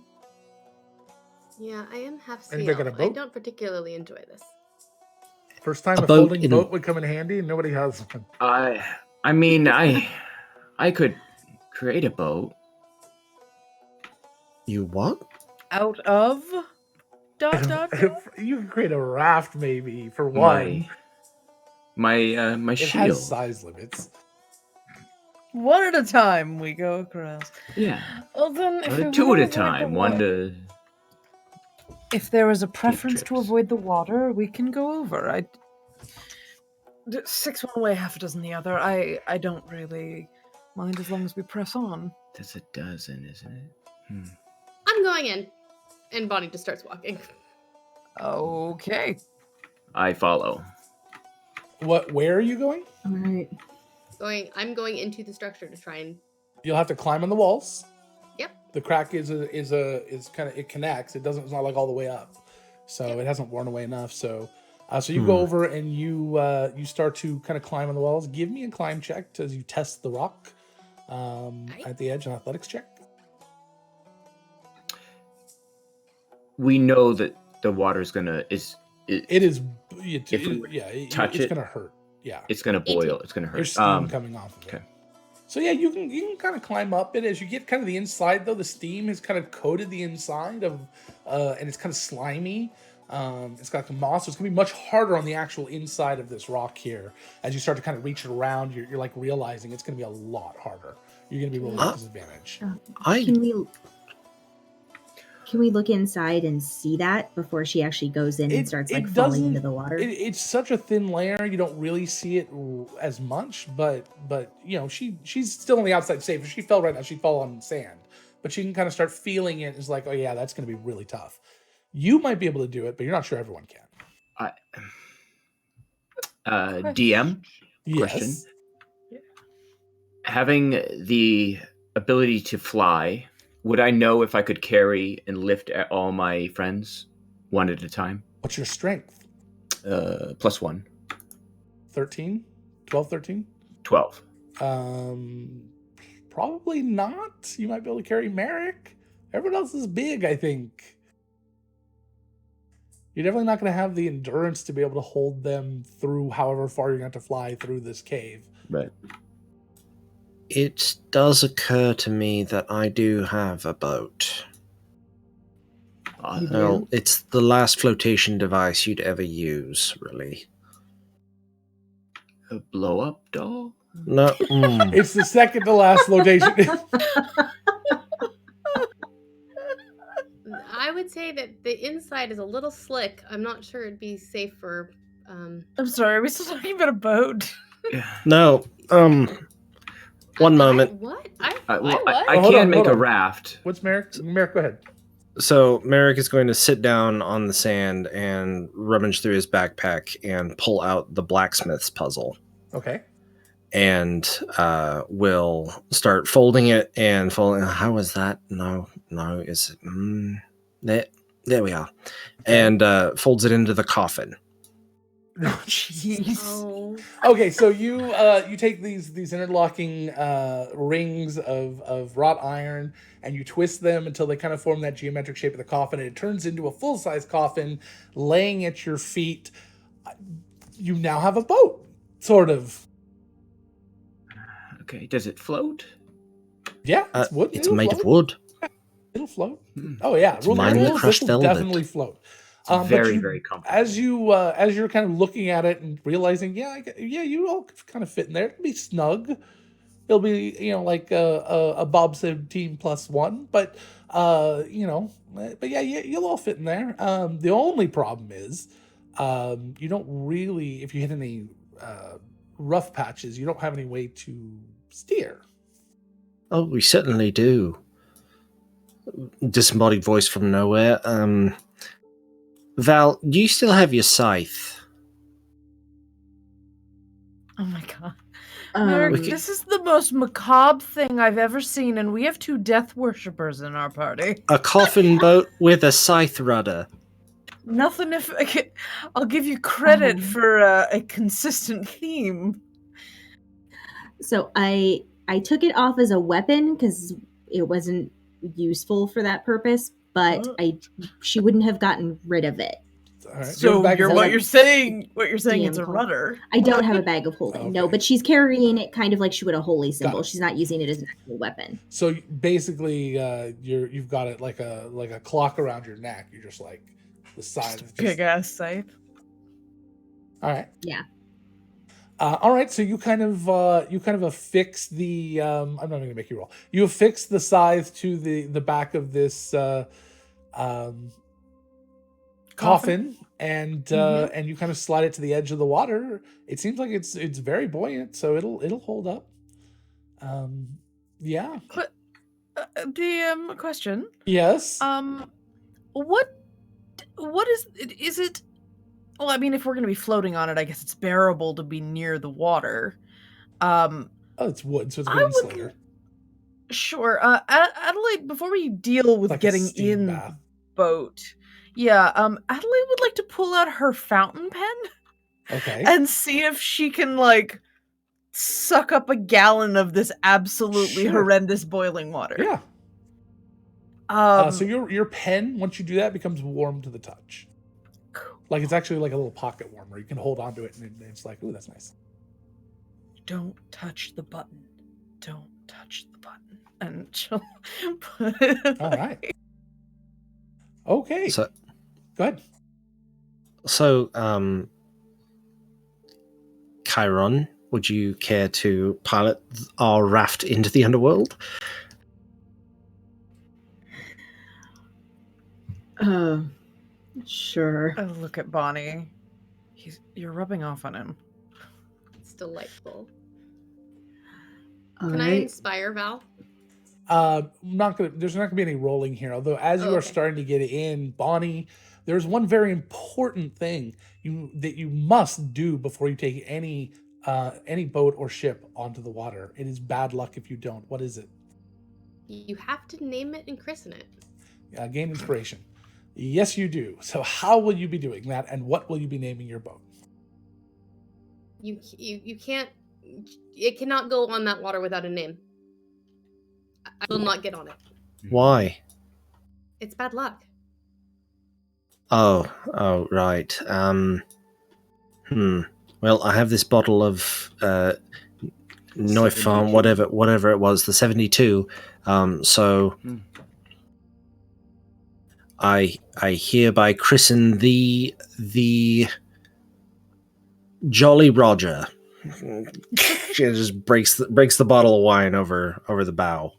Speaker 1: Yeah, I am half
Speaker 2: Anybody got
Speaker 1: seal.
Speaker 2: a
Speaker 1: I
Speaker 2: boat?
Speaker 1: don't particularly enjoy this.
Speaker 2: First time
Speaker 7: A
Speaker 2: a
Speaker 7: boat
Speaker 2: folding
Speaker 7: in-
Speaker 2: boat would come in handy, and nobody has one.
Speaker 6: I mean, I could create a boat.
Speaker 7: You what?
Speaker 4: Out of dot dot.
Speaker 2: You can create a raft, maybe, for one.
Speaker 6: My
Speaker 2: It
Speaker 6: shield.
Speaker 2: has size limits.
Speaker 4: One at a time we go across.
Speaker 6: Yeah.
Speaker 4: Well then, if we
Speaker 6: Two
Speaker 4: wanna
Speaker 6: at a
Speaker 4: avoid the
Speaker 6: time. One
Speaker 4: water-
Speaker 6: to.
Speaker 4: If there is a preference to
Speaker 6: trips.
Speaker 4: avoid the water, we can go over. 6 one way, half a dozen the other. I don't really mind as long as we press on.
Speaker 6: That's a dozen, isn't it?
Speaker 1: I'm going in. And Bonnie just starts walking.
Speaker 4: Okay.
Speaker 6: I follow.
Speaker 2: Where are you going?
Speaker 5: All right.
Speaker 1: I'm going into the structure to try and.
Speaker 2: You'll have to climb on the walls.
Speaker 1: Yep.
Speaker 2: The crack is kind of, it connects. It's not like all the way up, so it hasn't worn away enough. So you go over and you start to kind of climb on the walls. Give me a climb check as you test the rock at the edge, an athletics check.
Speaker 6: We know that the water's gonna
Speaker 2: It is.
Speaker 6: If we touch
Speaker 2: it's
Speaker 6: it,
Speaker 2: gonna hurt. Yeah.
Speaker 6: it's gonna boil. It's gonna
Speaker 2: There's
Speaker 6: hurt.
Speaker 2: steam coming off of it.
Speaker 6: okay.
Speaker 2: So yeah, you can kind of climb up it as you get kind of the inside though. The steam has kind of coated the inside of, and it's kind of slimy. It's got some moss, so it's gonna be much harder on the actual inside of this rock here. As you start to kind of reach it around, you're like realizing it's gonna be a lot harder. You're gonna be rolling at disadvantage.
Speaker 5: Can we look inside and see that before she actually goes in and starts like falling into the water?
Speaker 2: It's such a thin layer, you don't really see it as much. But you know, she's still on the outside safe. If she fell right now, she'd fall on sand. But she can kind of start feeling it. It's like, oh yeah, that's going to be really tough. You might be able to do it, but you're not sure everyone can.
Speaker 6: DM
Speaker 2: Yes.
Speaker 6: question. Having the ability to fly, would I know if I could carry and lift all my friends one at a time?
Speaker 2: What's your strength?
Speaker 6: +1.
Speaker 2: 13? 12, 13?
Speaker 6: 12.
Speaker 2: Probably not. You might be able to carry Merrick. Everyone else is big, I think. You're definitely not going to have the endurance to be able to hold them through however far you're going to have to fly through this cave.
Speaker 6: Right.
Speaker 7: It does occur to me that I do have a boat. Well, it's the last flotation device you'd ever use, really.
Speaker 6: A blow-up doll?
Speaker 7: No.
Speaker 2: It's the second to last flotation.
Speaker 1: I would say that the inside is a little slick. I'm not sure it'd be safe for.
Speaker 4: I'm sorry, are we still talking about a boat?
Speaker 7: No. One moment.
Speaker 1: What?
Speaker 6: I
Speaker 2: Hold
Speaker 6: can
Speaker 2: on,
Speaker 6: make
Speaker 2: hold
Speaker 6: a
Speaker 2: on.
Speaker 6: raft.
Speaker 2: What's Merrick? Merrick, go ahead.
Speaker 7: So Merrick is going to sit down on the sand and rummage through his backpack and pull out the blacksmith's puzzle.
Speaker 2: Okay.
Speaker 7: And will start folding it and folding. How is that? No. Is it? There we are. And folds it into the coffin.
Speaker 4: Jeez.
Speaker 1: Oh.
Speaker 2: Okay, so you take these interlocking rings of wrought iron and you twist them until they kind of form that geometric shape of the coffin, and it turns into a full-size coffin laying at your feet. You now have a boat, sort of.
Speaker 6: Okay, does it float?
Speaker 2: Yeah, it's wood.
Speaker 7: It's
Speaker 2: It'll
Speaker 7: made
Speaker 2: float.
Speaker 7: of wood.
Speaker 2: It'll float. Oh yeah,
Speaker 7: It's minely
Speaker 2: rules,
Speaker 7: crushed
Speaker 2: this will
Speaker 7: velvet.
Speaker 2: definitely float.
Speaker 6: It's very,
Speaker 2: but
Speaker 6: very comfortable.
Speaker 2: As you're kind of looking at it and realizing, you all kind of fit in there. It'll be snug. It'll be like a bobsled team +1, but you'll all fit in there. The only problem is, you don't really, if you hit any rough patches, you don't have any way to steer.
Speaker 7: Oh, we certainly do. Disembodied voice from nowhere. Val, do you still have your scythe?
Speaker 4: Oh my god. Merrick, this is the most macabre thing I've ever seen, and we have 2 death worshippers in our party.
Speaker 7: A coffin boat with a scythe rudder.
Speaker 4: Nothing if I'll give you credit for a consistent theme.
Speaker 5: So I took it off as a weapon because it wasn't useful for that purpose, but she wouldn't have gotten rid of it.
Speaker 2: Right.
Speaker 4: So what you're saying it's a rudder.
Speaker 5: I don't have a bag of holding,
Speaker 2: Okay.
Speaker 5: no, but she's carrying it kind of like she would a holy symbol.
Speaker 2: Got it.
Speaker 5: She's not using it as an actual weapon.
Speaker 2: So basically, you've got it like a clock around your neck. You're just like the side of
Speaker 4: Big ass scythe.
Speaker 2: All right.
Speaker 5: Yeah.
Speaker 2: All right. So you kind of affix the. I'm not going to make you roll. You affix the scythe to the back of this coffin, and you kind of slide it to the edge of the water. It seems like it's very buoyant, so it'll hold up. Yeah.
Speaker 4: The question.
Speaker 2: Yes.
Speaker 4: What is it? Well, I mean, if we're going to be floating on it, I guess it's bearable to be near the water.
Speaker 2: It's wood, so it's a good insulator.
Speaker 4: Sure. Adelaide, before we deal with
Speaker 2: Like
Speaker 4: getting in the boat, Adelaide would like to pull out her fountain pen.
Speaker 2: Okay.
Speaker 4: And see if she can like suck up a gallon of this absolutely horrendous boiling water.
Speaker 2: Yeah. So your pen, once you do that, becomes warm to the touch.
Speaker 4: Cool.
Speaker 2: Like it's actually like a little pocket warmer. You can hold onto it, and it's like, ooh, that's nice.
Speaker 4: Don't touch the button. Don't touch the button. And she'll put it.
Speaker 2: All right. Okay.
Speaker 7: So,
Speaker 2: go ahead.
Speaker 7: So, Chiron, would you care to pilot our raft into the underworld?
Speaker 5: Sure.
Speaker 4: Oh, look at Bonnie. You're rubbing off on him.
Speaker 1: It's delightful.
Speaker 5: All
Speaker 1: Can I
Speaker 5: right.
Speaker 1: inspire Val?
Speaker 2: There's not gonna be any rolling here. Although as you are starting to get in, Bonnie, there's one very important thing that you must do before you take any boat or ship onto the water. It is bad luck if you don't. What is it?
Speaker 1: You have to name it and christen it.
Speaker 2: Gain inspiration. Yes, you do. So how will you be doing that, and what will you be naming your boat?
Speaker 1: You can't. It cannot go on that water without a name. I will not get on it.
Speaker 7: Why?
Speaker 1: It's bad luck.
Speaker 7: Oh, right. Well, I have this bottle of Neufarm, whatever it was, the 72. I hereby christen the Jolly Roger. She just breaks the bottle of wine over the bow,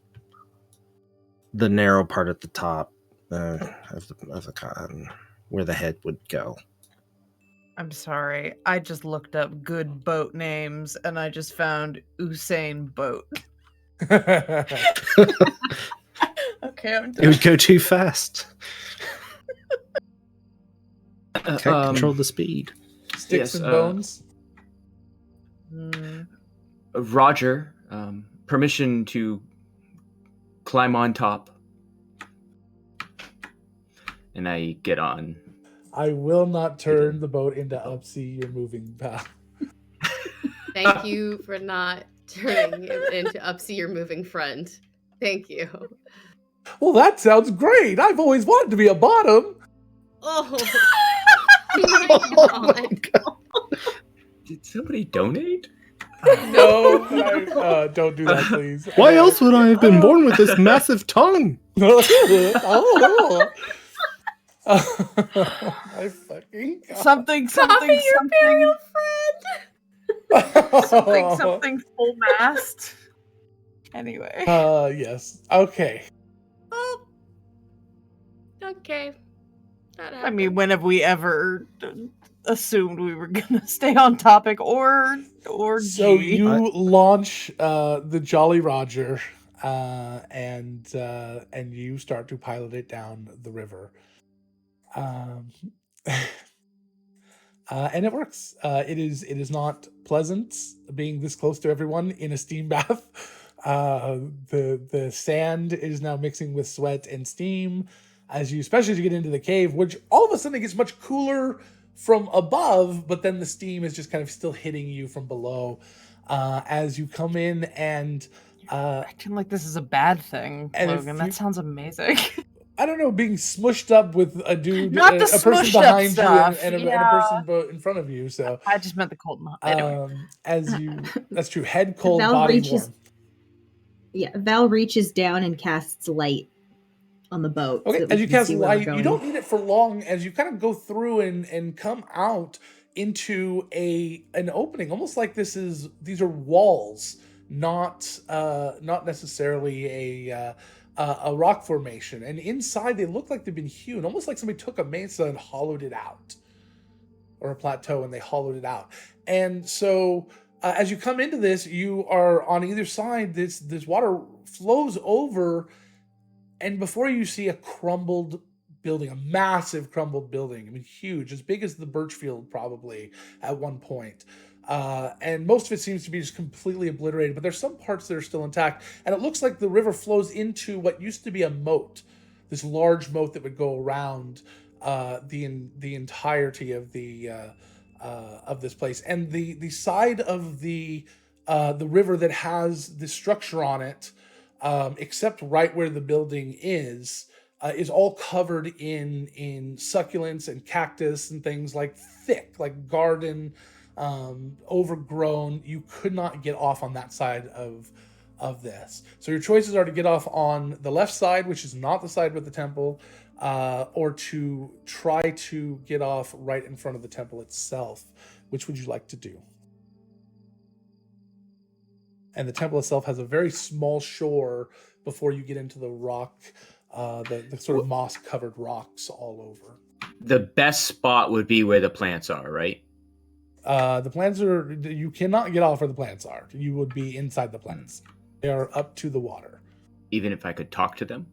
Speaker 7: the narrow part at the top of the con, where the head would go.
Speaker 4: I'm sorry. I just looked up good boat names and I just found Usain Boat. Okay, I'm done.
Speaker 7: It would go too fast. Can't control the speed.
Speaker 2: Sticks and bones.
Speaker 6: Roger, permission to climb on top. And I get on.
Speaker 2: I will not turn the boat into Upsy, your moving path.
Speaker 1: Thank you for not turning it into Upsy, your moving friend. Thank you.
Speaker 2: Well, that sounds great. I've always wanted to be a bottom.
Speaker 1: Oh,
Speaker 7: Oh my God.
Speaker 6: Did somebody donate?
Speaker 2: No, don't do that, please.
Speaker 7: Why else would I have been born with this massive tongue?
Speaker 2: Oh. My fucking God.
Speaker 4: Something,
Speaker 1: Imperial friend.
Speaker 4: something full mast. Anyway.
Speaker 2: Yes. Okay.
Speaker 1: Oh, okay. That
Speaker 4: I mean,
Speaker 1: happened.
Speaker 4: when have we ever assumed we were gonna stay on topic or
Speaker 2: So
Speaker 4: G?
Speaker 2: you launch the Jolly Roger, and you start to pilot it down the river. And it works. It is not pleasant being this close to everyone in a steam bath. The sand is now mixing with sweat and steam especially as you get into the cave, which all of a sudden it gets much cooler from above, but then the steam is just kind of still hitting you from below as you come in and
Speaker 4: Acting like this is a bad thing,
Speaker 2: and
Speaker 4: Logan. That sounds amazing.
Speaker 2: I don't know, being smushed up with a dude,
Speaker 4: Not the
Speaker 2: a person
Speaker 4: smushed up
Speaker 2: behind you,
Speaker 4: stuff,
Speaker 2: and a
Speaker 4: yeah.
Speaker 2: person in front of you. So
Speaker 4: I just meant the cold. Anyway.
Speaker 2: that's true. Head cold,
Speaker 5: Val
Speaker 2: body
Speaker 5: reaches-
Speaker 2: warm.
Speaker 5: Yeah, Val reaches down and casts light on the boat.
Speaker 2: Okay,
Speaker 5: so that
Speaker 2: as
Speaker 5: we
Speaker 2: you
Speaker 5: can
Speaker 2: cast
Speaker 5: see where we're
Speaker 2: light, you
Speaker 5: going.
Speaker 2: don't need it for long. As you kind of go through and come out into an opening, almost like these are walls, not necessarily a rock formation. And inside, they look like they've been hewn, almost like somebody took a mesa and hollowed it out, or a plateau, and they hollowed it out. And so, as you come into this, you are on either side. This water flows over. And before you see a crumbled building, a massive crumbled building. I mean, huge, as big as the Birchfield probably at one point. And most of it seems to be just completely obliterated, but there's some parts that are still intact. And it looks like the river flows into what used to be a moat, this large moat that would go around the entirety of this place. And the side of the river that has the structure on it, except right where the building is all covered in succulents and cactus and things like thick, like garden, overgrown. You could not get off on that side of this. So your choices are to get off on the left side, which is not the side with the temple, or to try to get off right in front of the temple itself. Which would you like to do? And the temple itself has a very small shore before you get into the rock, the sort of moss-covered rocks all over.
Speaker 6: The best spot would be where the plants are, right?
Speaker 2: The plants are... You cannot get off where the plants are. You would be inside the plants. They are up to the water.
Speaker 6: Even if I could talk to them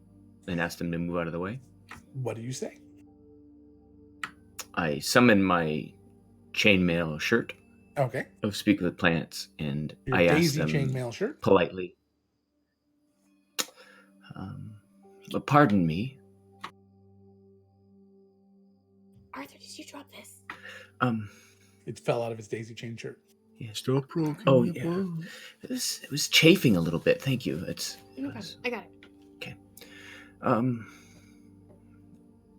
Speaker 6: and ask them to move out of the way?
Speaker 2: What do you say?
Speaker 6: I summon my chainmail shirt.
Speaker 2: Okay.
Speaker 6: Of Speak with Plants, and
Speaker 2: Your
Speaker 6: I asked
Speaker 2: daisy
Speaker 6: them
Speaker 2: chainmail shirt?
Speaker 6: politely. Pardon me.
Speaker 1: Arthur, did you drop this?
Speaker 2: It fell out of his daisy chain shirt.
Speaker 6: Yeah.
Speaker 7: Stop broken.
Speaker 6: Oh yeah. It was chafing a little bit. Thank you.
Speaker 1: Okay, I got it.
Speaker 6: Okay.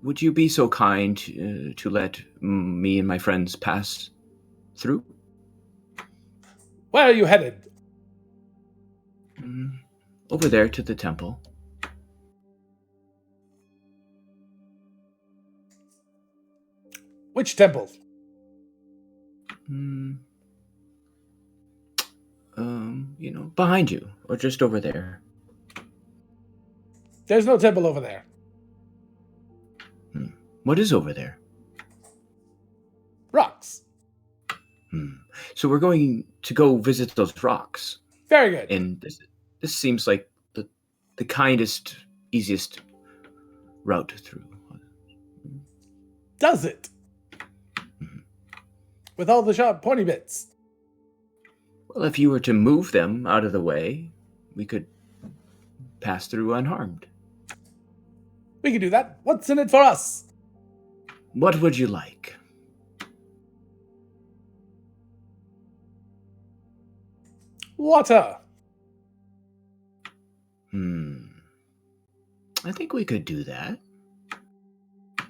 Speaker 6: Would you be so kind to let me and my friends pass through?
Speaker 2: Where are you headed?
Speaker 6: Over there to the temple.
Speaker 2: Which temple?
Speaker 6: Behind you, or just over there.
Speaker 2: There's no temple over there.
Speaker 6: What is over there?
Speaker 2: Rocks.
Speaker 6: So we're going to go visit those rocks.
Speaker 2: Very good.
Speaker 6: And this seems like the kindest, easiest route through.
Speaker 2: Does it? With all the sharp pointy bits.
Speaker 6: Well, if you were to move them out of the way, we could pass through unharmed.
Speaker 2: We can do that. What's in it for us?
Speaker 6: What would you like?
Speaker 2: Water.
Speaker 6: I think we could do that.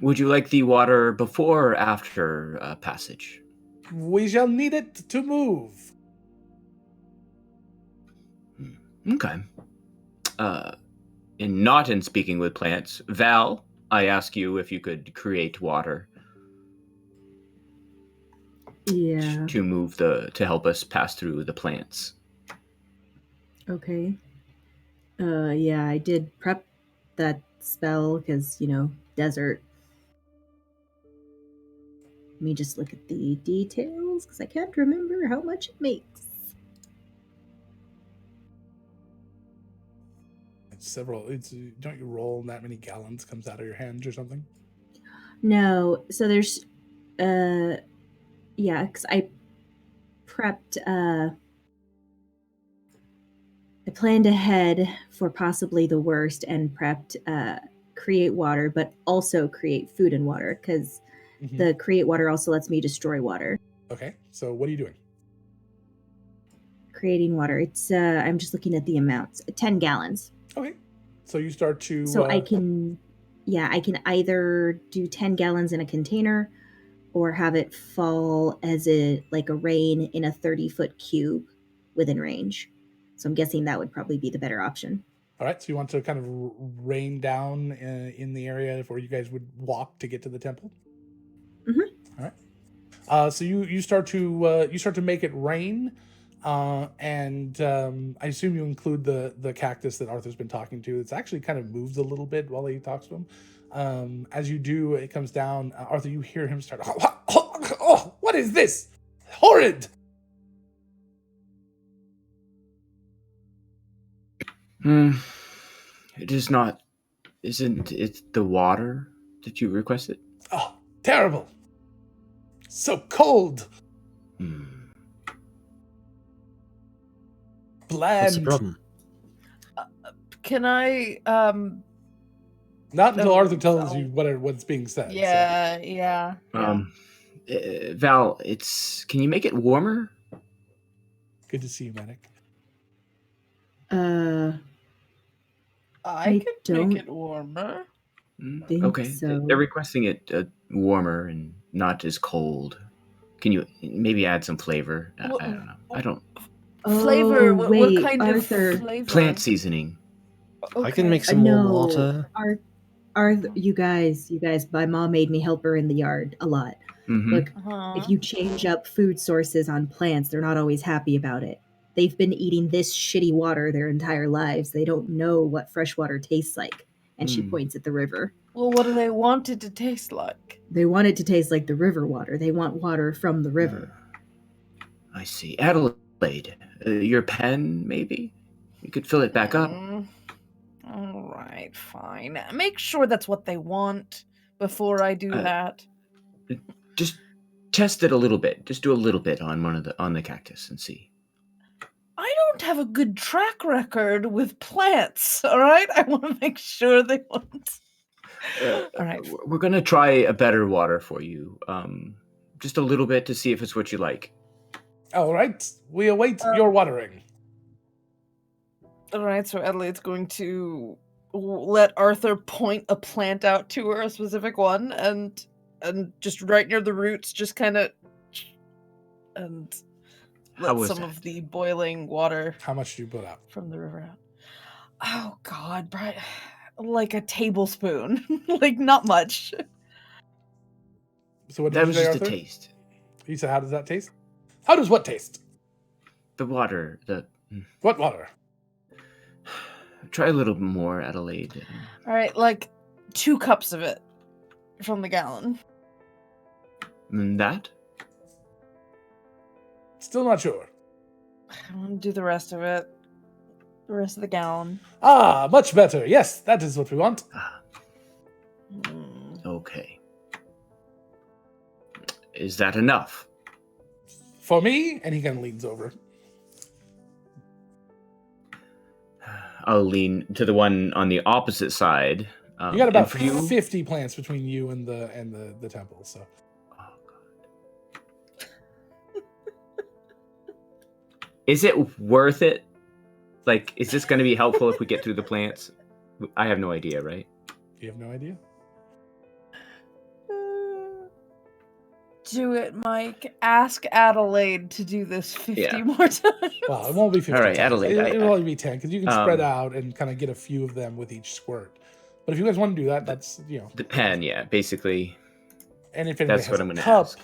Speaker 6: Would you like the water before or after passage?
Speaker 2: We shall need it to move.
Speaker 6: Okay. In speaking with plants, Val, I ask you if you could create water.
Speaker 5: Yeah.
Speaker 6: To help us pass through the plants.
Speaker 5: Okay. Yeah, I did prep that spell because, desert. Let me just look at the details because I can't remember how much it makes.
Speaker 2: Don't you roll that many gallons comes out of your hands or something?
Speaker 5: No, so there's, yeah, because I prepped, I planned ahead for possibly the worst and prepped create water, but also create food and water because the create water also lets me destroy water.
Speaker 2: Okay, so what are you doing?
Speaker 5: Creating water. It's I'm just looking at the amounts. 10 gallons.
Speaker 2: Okay, so you start to.
Speaker 5: So I can either do 10 gallons in a container, or have it fall as a rain in a 30-foot cube within range. So I'm guessing that would probably be the better option.
Speaker 2: All right, so you want to kind of rain down in the area where you guys would walk to get to the temple.
Speaker 5: Mm-hmm.
Speaker 2: All right. So you start to make it rain, and I assume you include the cactus that Arthur's been talking to. It's actually kind of moves a little bit while he talks to him. As you do, it comes down. Arthur, you hear him start. Oh, what is this? Horrid!
Speaker 6: It is not. Isn't it the water that you requested?
Speaker 2: Oh, terrible! So cold. Bland.
Speaker 7: What's the problem?
Speaker 4: Can I?
Speaker 2: Not until Arthur tells you what's being said.
Speaker 4: Yeah,
Speaker 2: so.
Speaker 4: yeah.
Speaker 6: Val, can you make it warmer?
Speaker 2: Good to see you, Medic.
Speaker 4: I could make it warmer.
Speaker 6: Okay,
Speaker 5: so.
Speaker 6: They're requesting it warmer and not as cold. Can you maybe add some flavor? I don't know. I don't.
Speaker 4: Flavor?
Speaker 5: Oh, wait,
Speaker 4: what kind
Speaker 5: Arthur.
Speaker 4: of flavor?
Speaker 6: Plant seasoning.
Speaker 4: Okay.
Speaker 7: I can make some more water.
Speaker 5: Arthur, you guys, my mom made me help her in the yard a lot.
Speaker 6: Mm-hmm.
Speaker 5: Look, if you change up food sources on plants, they're not always happy about it. They've been eating this shitty water their entire lives. They don't know what fresh water tastes like. And she points at the river.
Speaker 4: Well, what do they want it to taste like?
Speaker 5: They want it to taste like the river water. They want water from the river.
Speaker 6: I see. Adelaide, your pen, maybe? You could fill it back up.
Speaker 4: All right, fine. Make sure that's what they want before I do that.
Speaker 6: Just test it a little bit. Just do a little bit on on the cactus and see.
Speaker 4: I don't have a good track record with plants, all right? I want to make sure they want. All right.
Speaker 6: We're going to try a better water for you. Just a little bit to see if it's what you like.
Speaker 2: All right. We await your watering.
Speaker 4: All right, so Adelaide's going to let Arthur point a plant out to her, a specific one, and just right near the roots, just kind of, and let some of the boiling water.
Speaker 2: How much do you put out
Speaker 4: from the river out? Oh God, like a tablespoon, like not much.
Speaker 2: So what?
Speaker 6: That
Speaker 2: was
Speaker 6: just
Speaker 2: Arthur?
Speaker 6: a taste.
Speaker 2: He said, "How does that taste? How does what taste?
Speaker 6: The water.
Speaker 2: What water?
Speaker 6: Try a little more, Adelaide.
Speaker 4: All right, like 2 cups of it from the gallon.
Speaker 6: That?
Speaker 2: Still not sure.
Speaker 4: I want to do the rest of it. The rest of the gallon.
Speaker 2: Ah, much better. Yes, that is what we want.
Speaker 6: Okay. Is that enough?
Speaker 2: For me? And he kind of leans over.
Speaker 6: I'll lean to the one on the opposite side.
Speaker 2: You got
Speaker 6: and
Speaker 2: about
Speaker 6: for you?
Speaker 2: 50 plants between you and the temple. So.
Speaker 6: Oh, God. Is it worth it? Like, is this going to be helpful if we get through the plants? I have no idea, right?
Speaker 2: You have no idea?
Speaker 4: Do it, Mike. Ask Adelaide to do this 50 more times.
Speaker 2: Well, it won't be 50
Speaker 6: All right,
Speaker 2: times.
Speaker 6: Adelaide,
Speaker 2: It'll only be 10 because you can spread
Speaker 6: Um,
Speaker 2: out and kind of get a few of them with each squirt. But if you guys want to do that, that's, you know.
Speaker 6: The pen, yeah, basically.
Speaker 2: And if anybody
Speaker 6: That's
Speaker 2: has
Speaker 6: what
Speaker 2: a
Speaker 6: I'm going to
Speaker 2: cup,
Speaker 6: ask.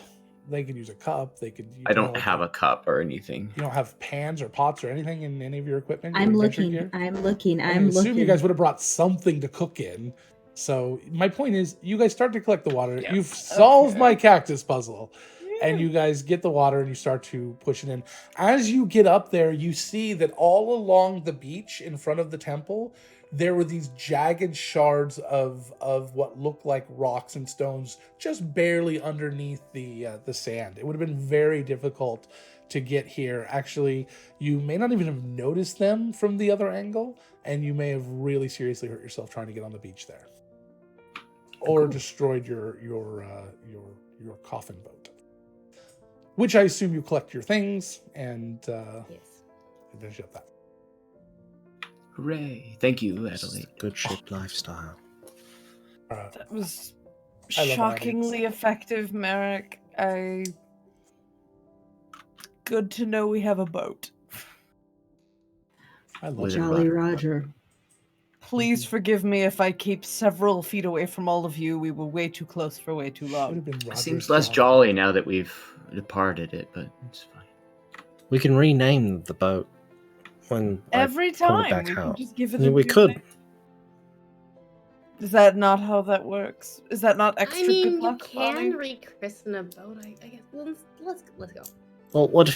Speaker 2: they could use a cup. They could.
Speaker 6: I don't have a cup or anything.
Speaker 2: You don't have pans or pots or anything in any of your equipment?
Speaker 5: I'm
Speaker 2: your adventure
Speaker 5: looking.
Speaker 2: gear?
Speaker 5: I'm looking.
Speaker 2: I
Speaker 5: I'm
Speaker 2: assume
Speaker 5: looking.
Speaker 2: you guys would have brought something to cook in. So my point is, you guys start to collect the water.
Speaker 6: Yeah.
Speaker 2: You've solved my cactus puzzle. And you guys get the water and you start to push it in. As you get up there, you see that all along the beach in front of the temple, there were these jagged shards of what looked like rocks and stones just barely underneath the sand. It would have been very difficult to get here. Actually, you may not even have noticed them from the other angle, and you may have really seriously hurt yourself trying to get on the beach there. Or destroyed your coffin boat. Which I assume you collect your things and finish up that.
Speaker 6: Hooray. Thank you, Adelaide.
Speaker 7: Good ship lifestyle.
Speaker 4: That was
Speaker 2: I love
Speaker 4: shockingly effective, Merrick. Good to know we have a boat.
Speaker 2: I love
Speaker 6: Wizard
Speaker 5: Jolly
Speaker 6: Roger.
Speaker 5: Roger.
Speaker 4: Please forgive me if I keep several feet away from all of you. We were way too close for way too
Speaker 2: Should
Speaker 4: long.
Speaker 2: have been
Speaker 6: It
Speaker 2: Roger's
Speaker 6: seems less
Speaker 2: job.
Speaker 6: jolly now that we've departed it, but it's fine.
Speaker 7: We can rename the boat when
Speaker 4: Every
Speaker 7: I pull it
Speaker 4: time
Speaker 7: back
Speaker 4: we can
Speaker 7: out.
Speaker 4: just give it
Speaker 7: Yeah,
Speaker 4: a
Speaker 7: we
Speaker 4: new
Speaker 7: could.
Speaker 4: name. Is that not how that works? Is that not extra
Speaker 1: I mean,
Speaker 4: good
Speaker 1: you
Speaker 4: luck?
Speaker 1: can
Speaker 4: Bonnie?
Speaker 1: rechristen a boat. I guess. Well, let's go.
Speaker 7: Well, what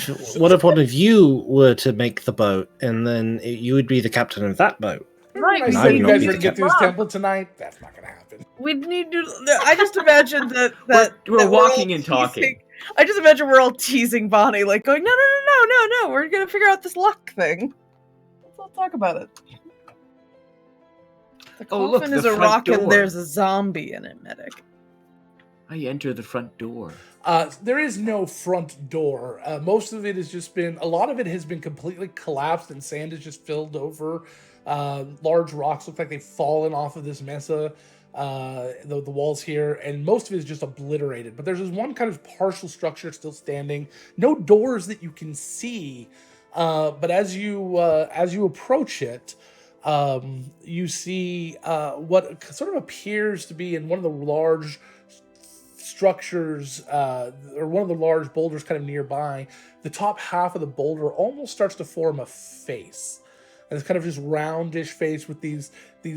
Speaker 7: if one of you were to make the boat, and then you would be the captain of that boat?
Speaker 4: Right,
Speaker 2: I
Speaker 7: And
Speaker 2: said
Speaker 7: I would
Speaker 2: you
Speaker 7: not
Speaker 2: guys
Speaker 7: be
Speaker 2: were
Speaker 7: the
Speaker 2: to get
Speaker 7: captain.
Speaker 2: to this temple tonight. That's not going to happen.
Speaker 4: We need to. I just imagine that
Speaker 6: We're
Speaker 4: that
Speaker 6: walking
Speaker 4: all
Speaker 6: and talking.
Speaker 4: teasing- I just imagine we're all teasing Bonnie, like going, no. We're gonna figure out this luck thing. Let's all talk about it. The
Speaker 6: Oh, look,
Speaker 4: coffin
Speaker 6: the
Speaker 4: is a
Speaker 6: front
Speaker 4: rock
Speaker 6: door.
Speaker 4: and there's a zombie in it, Medic.
Speaker 6: I enter the front door.
Speaker 2: There is no front door. Most of it has just been, a lot of it has been completely collapsed and sand is just filled over. Large rocks look like they've fallen off of this mesa, the walls here, and most of it is just obliterated. But there's this one kind of partial structure still standing. No doors that you can see, but as you approach it, you see what sort of appears to be in one of the large structures, or one of the large boulders kind of nearby. The top half of the boulder almost starts to form a face. And it's kind of just roundish face with these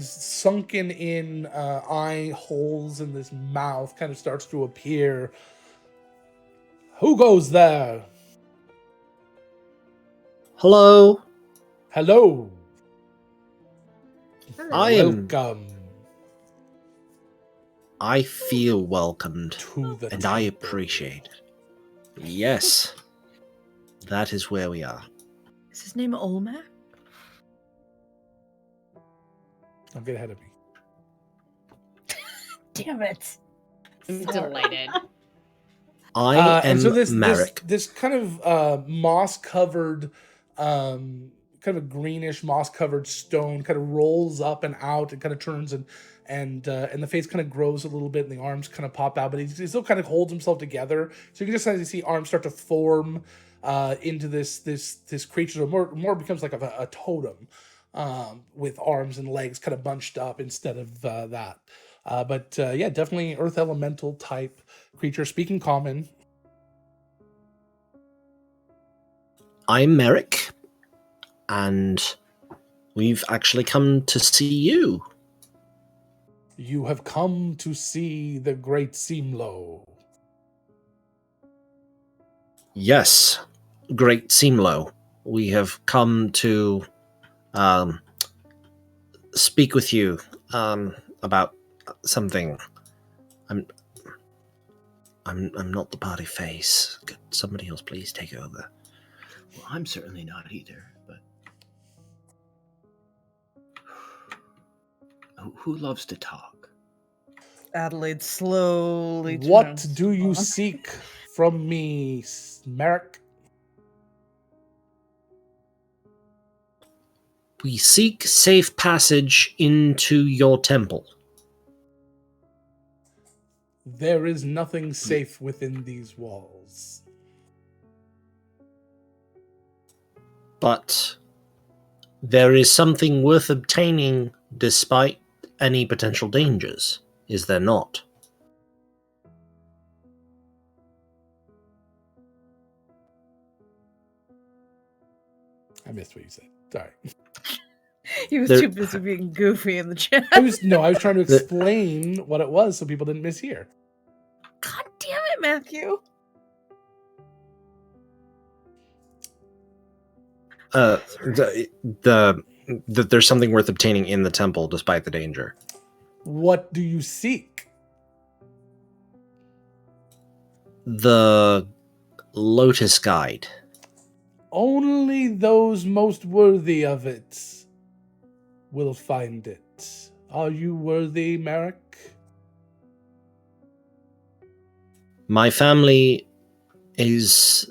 Speaker 2: sunken in eye holes, and this mouth kind of starts to appear. Who goes there?
Speaker 7: Hello,
Speaker 2: Hello.
Speaker 7: I am.
Speaker 2: Welcome
Speaker 7: I feel welcomed,
Speaker 2: to the
Speaker 7: and I
Speaker 2: temple.
Speaker 7: appreciate it. Yes, that is where we are.
Speaker 4: Is his name Olmec?
Speaker 2: Don't get ahead of me.
Speaker 4: Damn it!
Speaker 1: I'm delighted.
Speaker 7: I am
Speaker 2: and so
Speaker 7: Marek.
Speaker 2: this kind of moss-covered, kind of greenish moss-covered stone kind of rolls up and out and kind of turns and the face kind of grows a little bit and the arms kind of pop out, but he still kind of holds himself together. So you can just kind of see arms start to form into this creature. So more becomes like a totem with arms and legs kind of bunched up instead of that. But yeah, definitely earth elemental type creature, speaking common.
Speaker 7: I'm Merrick, and we've actually come to see you.
Speaker 2: You have come to see the great Simlo.
Speaker 7: Yes, Great Simlo. We have come to speak with you about something. I'm not the party face. Could somebody else please take over?
Speaker 6: Well, I'm certainly not either, but... Who loves to talk?
Speaker 4: Adelaide slowly
Speaker 2: What
Speaker 4: turns
Speaker 2: do you
Speaker 4: on.
Speaker 2: seek from me, Merrick?
Speaker 7: We seek safe passage into your temple.
Speaker 2: There is nothing safe within these walls.
Speaker 7: But there is something worth obtaining despite any potential dangers, is there not?
Speaker 2: I missed what you said. Sorry.
Speaker 4: He was
Speaker 7: There-
Speaker 4: too busy being goofy in the chat.
Speaker 2: I was trying to explain what it was so people didn't mishear.
Speaker 4: God damn it, Matthew.
Speaker 7: There's something worth obtaining in the temple despite the danger.
Speaker 2: What do you seek?
Speaker 7: The Lotus Guide.
Speaker 2: Only those most worthy of it will find it. Are you worthy, Merrick?
Speaker 7: My family has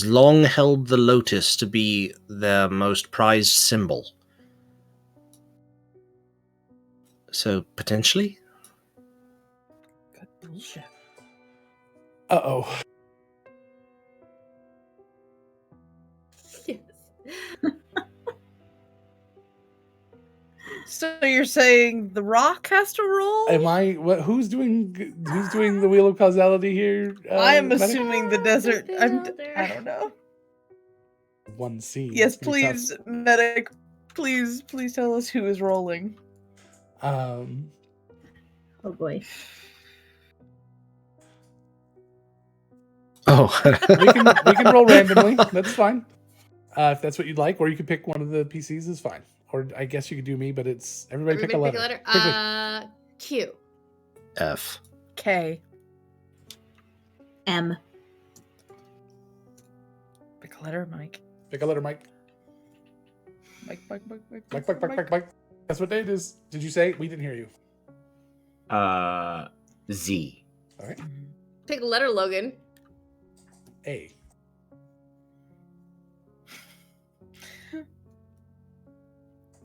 Speaker 7: long held the lotus to be their most prized symbol. So, potentially?
Speaker 4: Good bullshit.
Speaker 2: Uh-oh.
Speaker 1: Yes.
Speaker 4: So you're saying the rock has to roll?
Speaker 2: Am I? Who's doing the wheel of causality here?
Speaker 4: I'm
Speaker 2: Medic?
Speaker 4: assuming the desert. I don't know.
Speaker 2: One scene.
Speaker 4: Yes,
Speaker 2: It's pretty
Speaker 4: please, medic. Please tell us who is rolling.
Speaker 2: tough.
Speaker 5: Oh boy.
Speaker 7: Oh.
Speaker 2: we can roll randomly. That's fine. If that's what you'd like, or you could pick one of the PCs is fine. Or I guess you could do me, but it's everybody pick a letter.
Speaker 1: Q.
Speaker 7: F.
Speaker 4: K.
Speaker 5: M.
Speaker 4: Pick a letter, Mike.
Speaker 2: Pick a letter, Mike.
Speaker 4: Mike.
Speaker 2: Mike. That's what day it is. Did you say? We didn't hear you.
Speaker 6: Z.
Speaker 2: All right.
Speaker 1: Pick a letter, Logan.
Speaker 2: A.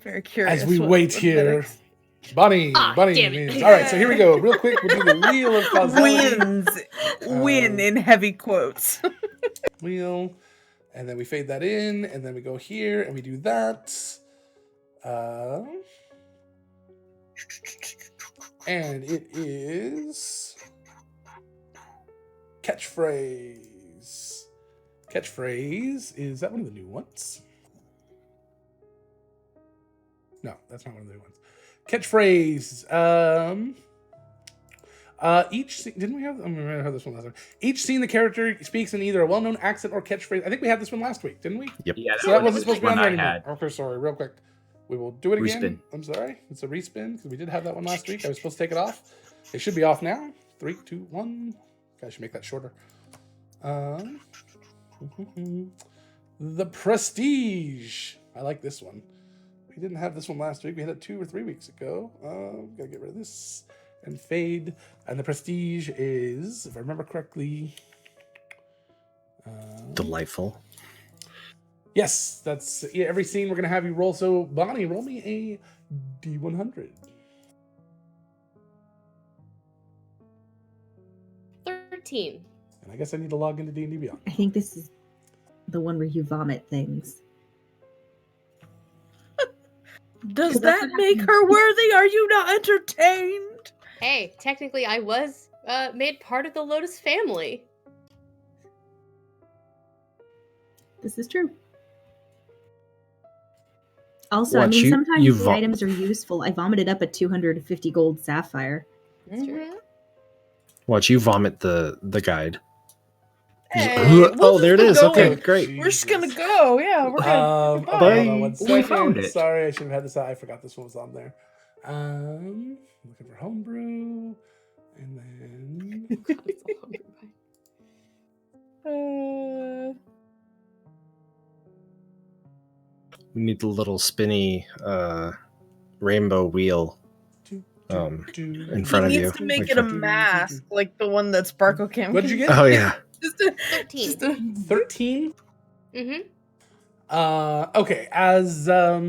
Speaker 4: Very curious.
Speaker 2: As we
Speaker 4: what
Speaker 2: wait here,
Speaker 4: medics-
Speaker 2: Bunny
Speaker 1: Damn it.
Speaker 2: means. All right, so here we go. Real quick, we'll do the wheel of causality.
Speaker 4: Win in heavy quotes.
Speaker 2: Wheel, and then we fade that in, and then we go here and we do that. And it is catchphrase. Catchphrase, is that one of the new ones? No, that's not one of the new ones. Catchphrase. Each scene, didn't we have? I remember I had this one last time. Each scene, the character speaks in either a well-known accent or catchphrase. I think we had this one last week, didn't we?
Speaker 7: Yep.
Speaker 6: Yeah,
Speaker 2: So that wasn't supposed to be on there
Speaker 6: I
Speaker 2: anymore.
Speaker 6: had.
Speaker 2: Okay, sorry. Real quick, we will do it again.
Speaker 6: Respin.
Speaker 2: I'm sorry. It's a respin because we did have that one last week. I was supposed to take it off. It should be off now. 3, 2, 1. I should make that shorter. The Prestige. I like this one. We didn't have this one last week. We had it 2 or 3 weeks ago. Gotta get rid of this and fade. And the Prestige is, if I remember correctly,
Speaker 7: Delightful.
Speaker 2: yes, that's every scene we're gonna have you roll. So Bonnie, roll me a D100.
Speaker 1: 13.
Speaker 2: And I guess I need to log into D&D Beyond.
Speaker 5: I think this is the one where you vomit things.
Speaker 4: Does that make her worthy? Are you not entertained?
Speaker 1: Hey, technically I was made part of the Lotus family.
Speaker 5: This is true. Also,
Speaker 7: What,
Speaker 5: I mean,
Speaker 7: you
Speaker 5: sometimes the
Speaker 7: vo-
Speaker 5: items are useful. I vomited up a 250 gold sapphire.
Speaker 1: That's true.
Speaker 7: Watch you vomit the guide.
Speaker 4: Hey,
Speaker 7: Oh, there it is.
Speaker 4: go.
Speaker 7: Okay, great.
Speaker 4: We're just gonna go. Yeah, we're gonna.
Speaker 2: Okay,
Speaker 4: goodbye.
Speaker 2: hold on one
Speaker 6: We
Speaker 2: second.
Speaker 6: found it.
Speaker 2: Sorry, I should have had this out. I forgot this one was on there. Looking for homebrew, and then
Speaker 7: We need the little spinny rainbow wheel. in front of
Speaker 4: he
Speaker 7: you.
Speaker 4: needs to make
Speaker 7: Like,
Speaker 4: it a mask, like the one that Sparkle Cam.
Speaker 2: What'd you
Speaker 4: can
Speaker 2: get?
Speaker 7: oh yeah.
Speaker 4: Just a,
Speaker 1: 13.
Speaker 4: just a,
Speaker 2: 13.
Speaker 1: Mm-hmm.
Speaker 2: Okay. As all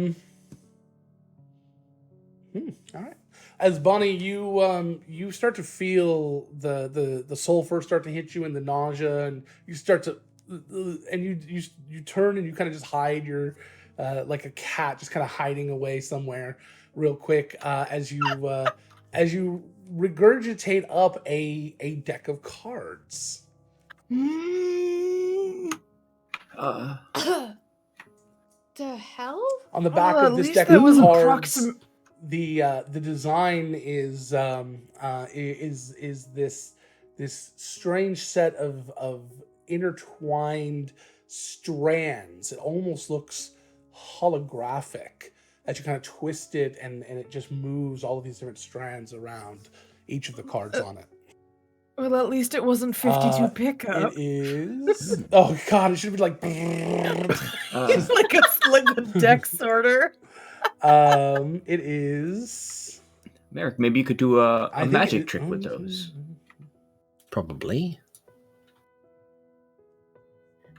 Speaker 2: right. As Bonnie, you start to feel the sulfur start to hit you and the nausea, and you start to, and you turn and you kind of just hide your, like a cat, just kind of hiding away somewhere, real quick, as you regurgitate up a deck of cards.
Speaker 1: The hell?
Speaker 2: On the back
Speaker 4: at
Speaker 2: of this
Speaker 4: least
Speaker 2: deck
Speaker 4: that
Speaker 2: of
Speaker 4: was
Speaker 2: cards,
Speaker 4: approximate.
Speaker 2: the design is this strange set of intertwined strands. It almost looks holographic as you kind of twist it, and it just moves all of these different strands around each of the cards on it.
Speaker 4: Well, at least it wasn't 52 pickup.
Speaker 2: It is. Oh god, it should be like.
Speaker 4: It's like a deck sorter.
Speaker 2: It is.
Speaker 6: Merrick, maybe you could do a
Speaker 2: I think
Speaker 6: magic trick with those.
Speaker 7: Probably.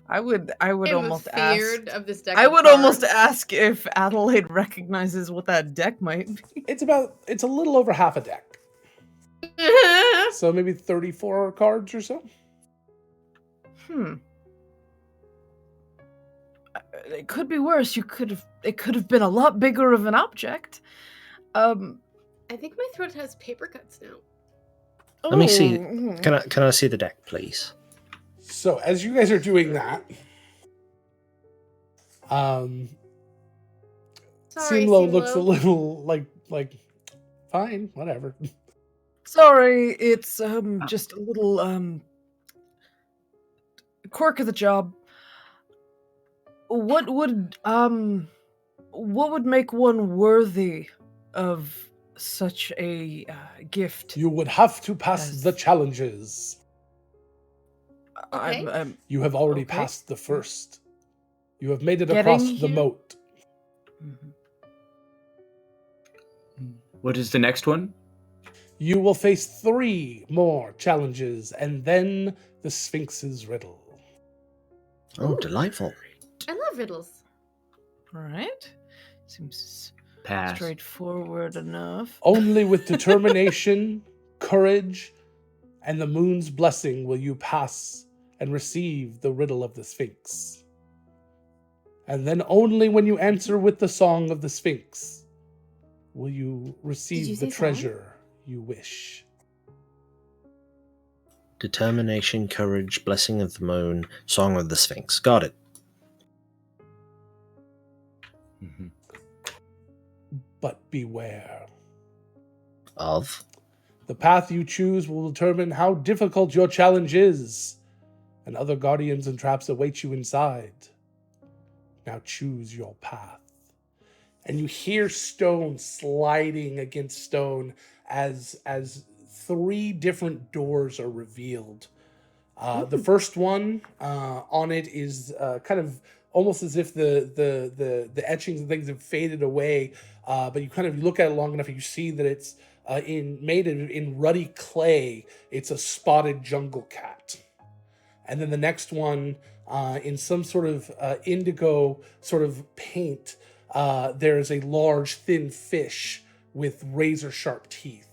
Speaker 4: I would
Speaker 1: I'm
Speaker 4: almost ask.
Speaker 1: feared of this deck.
Speaker 4: I
Speaker 1: of
Speaker 4: would
Speaker 1: cards.
Speaker 4: almost ask if Adelaide recognizes what that deck might be.
Speaker 2: It's a little over half a deck. So maybe 34 cards or so.
Speaker 4: It could be worse. It could have been a lot bigger of an object.
Speaker 1: I think my throat has paper cuts now.
Speaker 7: Let me see.
Speaker 4: Oh.
Speaker 7: Can I see the deck, please?
Speaker 2: So as you guys are doing that,
Speaker 1: Sorry,
Speaker 2: Simlo looks a
Speaker 1: Simlo.
Speaker 2: little like fine, whatever.
Speaker 4: Sorry, it's just a little quirk of the job. What would make one worthy of such a gift?
Speaker 2: You would have to pass
Speaker 4: Yes.
Speaker 2: the challenges.
Speaker 1: Okay.
Speaker 2: You have already
Speaker 4: Okay.
Speaker 2: passed the first. You have made it
Speaker 4: Getting
Speaker 2: across the
Speaker 4: here?
Speaker 2: moat.
Speaker 6: What is the next one?
Speaker 2: You will face 3 more challenges, and then the Sphinx's riddle.
Speaker 7: Oh, delightful.
Speaker 1: I love riddles.
Speaker 4: All right, seems
Speaker 6: Pass.
Speaker 4: straightforward enough.
Speaker 2: Only with determination, courage, and the moon's blessing will you pass and receive the riddle of the Sphinx. And then only when you answer with the song of the Sphinx will you receive the
Speaker 1: say song?
Speaker 2: treasure you wish.
Speaker 7: Determination, courage, blessing of the moon, song of the Sphinx. Got it.
Speaker 6: Mhm.
Speaker 2: But beware.
Speaker 7: Of?
Speaker 2: The path you choose will determine how difficult your challenge is, and other guardians and traps await you inside. Now choose your path. And you hear stone sliding against stone as 3 different doors are revealed. The first one on it is kind of almost as if the etchings and things have faded away, but you kind of look at it long enough and you see that it's made in ruddy clay. It's a spotted jungle cat. And then the next one, in some sort of indigo sort of paint, there's a large thin fish with razor sharp teeth.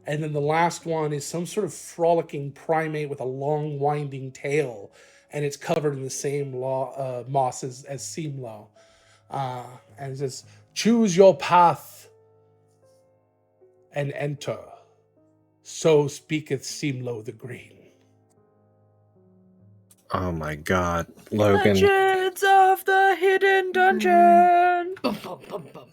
Speaker 2: And then the last one is some sort of frolicking primate with a long winding tail, and it's covered in the same moss as Simlo. And it says, choose your path and enter. So speaketh Simlo the Green.
Speaker 7: Oh my god. Logan.
Speaker 4: Legends of the Hidden Dungeon.
Speaker 1: Bum, bum, bum, bum.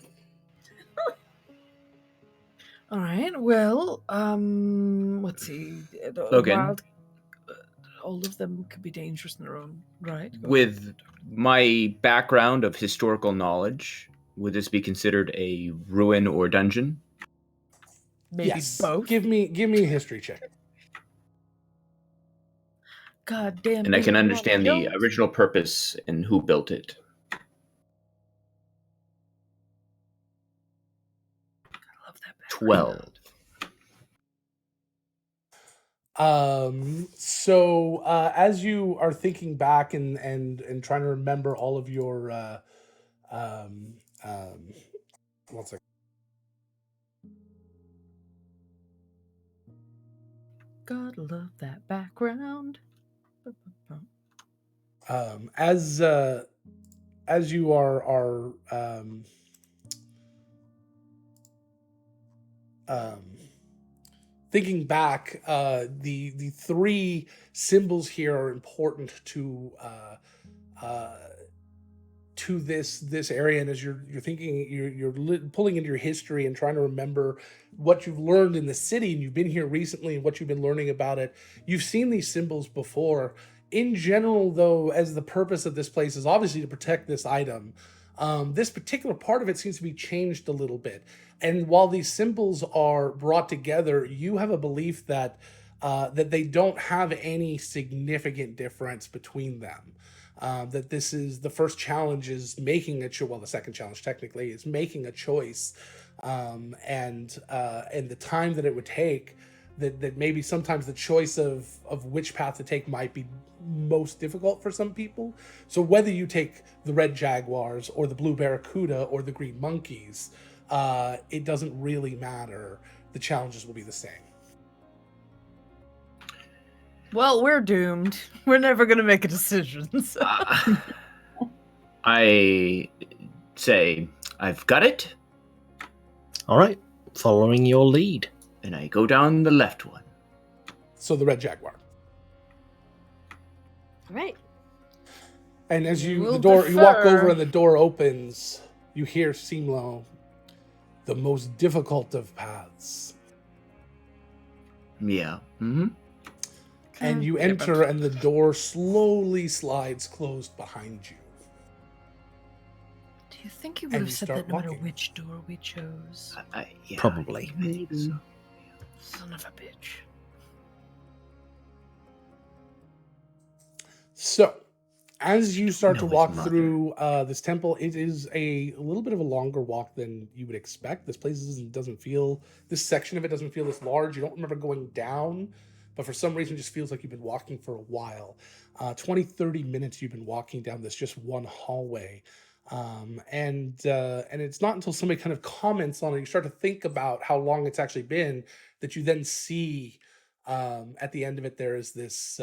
Speaker 4: All right. Well, let's see.
Speaker 6: Logan.
Speaker 4: All of them could be dangerous in their own right. Go ahead.
Speaker 6: With my background of historical knowledge, would this be considered a ruin or dungeon?
Speaker 4: Maybe
Speaker 2: Yes.
Speaker 4: both.
Speaker 2: Give me a history check.
Speaker 4: God damn.
Speaker 6: And I can
Speaker 4: Indiana
Speaker 6: understand the
Speaker 4: Jones.
Speaker 6: original purpose and who built it.
Speaker 4: I love that background.
Speaker 6: 12.
Speaker 2: So as you are thinking back and trying to remember all of your um um one second.
Speaker 4: God love that background.
Speaker 2: As you are um thinking back, the three symbols here are important uh, to this area. And as you're thinking, you're pulling into your history and trying to remember what you've learned in the city, and you've been here recently, and what you've been learning about it. You've seen these symbols before. In general, though, as the purpose of this place is obviously to protect this item, this particular part of it seems to be changed a little bit. And while these symbols are brought together, you have a belief that that they don't have any significant difference between them. That this is the first challenge is making a choice. Well, the second challenge technically is making a choice, and the time that it would take. That maybe sometimes the choice of which path to take might be most difficult for some people. So whether you take the red jaguars or the blue barracuda or the green monkeys, it doesn't really matter. The challenges will be the same.
Speaker 4: Well, we're doomed. We're never gonna make a decision. So.
Speaker 6: I say, I've got it.
Speaker 7: All right, following your lead.
Speaker 6: And I go down the left one.
Speaker 2: So the red jaguar.
Speaker 1: All right.
Speaker 2: And as you
Speaker 4: We'll
Speaker 2: the door you walk
Speaker 4: defer.
Speaker 2: over and the door opens, you hear Simlo, the most difficult of paths.
Speaker 6: Yeah. Mm-hmm.
Speaker 2: And you enter and the door slowly slides closed behind you.
Speaker 4: Do you think you
Speaker 2: And
Speaker 4: would have
Speaker 2: you
Speaker 4: said
Speaker 2: start
Speaker 4: that no matter
Speaker 2: walking.
Speaker 4: which door we chose?
Speaker 6: Yeah,
Speaker 7: Probably.
Speaker 6: I think so.
Speaker 4: Son of a bitch.
Speaker 2: So, as you start to
Speaker 6: No, his
Speaker 2: walk
Speaker 6: mother.
Speaker 2: through this temple, it is a little bit of a longer walk than you would expect. This place doesn't feel, this section of it doesn't feel this large. You don't remember going down, but for some reason it just feels like you've been walking for a while. 20, 30 minutes you've been walking down this just one hallway. And it's not until somebody kind of comments on it, you start to think about how long it's actually been, that you then see at the end of it, there is this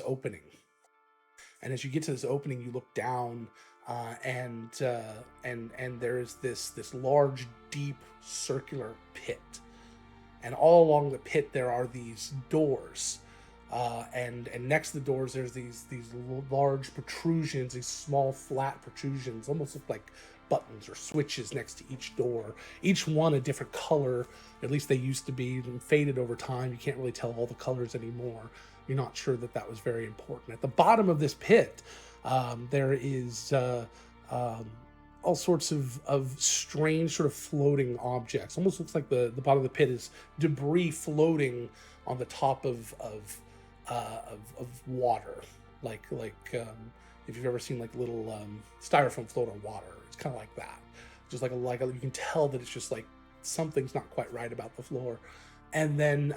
Speaker 2: opening. And as you get to this opening, you look down, and there is this large, deep, circular pit. And all along the pit, there are these doors, and next to the doors, there's these large protrusions, these small flat protrusions, almost look like buttons or switches next to each door. Each one a different color. At least they used to be, and faded over time. You can't really tell all the colors anymore. You're not sure that was very important. At the bottom of this pit, there is all sorts of strange sort of floating objects. Almost looks like the bottom of the pit is debris floating on the top of water, like if you've ever seen like little styrofoam float on water. It's kind of like that. Just like you can tell that it's just like something's not quite right about the floor. And then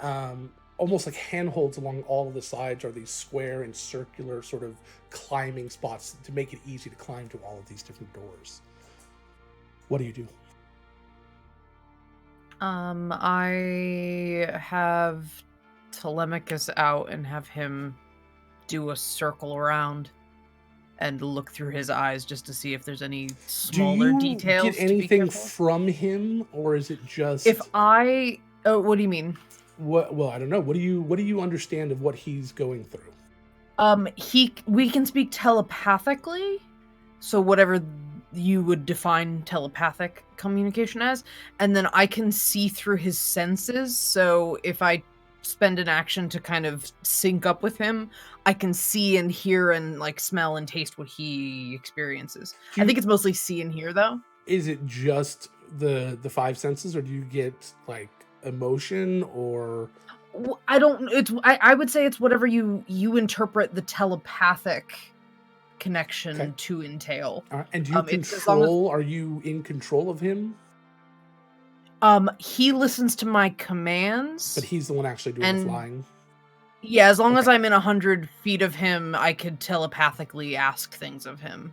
Speaker 2: almost like handholds along all of the sides are these square and circular sort of climbing spots to make it easy to climb to all of these different doors. What do you do?
Speaker 4: I have Telemachus out and have him do a circle around and look through his eyes just to see if there's any smaller details.
Speaker 2: Do you get anything from him, or is it just?
Speaker 4: What do you mean?
Speaker 2: What? Well, I don't know. What do you understand of what he's going through?
Speaker 4: We can speak telepathically, so whatever you would define telepathic communication as, and then I can see through his senses. So if I spend an action to kind of sync up with him, I can see and hear and like smell and taste what he experiences. I think it's mostly see and hear, though.
Speaker 2: Is it just the five senses, or do you get like emotion or?
Speaker 4: I don't. I would say it's whatever you interpret the telepathic connection to entail.
Speaker 2: And do you control? Are you in control of him?
Speaker 4: He listens to my commands.
Speaker 2: But he's the one actually doing the flying.
Speaker 4: Yeah, as long as I'm in 100 feet of him, I could telepathically ask things of him.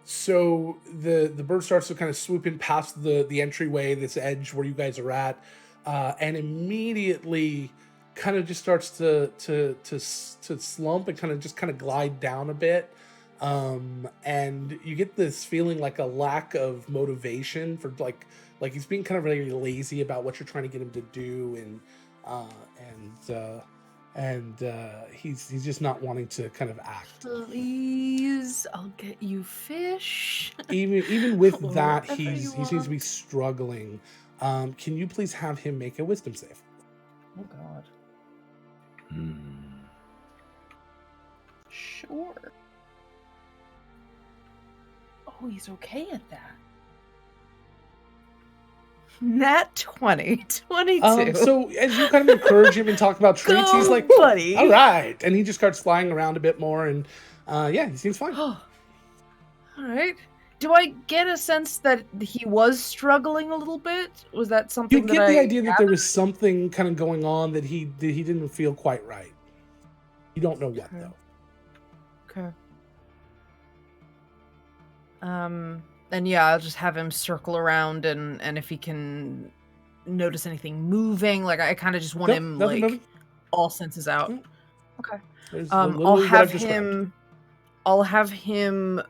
Speaker 2: So the bird starts to kind of swoop in past the entryway, this edge where you guys are at, and immediately kind of just starts to slump and kind of glide down a bit. And you get this feeling like a lack of motivation for like he's being kind of really lazy about what you're trying to get him to do, and he's just not wanting to kind of act.
Speaker 4: Please, I'll get you fish.
Speaker 2: Even with that, he seems to be struggling. Can you please have him make a wisdom save?
Speaker 4: Oh God. Sure. Oh, he's okay at that. Nat 20. 22.
Speaker 2: So as you kind of encourage him and talk about treats, he's like,
Speaker 4: buddy.
Speaker 2: all right. And he just starts flying around a bit more, and he seems fine.
Speaker 4: All right. Do I get a sense that he was struggling a little bit? Was that something
Speaker 2: You get the idea that there was something kind of going on that he didn't feel quite right. You don't know what, though.
Speaker 4: Okay. And yeah, I'll just have him circle around, and if he can notice anything moving, like I kind of just want him like moving. All senses out.
Speaker 2: Nope.
Speaker 4: Okay.
Speaker 2: I'll
Speaker 4: have him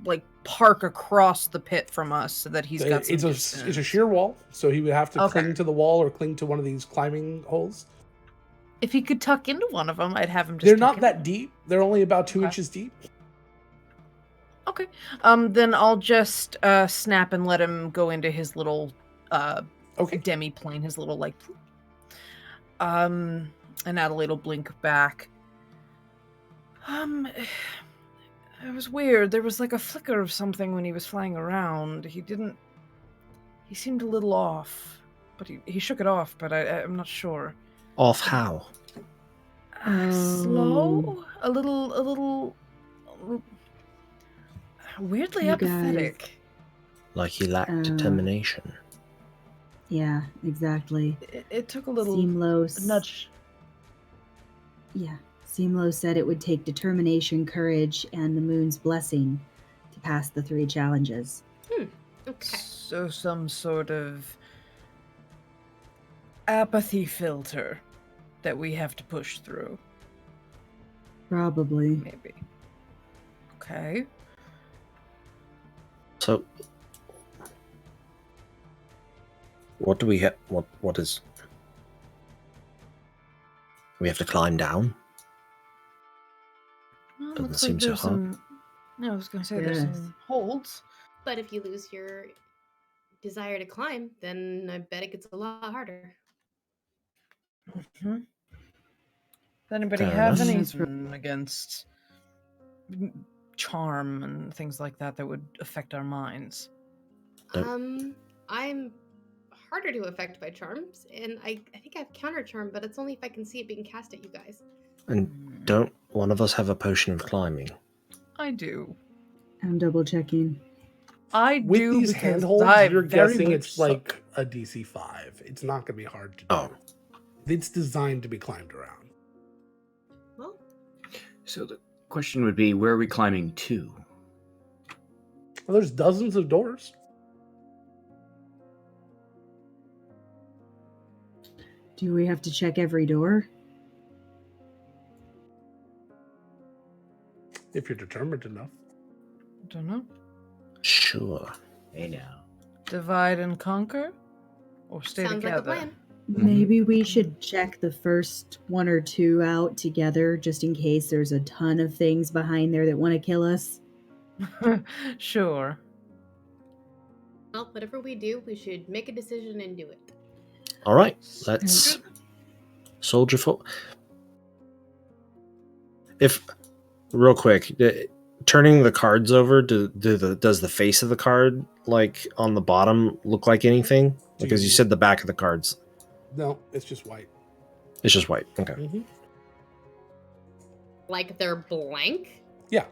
Speaker 4: like park across the pit from us so that he's got some
Speaker 2: it's a sheer wall, so he would have to cling to the wall or cling to one of these climbing holes.
Speaker 4: If he could tuck into one of them, I'd have him just
Speaker 2: They're not that deep. They're only about 2 inches deep.
Speaker 4: Okay. Then I'll just snap and let him go into his little demi-plane, his little like and Adelaide will blink back. It was weird. There was like a flicker of something when he was flying around. He seemed a little off. But he shook it off, but I'm not sure.
Speaker 7: Off how?
Speaker 4: Slow? A little weirdly apathetic.
Speaker 5: Guys.
Speaker 7: Like he lacked determination.
Speaker 5: Yeah, exactly.
Speaker 4: It took a little nudge.
Speaker 5: Yeah. Seamlo said it would take determination, courage, and the moon's blessing to pass the 3 challenges.
Speaker 1: Okay.
Speaker 4: So some sort of apathy filter that we have to push through.
Speaker 5: Probably.
Speaker 4: Maybe. Okay.
Speaker 7: So, what do we have? What is? We have to climb down.
Speaker 4: Well,
Speaker 7: Doesn't
Speaker 4: looks
Speaker 7: seem
Speaker 4: like
Speaker 7: so
Speaker 4: there's
Speaker 7: hard.
Speaker 4: some. No, I was going to say there's some holds.
Speaker 1: But if you lose your desire to climb, then I bet it gets a lot harder.
Speaker 4: Mm-hmm. Does anybody
Speaker 7: Fair
Speaker 4: have
Speaker 7: enough.
Speaker 4: anything against charm and things like that would affect our minds?
Speaker 7: Nope.
Speaker 1: I'm harder to affect by charms, and I think I have counter charm, but it's only if I can see it being cast at you guys.
Speaker 7: And don't one of us have a potion of climbing?
Speaker 4: I do.
Speaker 5: I'm double checking.
Speaker 4: I
Speaker 2: With
Speaker 4: do
Speaker 2: these
Speaker 4: because
Speaker 2: handholds,
Speaker 4: I
Speaker 2: you're
Speaker 4: very
Speaker 2: guessing
Speaker 4: much
Speaker 2: it's
Speaker 4: so.
Speaker 2: like a DC 5. It's not going to be hard to do.
Speaker 7: Oh.
Speaker 2: It's designed to be climbed around.
Speaker 1: Well,
Speaker 6: So the question would be, where are we climbing to?
Speaker 2: Well, there's dozens of doors.
Speaker 5: Do we have to check every door?
Speaker 2: If you're determined enough.
Speaker 4: Don't know.
Speaker 7: Sure.
Speaker 6: Hey now.
Speaker 4: Divide and conquer, or stay
Speaker 1: sounds
Speaker 4: together.
Speaker 1: like a plan.
Speaker 5: Maybe we should check the first 1 or 2 out together, just in case there's a ton of things behind there that want to kill us.
Speaker 4: Sure.
Speaker 1: Well, whatever we do, we should make a decision and do it.
Speaker 7: All right. Let's soldier for. If real quick, turning the cards over, does the face of the card like on the bottom look like anything? Because you said the back of the cards.
Speaker 2: No, it's just white.
Speaker 7: It's just white. Okay.
Speaker 2: Mm-hmm.
Speaker 1: Like they're blank?
Speaker 2: Yeah.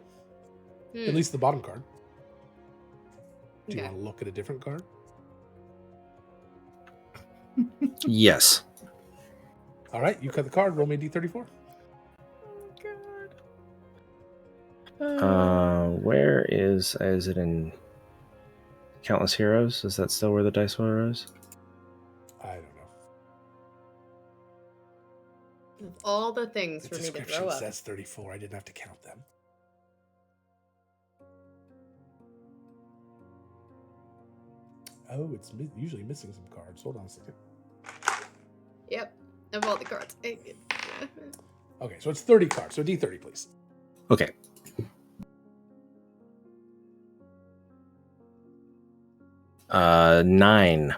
Speaker 2: At least the bottom card. Do you
Speaker 1: Okay.
Speaker 2: want to look at a different card?
Speaker 7: Yes.
Speaker 2: All right, you cut the card. Roll me a d34.
Speaker 4: Oh god.
Speaker 7: Where is it in Countless Heroes? Is that still where the dice roller is?
Speaker 2: I don't know.
Speaker 1: Of all the things
Speaker 2: The
Speaker 1: for me to
Speaker 2: description
Speaker 1: throw up.
Speaker 2: says 34. I didn't have to count them. Oh, it's usually missing some cards. Hold on a second.
Speaker 1: Yep. Of all the cards.
Speaker 2: Okay, so it's 30 cards. So d30, please.
Speaker 7: Okay. Uh, 9.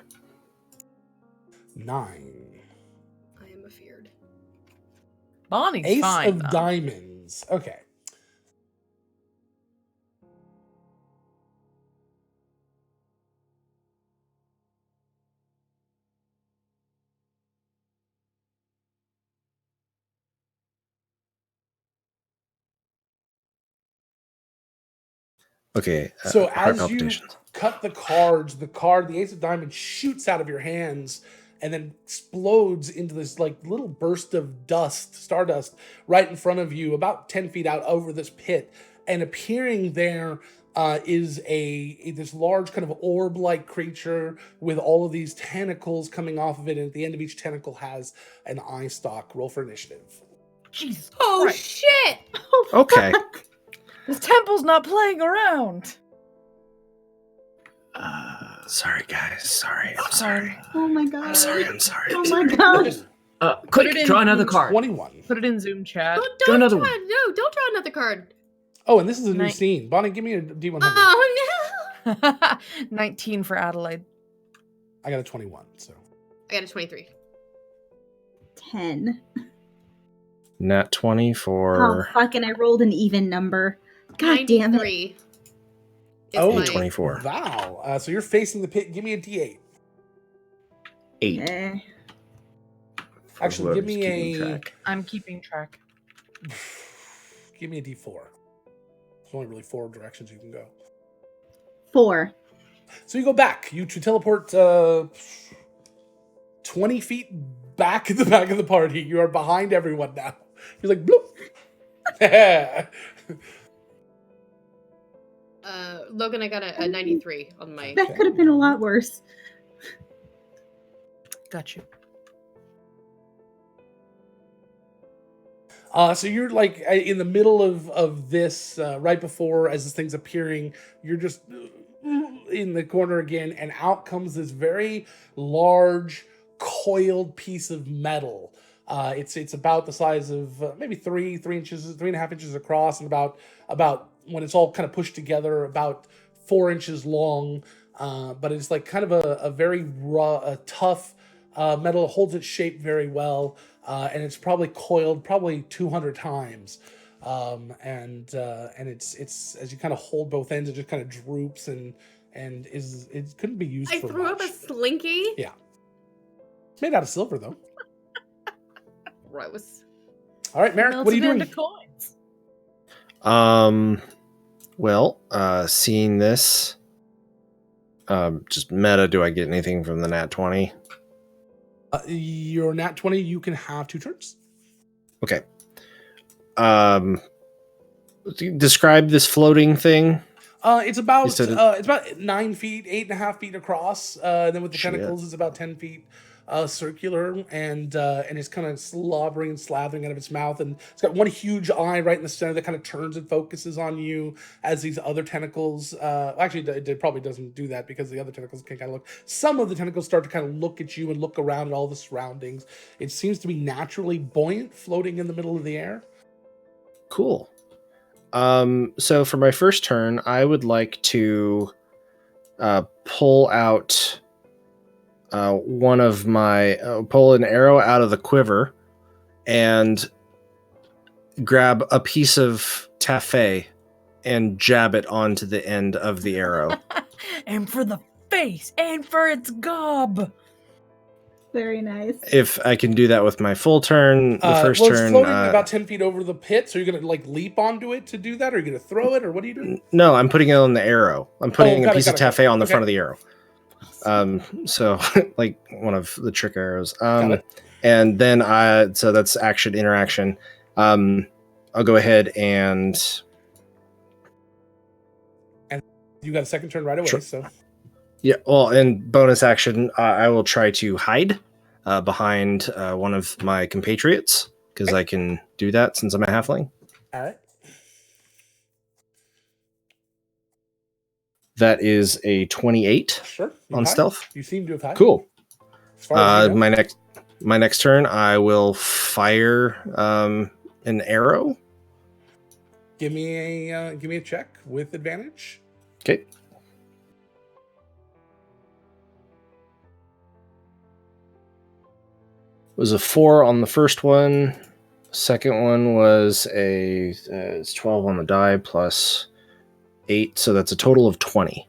Speaker 2: 9.
Speaker 1: I am afeared.
Speaker 4: Bonnie's
Speaker 2: Ace
Speaker 4: fine.
Speaker 2: of
Speaker 4: though.
Speaker 2: diamonds. Okay.
Speaker 7: Okay.
Speaker 2: So
Speaker 7: heart
Speaker 2: as you
Speaker 7: palpitations.
Speaker 2: cut the cards, the Ace of Diamonds shoots out of your hands and then explodes into this like little burst of dust, stardust, right in front of you, about 10 feet out over this pit. And appearing there is this large kind of orb-like creature with all of these tentacles coming off of it. And at the end of each tentacle has an eye stalk. Roll for initiative.
Speaker 4: Jesus
Speaker 1: Oh
Speaker 4: Christ.
Speaker 1: shit!
Speaker 7: Okay.
Speaker 4: This temple's not playing around.
Speaker 7: Sorry, guys. Sorry. I'm sorry.
Speaker 5: Oh my god.
Speaker 7: I'm sorry. I'm sorry.
Speaker 5: Oh my god.
Speaker 6: Quick,
Speaker 4: it in
Speaker 6: draw another
Speaker 4: Zoom.
Speaker 6: card.
Speaker 2: 21.
Speaker 4: Put it in Zoom chat.
Speaker 1: Don't
Speaker 6: Draw another
Speaker 1: try,
Speaker 6: one.
Speaker 1: no, don't draw another card.
Speaker 2: Oh, and this is a new
Speaker 4: Nice.
Speaker 2: scene. Bonnie, give me a D100.
Speaker 1: Oh
Speaker 4: 19 for Adelaide.
Speaker 2: I got a 21, so.
Speaker 1: no! I got a 23.
Speaker 5: 10.
Speaker 7: Nat 20
Speaker 5: Oh,
Speaker 7: for
Speaker 5: fucking, I rolled an even number. God damn it.
Speaker 1: 93.
Speaker 2: Oh,
Speaker 1: my-
Speaker 7: 24.
Speaker 2: Wow. So you're facing the pit. Give me a D8.
Speaker 6: 8.
Speaker 5: Eh.
Speaker 2: Actually, give
Speaker 6: Whoever's
Speaker 2: me
Speaker 6: keeping
Speaker 2: a
Speaker 6: track.
Speaker 4: I'm keeping track.
Speaker 2: give me a D4. There's only really 4 directions you can go.
Speaker 5: 4.
Speaker 2: So you go back. You teleport 20 feet back in the back of the party. You are behind everyone now. You're like bloop.
Speaker 1: Logan, I got a 93 on my.
Speaker 5: That could have been a lot worse.
Speaker 4: Got you.
Speaker 2: So you're like in the middle of this, right before as this thing's appearing, you're just in the corner again, and out comes this very large coiled piece of metal. It's about the size of maybe 3.5 inches across, and about when it's all kind of pushed together, about 4 inches long. But it's like kind of a very raw, tough metal. Holds its shape very well. And it's probably coiled 200 times, and it's as you kind of hold both ends, it just kind of droops and it couldn't be used.
Speaker 1: I
Speaker 2: for
Speaker 1: threw up a
Speaker 2: much.
Speaker 1: slinky.
Speaker 2: Yeah, it's made out of silver though.
Speaker 1: Gross.
Speaker 2: All right, Merrick, what are you doing?
Speaker 4: Melted into coins.
Speaker 7: Well, seeing this, just meta. Do I get anything from the nat 20?
Speaker 2: Your nat 20, you can have 2 turns.
Speaker 7: Okay. Describe this floating thing.
Speaker 2: It's about
Speaker 7: You said
Speaker 2: it's about 9 feet, 8.5 feet across. And then with the
Speaker 7: Shit.
Speaker 2: tentacles, it's about 10 feet circular, and it's kind of slobbering and slathering out of its mouth, and it's got one huge eye right in the center that kind of turns and focuses on you as these other tentacles. Actually, it probably doesn't do that because the other tentacles can kind of look. Some of the tentacles start to kind of look at you and look around at all the surroundings. It seems to be naturally buoyant, floating in the middle of the air.
Speaker 7: Cool. So for my first turn, I would like to pull out one of my pull an arrow out of the quiver and grab a piece of taffet and jab it onto the end of the arrow.
Speaker 4: And for the face, and for its gob.
Speaker 5: Very nice.
Speaker 7: If I can do that with my full turn, the first
Speaker 2: well,
Speaker 7: turn.
Speaker 2: it's floating about 10 feet over the pit, so you're going to like leap onto it to do that, or you're going to throw it, or what are you doing?
Speaker 7: No, I'm putting it on the arrow. I'm putting a piece of taffy on the front of the arrow. So like one of the trick arrows.
Speaker 2: Got it.
Speaker 7: And then so that's action interaction. I'll go ahead and
Speaker 2: you got a second turn right away.
Speaker 7: Sure.
Speaker 2: So
Speaker 7: yeah. Well, and bonus action, I will try to hide behind one of my compatriots because I can do that since I'm a halfling.
Speaker 2: All right.
Speaker 7: That is a 28
Speaker 2: Sure.
Speaker 7: on
Speaker 2: hide.
Speaker 7: stealth.
Speaker 2: You seem to have had.
Speaker 7: Cool.
Speaker 2: As far as you know.
Speaker 7: My next turn, I will fire an arrow.
Speaker 2: Give me a check with advantage.
Speaker 7: Okay. It was a 4 on the first one. Second one was it's 12 on the die plus 8, so that's a total of 20.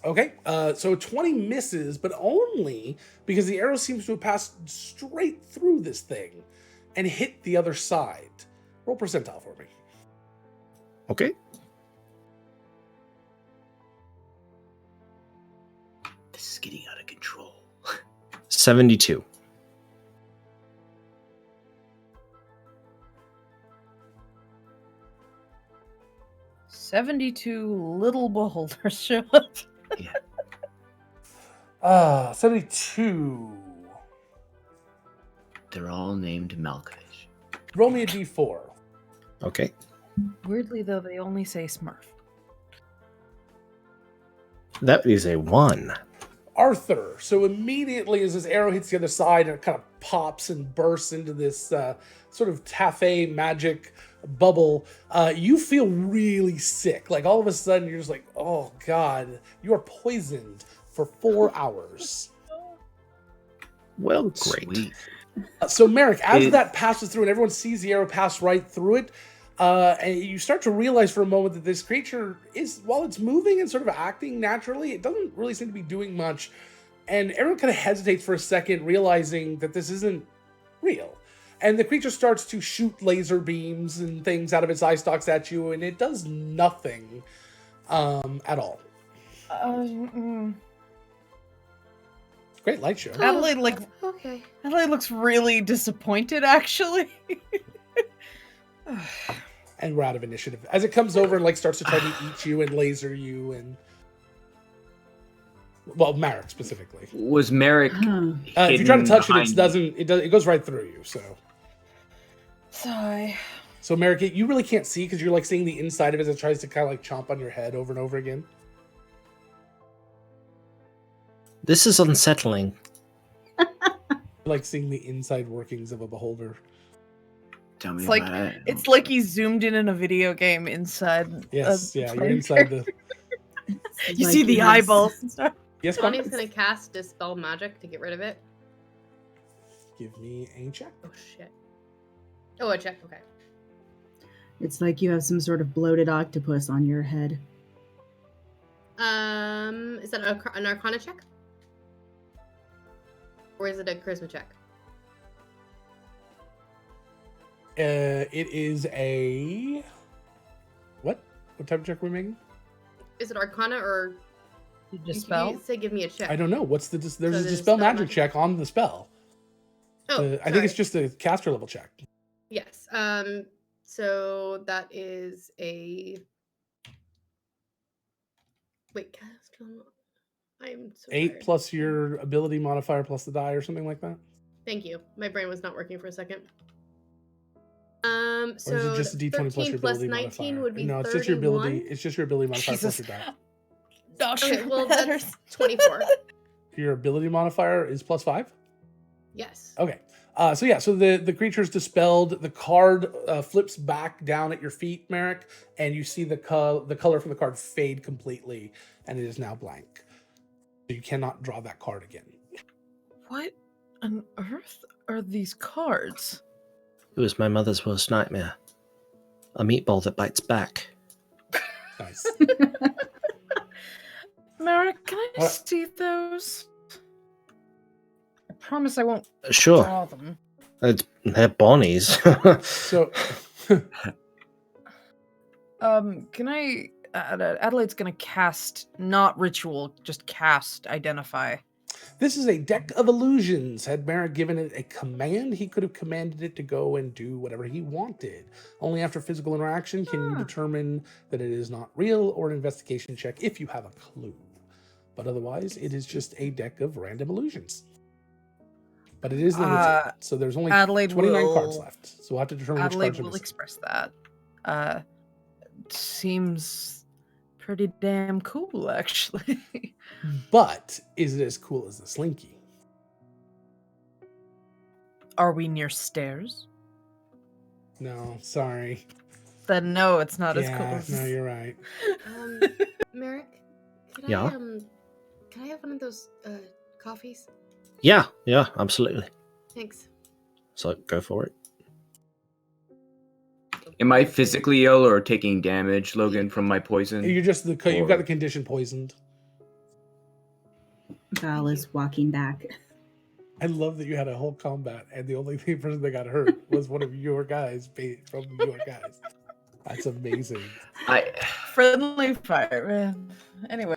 Speaker 2: Okay, so 20 misses, but only because the arrow seems to have passed straight through this thing and hit the other side. Roll percentile for me.
Speaker 7: Okay.
Speaker 6: This is getting out of control.
Speaker 7: 72.
Speaker 4: "72 little beholders show up."
Speaker 6: Yeah.
Speaker 2: 72.
Speaker 6: They're all named Malkovich.
Speaker 2: Roll me a d4.
Speaker 7: Okay.
Speaker 4: Weirdly, though, they only say Smurf.
Speaker 7: That is a 1.
Speaker 2: Arthur. So immediately as this arrow hits the other side and it kind of pops and bursts into this sort of taffy magic bubble, you feel really sick. Like all of a sudden you're just like, oh God, you are poisoned for 4 hours.
Speaker 7: Well, great.
Speaker 6: Sweet.
Speaker 2: So Merrick, as that passes through and everyone sees the arrow pass right through it, and you start to realize for a moment that this creature is, while it's moving and sort of acting naturally, it doesn't really seem to be doing much. And everyone kind of hesitates for a second, realizing that this isn't real. And the creature starts to shoot laser beams and things out of its eye stalks at you, and it does nothing at all. Great light show.
Speaker 4: Adelaide,
Speaker 1: Okay.
Speaker 4: Adelaide looks really disappointed, actually.
Speaker 2: And we're out of initiative. As it comes over and like starts to try to eat you and laser you and... Well, Merrick specifically.
Speaker 6: Was Merrick
Speaker 2: if you try to touch it, it goes right through you, so...
Speaker 4: Sigh.
Speaker 2: So Merrick, you really can't see because you're like seeing the inside of it as it tries to kind of like chomp on your head over and over again.
Speaker 7: This is unsettling.
Speaker 2: Like seeing the inside workings of a beholder.
Speaker 6: Tell me
Speaker 4: It's like
Speaker 6: about it.
Speaker 4: it's like he's zoomed in a video game inside.
Speaker 2: Yes, yeah, you're inside the...
Speaker 4: You see the eyeballs and stuff.
Speaker 2: Yes,
Speaker 1: Bonnie's gonna cast Dispel Magic to get rid of it.
Speaker 2: Give me a check.
Speaker 1: Oh shit. Oh, a check, okay.
Speaker 5: It's like you have some sort of bloated octopus on your head.
Speaker 1: Is that an Arcana check? Or is it a Charisma check?
Speaker 2: It is a... What? What type of check are we making?
Speaker 1: Is it Arcana or...
Speaker 4: Dispel?
Speaker 1: You say give me a check.
Speaker 2: I don't know. What's the... There's a
Speaker 1: there's
Speaker 2: Dispel
Speaker 1: Dispel
Speaker 2: Magic
Speaker 1: Magic.
Speaker 2: check on the spell.
Speaker 1: Oh,
Speaker 2: I think it's just a caster level check.
Speaker 1: Yes. So that is a... Wait, cast... I am so
Speaker 2: 8
Speaker 1: tired.
Speaker 2: plus your ability modifier plus the die or something like that?
Speaker 1: Thank you. My brain was not working for a second.
Speaker 2: Or
Speaker 1: So
Speaker 2: is it just a d20 plus
Speaker 1: 13
Speaker 2: your
Speaker 1: plus
Speaker 2: ability
Speaker 1: 19
Speaker 2: modifier?
Speaker 1: would be
Speaker 2: No, it's
Speaker 1: 31.
Speaker 2: just your ability. It's just your ability modifier plus
Speaker 4: Jesus.
Speaker 2: your die.
Speaker 4: Not
Speaker 1: Okay,
Speaker 4: sure
Speaker 1: well,
Speaker 4: matters.
Speaker 1: that's 24.
Speaker 2: Your ability modifier is plus 5?
Speaker 1: Yes.
Speaker 2: Okay. So the creature's dispelled. The card flips back down at your feet, Merrick, and you see the color from the card fade completely, and it is now blank. So you cannot draw that card again.
Speaker 4: What on earth are these cards?
Speaker 7: It was my mother's worst nightmare. A meatball that bites back.
Speaker 2: Nice.
Speaker 4: Merrick, can I
Speaker 2: What?
Speaker 4: see those? promise I won't
Speaker 7: Sure.
Speaker 4: draw them.
Speaker 7: They're Bonnie's.
Speaker 2: So,
Speaker 4: Can I... Adelaide's gonna cast, not ritual, just cast identify.
Speaker 2: this is a deck of illusions. Had Merrick given it a command, he could have commanded it to go and do whatever he wanted. Only after physical interaction can you determine that it is not real, or an investigation check if you have a clue. But otherwise, it is just a deck of random illusions. But it is limited, so there's only
Speaker 4: Adelaide
Speaker 2: 29 cards
Speaker 4: will-
Speaker 2: left. So we'll have to determine which
Speaker 4: Adelaide
Speaker 2: cards are
Speaker 4: will
Speaker 2: missing.
Speaker 4: express that. Seems pretty damn cool, actually.
Speaker 2: But is it as cool as the Slinky?
Speaker 4: Are we near stairs?
Speaker 2: No, sorry.
Speaker 4: Then no, it's not as cool.
Speaker 2: Yeah,
Speaker 4: as-
Speaker 2: no, you're right.
Speaker 1: Merrick, could
Speaker 7: Yeah?
Speaker 1: can I have one of those coffees?
Speaker 7: Yeah, absolutely.
Speaker 1: Thanks.
Speaker 7: So go for it.
Speaker 6: Am I physically ill or taking damage, Logan, from my poison?
Speaker 2: You're just you've got the condition poisoned.
Speaker 5: Val is walking back.
Speaker 2: I love that you had a whole combat, and the only person that got hurt was one of your guys from your guys. That's amazing.
Speaker 4: Friendly fire, man. Anyway.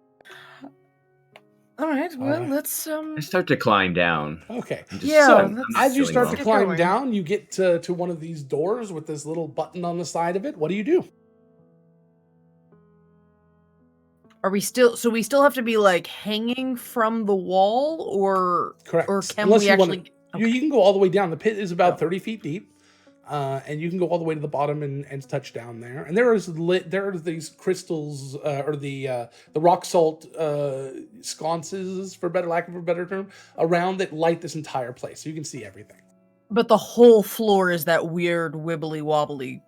Speaker 4: Alright, well,
Speaker 2: Alright.
Speaker 4: let's
Speaker 6: I start to climb down.
Speaker 2: Okay.
Speaker 4: Yeah,
Speaker 2: So
Speaker 4: let's-
Speaker 2: as you
Speaker 6: feeling
Speaker 2: start
Speaker 6: well.
Speaker 2: to climb
Speaker 4: going.
Speaker 2: down, you get to one of these doors with this little button on the side of it. What do you do?
Speaker 4: Are we still have to be like hanging from the wall, or
Speaker 2: Correct.
Speaker 4: or can
Speaker 2: Unless
Speaker 4: we
Speaker 2: you
Speaker 4: actually
Speaker 2: wanna- you can go all the way down. The pit is about
Speaker 4: Oh.
Speaker 2: 30 feet deep. And you can go all the way to the bottom and touch down there. And there are these crystals, or the rock salt sconces, for lack of a better term, around that light this entire place, so you can see everything.
Speaker 4: But the whole floor is that weird wibbly wobbly.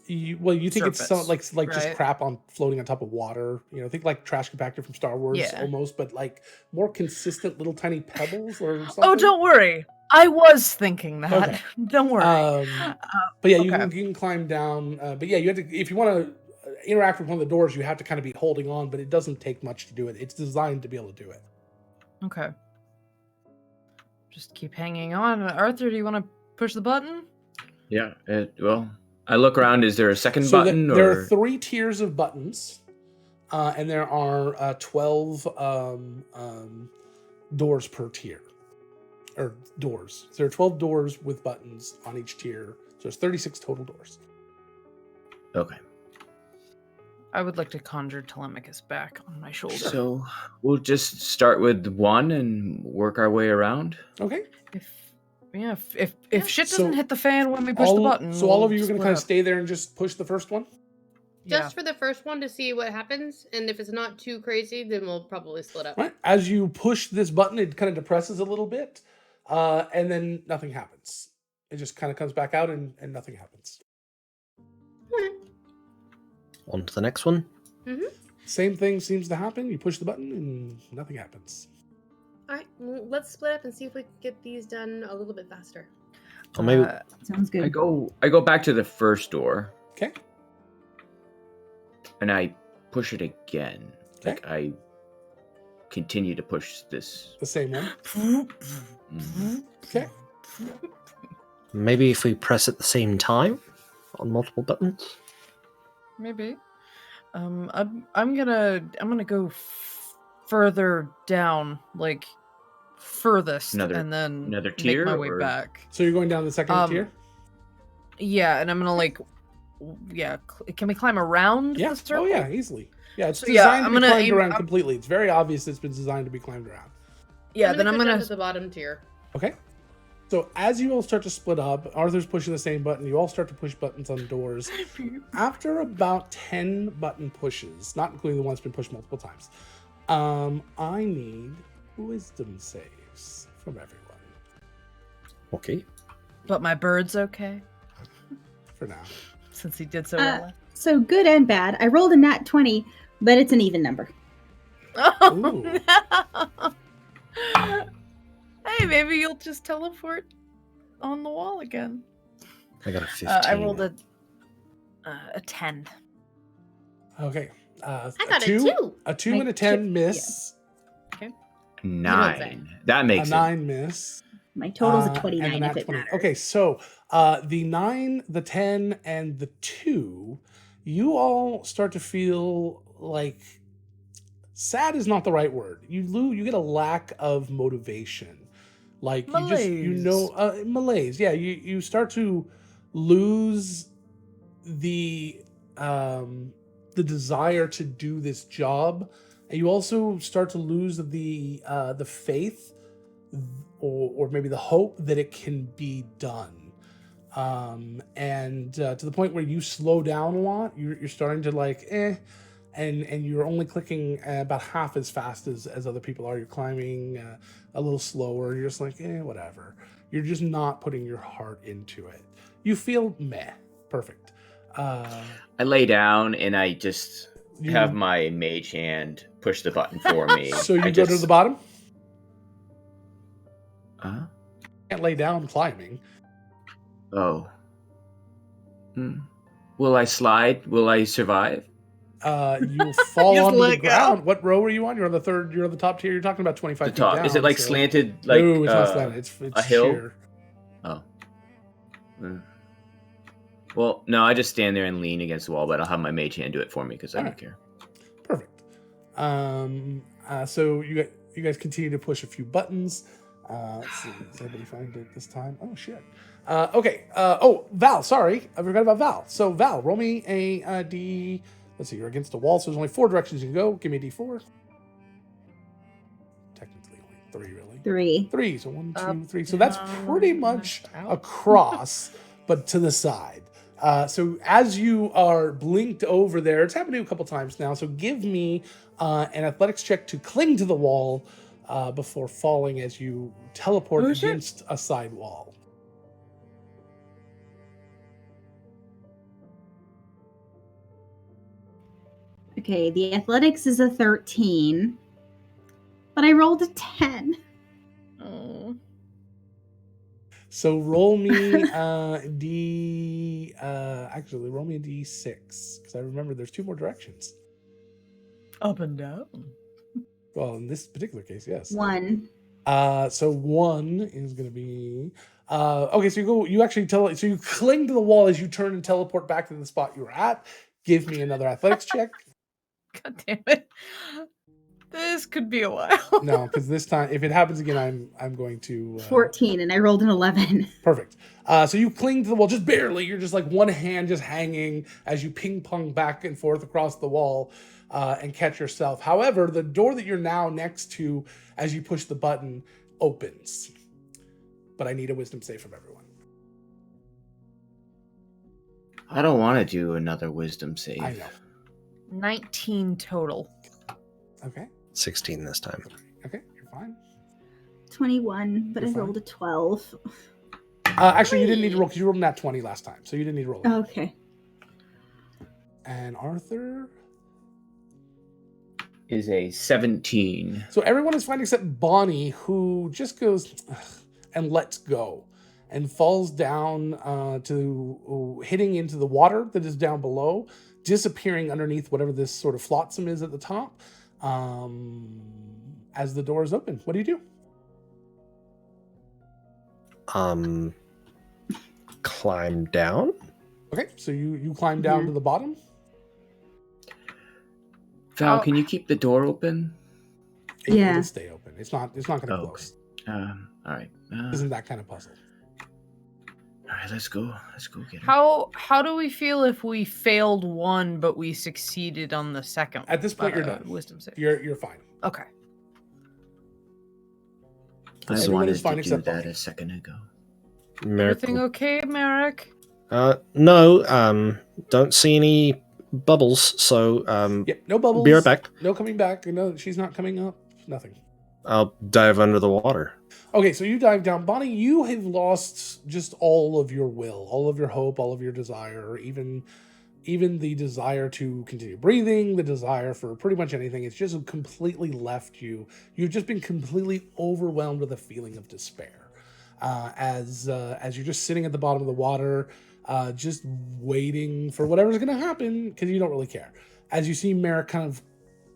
Speaker 2: You think it's
Speaker 4: Surface,
Speaker 2: like just
Speaker 4: right?
Speaker 2: crap on floating on top of water. Think like trash compactor from Star Wars,
Speaker 4: Yeah.
Speaker 2: almost, but like more consistent little tiny pebbles or something.
Speaker 4: Oh, don't worry. I was thinking that.
Speaker 2: Okay.
Speaker 4: Don't worry.
Speaker 2: But yeah, you
Speaker 4: okay.
Speaker 2: can climb down. But yeah, you have to, if you want to interact with one of the doors, you have to kind of be holding on. But it doesn't take much to do it. It's designed to be able to do it.
Speaker 4: Okay. Just keep hanging on. Arthur, do you want to push the button?
Speaker 6: Yeah. Well, I look around. Is there a second
Speaker 2: So
Speaker 6: button?
Speaker 2: there
Speaker 6: or
Speaker 2: are 3 tiers of buttons, and there are 12 doors per tier, or doors. So there are 12 doors with buttons on each tier. So there's 36 total doors.
Speaker 6: Okay.
Speaker 4: I would like to conjure Telemachus back on my shoulder.
Speaker 6: So we'll just start with one and work our way around.
Speaker 2: Okay.
Speaker 4: If shit
Speaker 2: So
Speaker 4: doesn't hit the fan when we push the button,
Speaker 2: So all
Speaker 4: we'll
Speaker 2: of you are going to
Speaker 4: split
Speaker 2: kind of
Speaker 4: up.
Speaker 2: stay there and just push the first one.
Speaker 1: Just for the first one to see what happens, and if it's not too crazy, then we'll probably split up.
Speaker 2: Right. As you push this button, it kind of depresses a little bit, and then nothing happens. It just kind of comes back out, and nothing happens.
Speaker 7: On to the next one.
Speaker 2: Same thing seems to happen. You push the button, and nothing happens.
Speaker 1: All right, well, let's split up and see if we can get these done a little bit faster.
Speaker 7: Or maybe
Speaker 5: Sounds good.
Speaker 6: I go back to the first door
Speaker 2: Okay.
Speaker 6: and I push it again.
Speaker 2: Okay.
Speaker 6: Like I continue to push this.
Speaker 2: The same one.
Speaker 6: Mhm.
Speaker 2: Okay.
Speaker 7: maybe if we press at the same time on multiple buttons.
Speaker 4: Maybe. I'm gonna go further down, like furthest, and then
Speaker 6: another
Speaker 4: make
Speaker 6: tier,
Speaker 4: my way
Speaker 6: or-
Speaker 4: back.
Speaker 2: So you're going down the second tier?
Speaker 4: Yeah, and I'm gonna can we climb around
Speaker 2: Yeah.
Speaker 4: the circle?
Speaker 2: Oh, yeah, easily. Yeah, it's
Speaker 4: So, yeah,
Speaker 2: designed
Speaker 4: I'm
Speaker 2: to be
Speaker 4: gonna
Speaker 2: climbed
Speaker 4: aim
Speaker 2: around
Speaker 4: up-
Speaker 2: completely. It's very obvious it's been designed to be climbed around.
Speaker 4: Yeah, then I'm
Speaker 1: go down
Speaker 4: gonna
Speaker 1: to the bottom tier.
Speaker 2: Okay. So as you all start to split up, Arthur's pushing the same button. You all start to push buttons on doors. After about 10 button pushes, not including the one that's been pushed multiple times, I need wisdom saves from everyone
Speaker 7: Okay.
Speaker 4: But my bird's okay,
Speaker 2: for now.
Speaker 4: since he did so well.
Speaker 5: So good and bad. I rolled a nat 20, but it's an even number.
Speaker 4: Oh,
Speaker 2: Ooh.
Speaker 4: no. Hey, maybe you'll just teleport on the wall again.
Speaker 7: I got a 15.
Speaker 4: I rolled a 10.
Speaker 2: Okay.
Speaker 1: I got a 2.
Speaker 2: A 2
Speaker 5: My
Speaker 2: and a 10
Speaker 5: chip-
Speaker 2: miss.
Speaker 6: 9. That
Speaker 2: A
Speaker 6: makes it.
Speaker 2: 9 miss.
Speaker 5: My total's a
Speaker 2: And
Speaker 5: 29
Speaker 2: a nat
Speaker 5: if it
Speaker 2: 20.
Speaker 5: matters.
Speaker 2: Okay, so the 9, the 10, and the 2, you all start to feel like sad is not the right word. You get a lack of motivation. Like malaise. Yeah, you start to lose the desire to do this job, and you also start to lose the faith or maybe the hope that it can be done. And to the point where you slow down a lot, you're starting to like and you're only clicking about half as fast as other people are. You're climbing a little slower. You're just like whatever. You're just not putting your heart into it. You feel meh. Perfect.
Speaker 6: I lay down and I just have my mage hand push the button for me.
Speaker 2: So you go to the bottom?
Speaker 6: Uh-huh.
Speaker 2: Can't lay down climbing.
Speaker 6: Oh. Will I slide? Will I survive?
Speaker 2: You fall onto the ground.
Speaker 4: Go.
Speaker 2: What row are you on? You're on the third. You're on the top tier. You're talking about 25
Speaker 6: The
Speaker 2: feet
Speaker 6: top.
Speaker 2: down.
Speaker 6: Is it like
Speaker 2: so...
Speaker 6: slanted? Like
Speaker 2: no, it's not slanted. It's
Speaker 6: a hill.
Speaker 2: sheer.
Speaker 6: Oh. Well, no, I just stand there and lean against the wall, but I'll have my mage hand do it for me because I don't care.
Speaker 2: Perfect. So you guys continue to push a few buttons. Let's see. Does anybody find it this time? Oh shit. Okay. Val. Sorry, I forgot about Val. So Val, roll me a D. Let's see. You're against a wall, so there's only 4 directions you can go. Give me a D4. Technically, only 3, really.
Speaker 5: 3.
Speaker 2: 3. So 1, 2, 3. So
Speaker 4: down,
Speaker 2: that's pretty much
Speaker 4: out.
Speaker 2: across, but to the side. So as you are blinked over there, it's happened to you a couple times now. So give me an athletics check to cling to the wall before falling as you teleport against a side wall.
Speaker 5: Okay, the athletics is a 13, but I rolled a 10.
Speaker 4: Oh.
Speaker 2: So roll me actually roll me a D6 because I remember there's 2 more directions.
Speaker 4: Up and down.
Speaker 2: Well, in this particular case, yes.
Speaker 5: 1.
Speaker 2: So 1 is going to be okay. So you cling to the wall as you turn and teleport back to the spot you were at. Give me another athletics check.
Speaker 4: God damn it. This could be a while.
Speaker 2: No, because this time, if it happens again, I'm going to
Speaker 5: 14, and I rolled an 11.
Speaker 2: Perfect. So you cling to the wall just barely. You're just like one hand just hanging as you ping pong back and forth across the wall and catch yourself. However, the door that you're now next to, as you push the button, opens. But I need a wisdom save from everyone.
Speaker 6: I don't want to do another wisdom save.
Speaker 2: I know.
Speaker 4: 19 total.
Speaker 2: Okay.
Speaker 7: 16 this time.
Speaker 2: Okay, you're fine.
Speaker 5: 21, but
Speaker 2: You're
Speaker 5: I
Speaker 2: fine.
Speaker 5: rolled a 12.
Speaker 2: Actually, you didn't need to roll because you rolled nat 20 last time, so you didn't need to roll.
Speaker 5: Okay.
Speaker 2: And Arthur
Speaker 6: is a 17.
Speaker 2: So everyone is fine except Bonnie, who just goes and lets go and falls down to hitting into the water that is down below, disappearing underneath whatever this sort of flotsam is at the top. As the door is open, what do you do?
Speaker 7: Climb down.
Speaker 2: Okay, so you climb down to the bottom.
Speaker 6: Val, can you keep the door open?
Speaker 2: It'll stay open. It's not going to close.
Speaker 6: All right.
Speaker 2: Isn't that kind of puzzle?
Speaker 6: All right, let's go. Let's go get him.
Speaker 4: How do we feel if we failed one but we succeeded on the second?
Speaker 2: At this point, you're done.
Speaker 4: Wisdom save.
Speaker 2: You're fine.
Speaker 4: Okay.
Speaker 6: I
Speaker 2: Everyone
Speaker 6: wanted
Speaker 2: is fine
Speaker 6: to do
Speaker 2: except
Speaker 6: that
Speaker 2: Bonnie.
Speaker 6: a second ago.
Speaker 4: Everything okay, Merrick?
Speaker 7: No, don't see any bubbles, so
Speaker 2: Yep, no bubbles.
Speaker 7: be right back.
Speaker 2: No coming back. No, she's not coming up. Nothing.
Speaker 7: I'll dive under the water.
Speaker 2: Okay, so you dive down. Bonnie, you have lost just all of your will, all of your hope, all of your desire, even the desire to continue breathing, the desire for pretty much anything. It's just completely left you. You've just been completely overwhelmed with a feeling of despair. As you're just sitting at the bottom of the water, just waiting for whatever's going to happen, because you don't really care. As you see Merrick kind of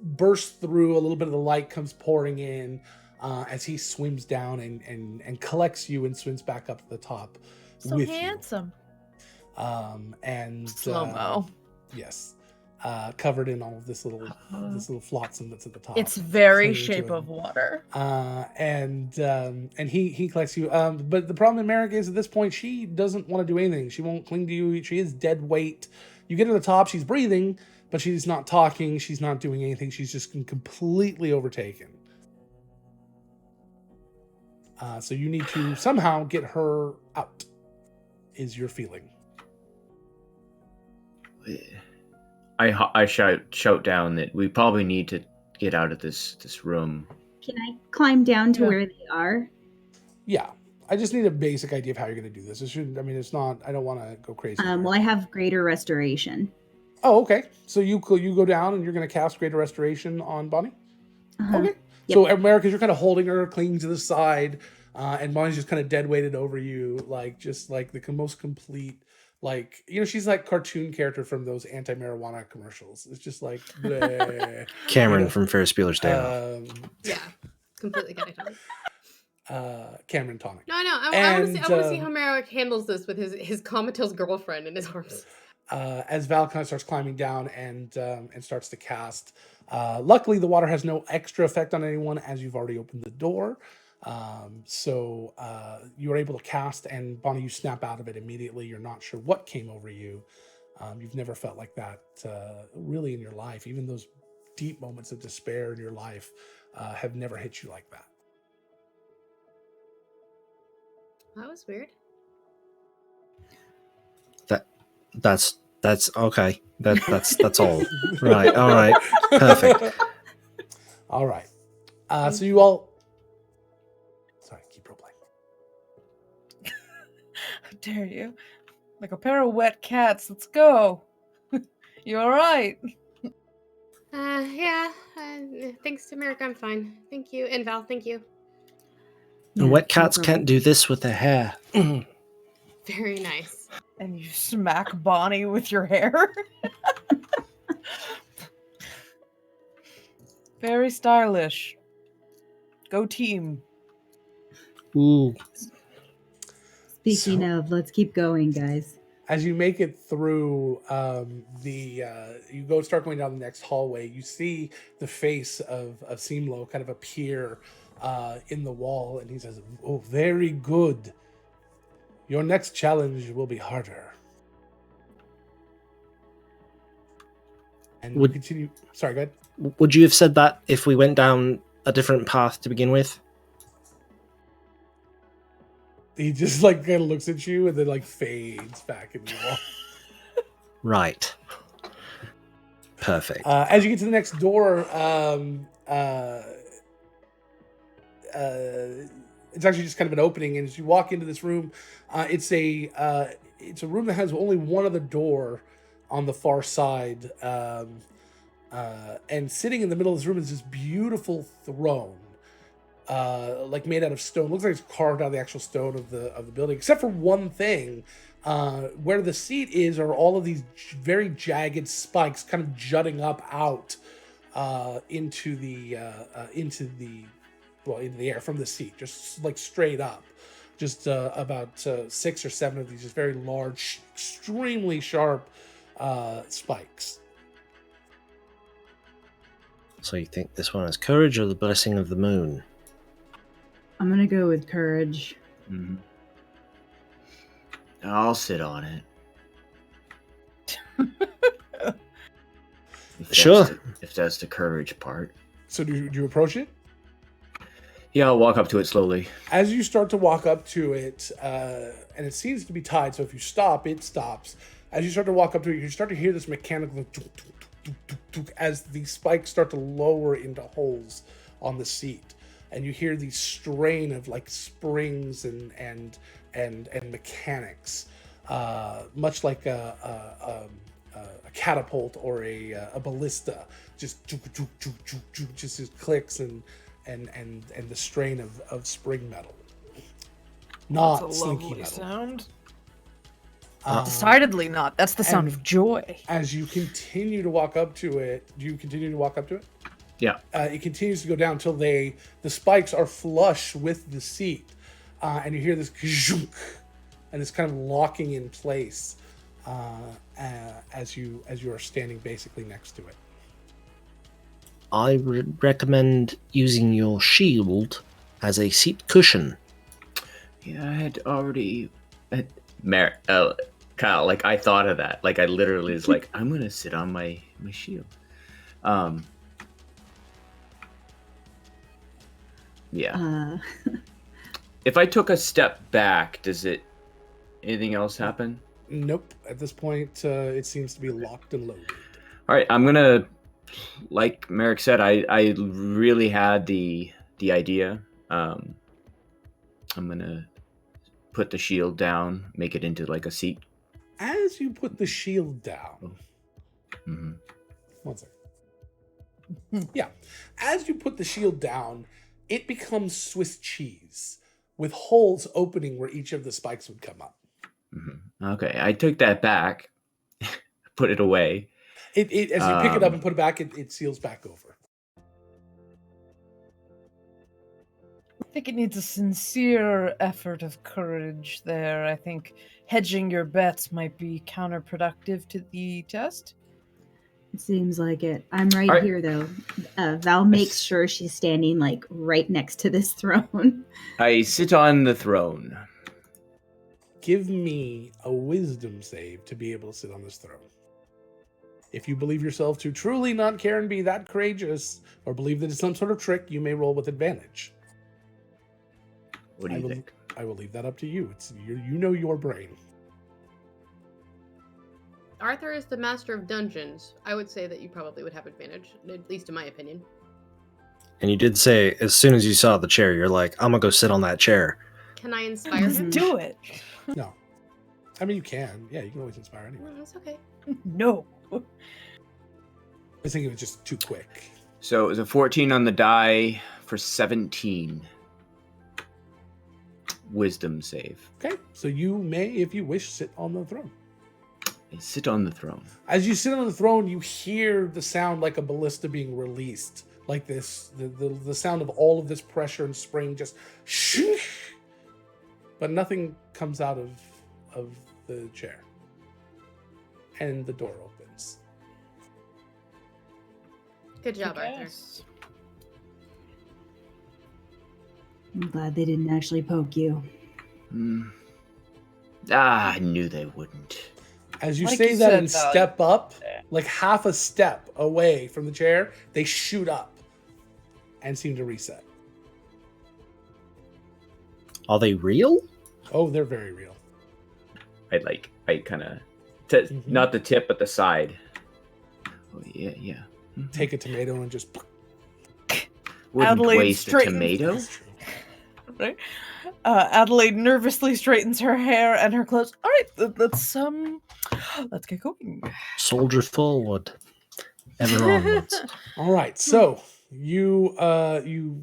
Speaker 2: burst through, a little bit of the light comes pouring in, as he swims down and collects you and swims back up to the top
Speaker 4: So
Speaker 2: with
Speaker 4: handsome.
Speaker 2: you. And
Speaker 4: Slow-mo.
Speaker 2: yes, covered in all of this little flotsam that's at the top.
Speaker 4: It's very
Speaker 2: clinging to
Speaker 4: shape
Speaker 2: him.
Speaker 4: of water.
Speaker 2: And he collects you. But the problem in Merrick is at this point she doesn't want to do anything. She won't cling to you. She is dead weight. You get to the top, she's breathing, but she's not talking. She's not doing anything. She's just completely overtaken. So you need to somehow get her out. Is your feeling?
Speaker 6: I shout down that we probably need to get out of this room.
Speaker 5: Can I climb down to
Speaker 4: Yeah.
Speaker 5: where they are?
Speaker 2: Yeah. I just need a basic idea of how you're going to do this. It shouldn't. I mean, it's not. I don't want to go crazy. here.
Speaker 5: Well, I have greater restoration.
Speaker 2: Oh, okay. So you go down and you're going to cast Greater Restoration on Bonnie?
Speaker 5: Uh-huh.
Speaker 2: Okay.
Speaker 5: Yep.
Speaker 2: So America, you're kind of holding her, clinging to the side, and Bonnie's just kind of dead weighted over you, like just like the most complete, like, you know, she's like cartoon character from those anti-marijuana commercials. It's just like bleh.
Speaker 7: Cameron
Speaker 2: You know,
Speaker 7: from Ferris Bueller's Day Off.
Speaker 1: Yeah, completely get it.
Speaker 2: Cameron Tonic.
Speaker 1: No, I want to see
Speaker 2: And,
Speaker 1: how Merrick handles this with his comatose girlfriend in his arms.
Speaker 2: As Val kind of starts climbing down and starts to cast. Luckily, the water has no extra effect on anyone as you've already opened the door. So you are able to cast, and Bonnie, you snap out of it immediately. You're not sure what came over you. You've never felt like that really in your life. Even those deep moments of despair in your life have never hit you like that.
Speaker 1: That was weird.
Speaker 7: That's okay. That's all. Right. All right. Perfect.
Speaker 2: All right. So you all. Sorry, keep role playing.
Speaker 4: How dare you? Like a pair of wet cats. Let's go. You all right?
Speaker 1: Yeah. Thanks to Merrick, I'm fine. Thank you, and Val, thank you.
Speaker 7: And wet cats can't do this with their hair.
Speaker 1: Very nice.
Speaker 4: And you smack Bonnie with your hair. Very stylish. Go team.
Speaker 7: Ooh.
Speaker 5: Speaking of, let's keep going, guys.
Speaker 2: As you make it through you start going down the next hallway, you see the face of Seamlo kind of appear in the wall, and he says, "Oh, very good. Your next challenge will be harder." And
Speaker 7: Would-
Speaker 2: you continue. Sorry, go ahead.
Speaker 7: Would you have said that if we went down a different path to begin with?
Speaker 2: He just like kind of looks at you and then like fades back in the wall.
Speaker 7: Right. Perfect.
Speaker 2: As you get to the next door, it's actually just kind of an opening, and as you walk into this room, it's a room that has only one other door on the far side, and sitting in the middle of this room is this beautiful throne, like made out of stone. Looks like it's carved out of the actual stone of the building, except for one thing. Where the seat is are all of these very jagged spikes kind of jutting up out into the air from the seat, just like straight up. Just about 6 or 7 of these just very large, extremely sharp spikes.
Speaker 7: So you think this one has courage or the blessing of the moon?
Speaker 5: I'm gonna go with courage.
Speaker 6: Mm-hmm. I'll sit on it.
Speaker 7: Sure.
Speaker 6: If that's the courage part.
Speaker 2: So do you approach it?
Speaker 6: Yeah, I'll walk up to it slowly.
Speaker 2: As you start to walk up to it, and it seems to be tied, so if you stop, it stops. As you start to walk up to it, you start to hear this mechanical tuk, tuk, tuk, tuk, tuk, as the spikes start to lower into holes on the seat, and you hear these strain of like springs and mechanics, much like a catapult or a ballista, just just clicks and the strain of spring metal, not
Speaker 4: That's a
Speaker 2: slinky
Speaker 4: lovely
Speaker 2: metal.
Speaker 4: sound.
Speaker 2: Um,
Speaker 4: Decidedly not. That's the sound
Speaker 2: and-
Speaker 4: of joy.
Speaker 2: As you continue to walk up to it, do you continue to walk up to it?
Speaker 6: Yeah.
Speaker 2: It continues to go down until the spikes are flush with the seat, and you hear this kazhunk, and it's kind of locking in place as you are standing basically next to it.
Speaker 7: I would recommend using your shield as a seat cushion.
Speaker 6: Yeah, I had already... Kyle, like, I thought of that. Like, I literally was like, I'm going to sit on my shield. Yeah. If I took a step back, does anything else happen?
Speaker 2: Nope. At this point, it seems to be locked and loaded.
Speaker 6: All right, I'm going to... Like Merrick said, I really had the idea. I'm gonna put the shield down, make it into like a seat.
Speaker 2: As you put the shield down,
Speaker 6: Mm-hmm.
Speaker 2: one second. Yeah, as you put the shield down, it becomes Swiss cheese with holes opening where each of the spikes would come up.
Speaker 6: Mm-hmm. Okay, I took that back, put it away.
Speaker 2: As you pick it up and put it back, it seals back over.
Speaker 4: I think it needs a sincere effort of courage there. I think hedging your bets might be counterproductive to the test.
Speaker 5: It seems like it. I'm right here, though. Val makes sure she's standing, like, right next to this throne.
Speaker 6: I sit on the throne.
Speaker 2: Give me a wisdom save to be able to sit on this throne. If you believe yourself to truly not care and be that courageous, or believe that it's some sort of trick, you may roll with advantage.
Speaker 6: What do you think?
Speaker 2: I will leave that up to you. It's you know your brain.
Speaker 1: Arthur is the master of dungeons. I would say that you probably would have advantage, at least in my opinion.
Speaker 7: And you did say, as soon as you saw the chair, you're like, I'm gonna go sit on that chair.
Speaker 1: Can I inspire him?
Speaker 4: Do it.
Speaker 2: No. I mean, you can. Yeah, you can always inspire anyone.
Speaker 1: No, that's okay.
Speaker 4: No.
Speaker 2: I was thinking it was just too quick.
Speaker 6: So it was a 14 on the die for 17. Wisdom save.
Speaker 2: Okay, so you may, if you wish, sit on the throne.
Speaker 6: I sit on the throne.
Speaker 2: As you sit on the throne, you hear the sound like a ballista being released. Like this, the sound of all of this pressure and spring just shoosh, but nothing comes out of the chair. And the door opens.
Speaker 1: Good job, Arthur.
Speaker 5: I'm glad they didn't actually poke you.
Speaker 6: I knew they wouldn't.
Speaker 2: As you
Speaker 4: Like
Speaker 2: say
Speaker 4: you
Speaker 2: that
Speaker 4: said,
Speaker 2: and
Speaker 4: Val,
Speaker 2: step up, like half a step away from the chair, they shoot up and seem to reset.
Speaker 7: Are they real?
Speaker 2: Oh, they're very real.
Speaker 6: I kind of, not the tip, but the side. Oh, yeah. Mm-hmm.
Speaker 2: Take a tomato and just...
Speaker 6: Wouldn't
Speaker 4: Adelaide
Speaker 6: waste a
Speaker 4: straightens-
Speaker 6: tomato.
Speaker 4: Right? Adelaide nervously straightens her hair and her clothes. All right, let's get going.
Speaker 7: Soldier forward. Ever onwards.
Speaker 2: All right, so you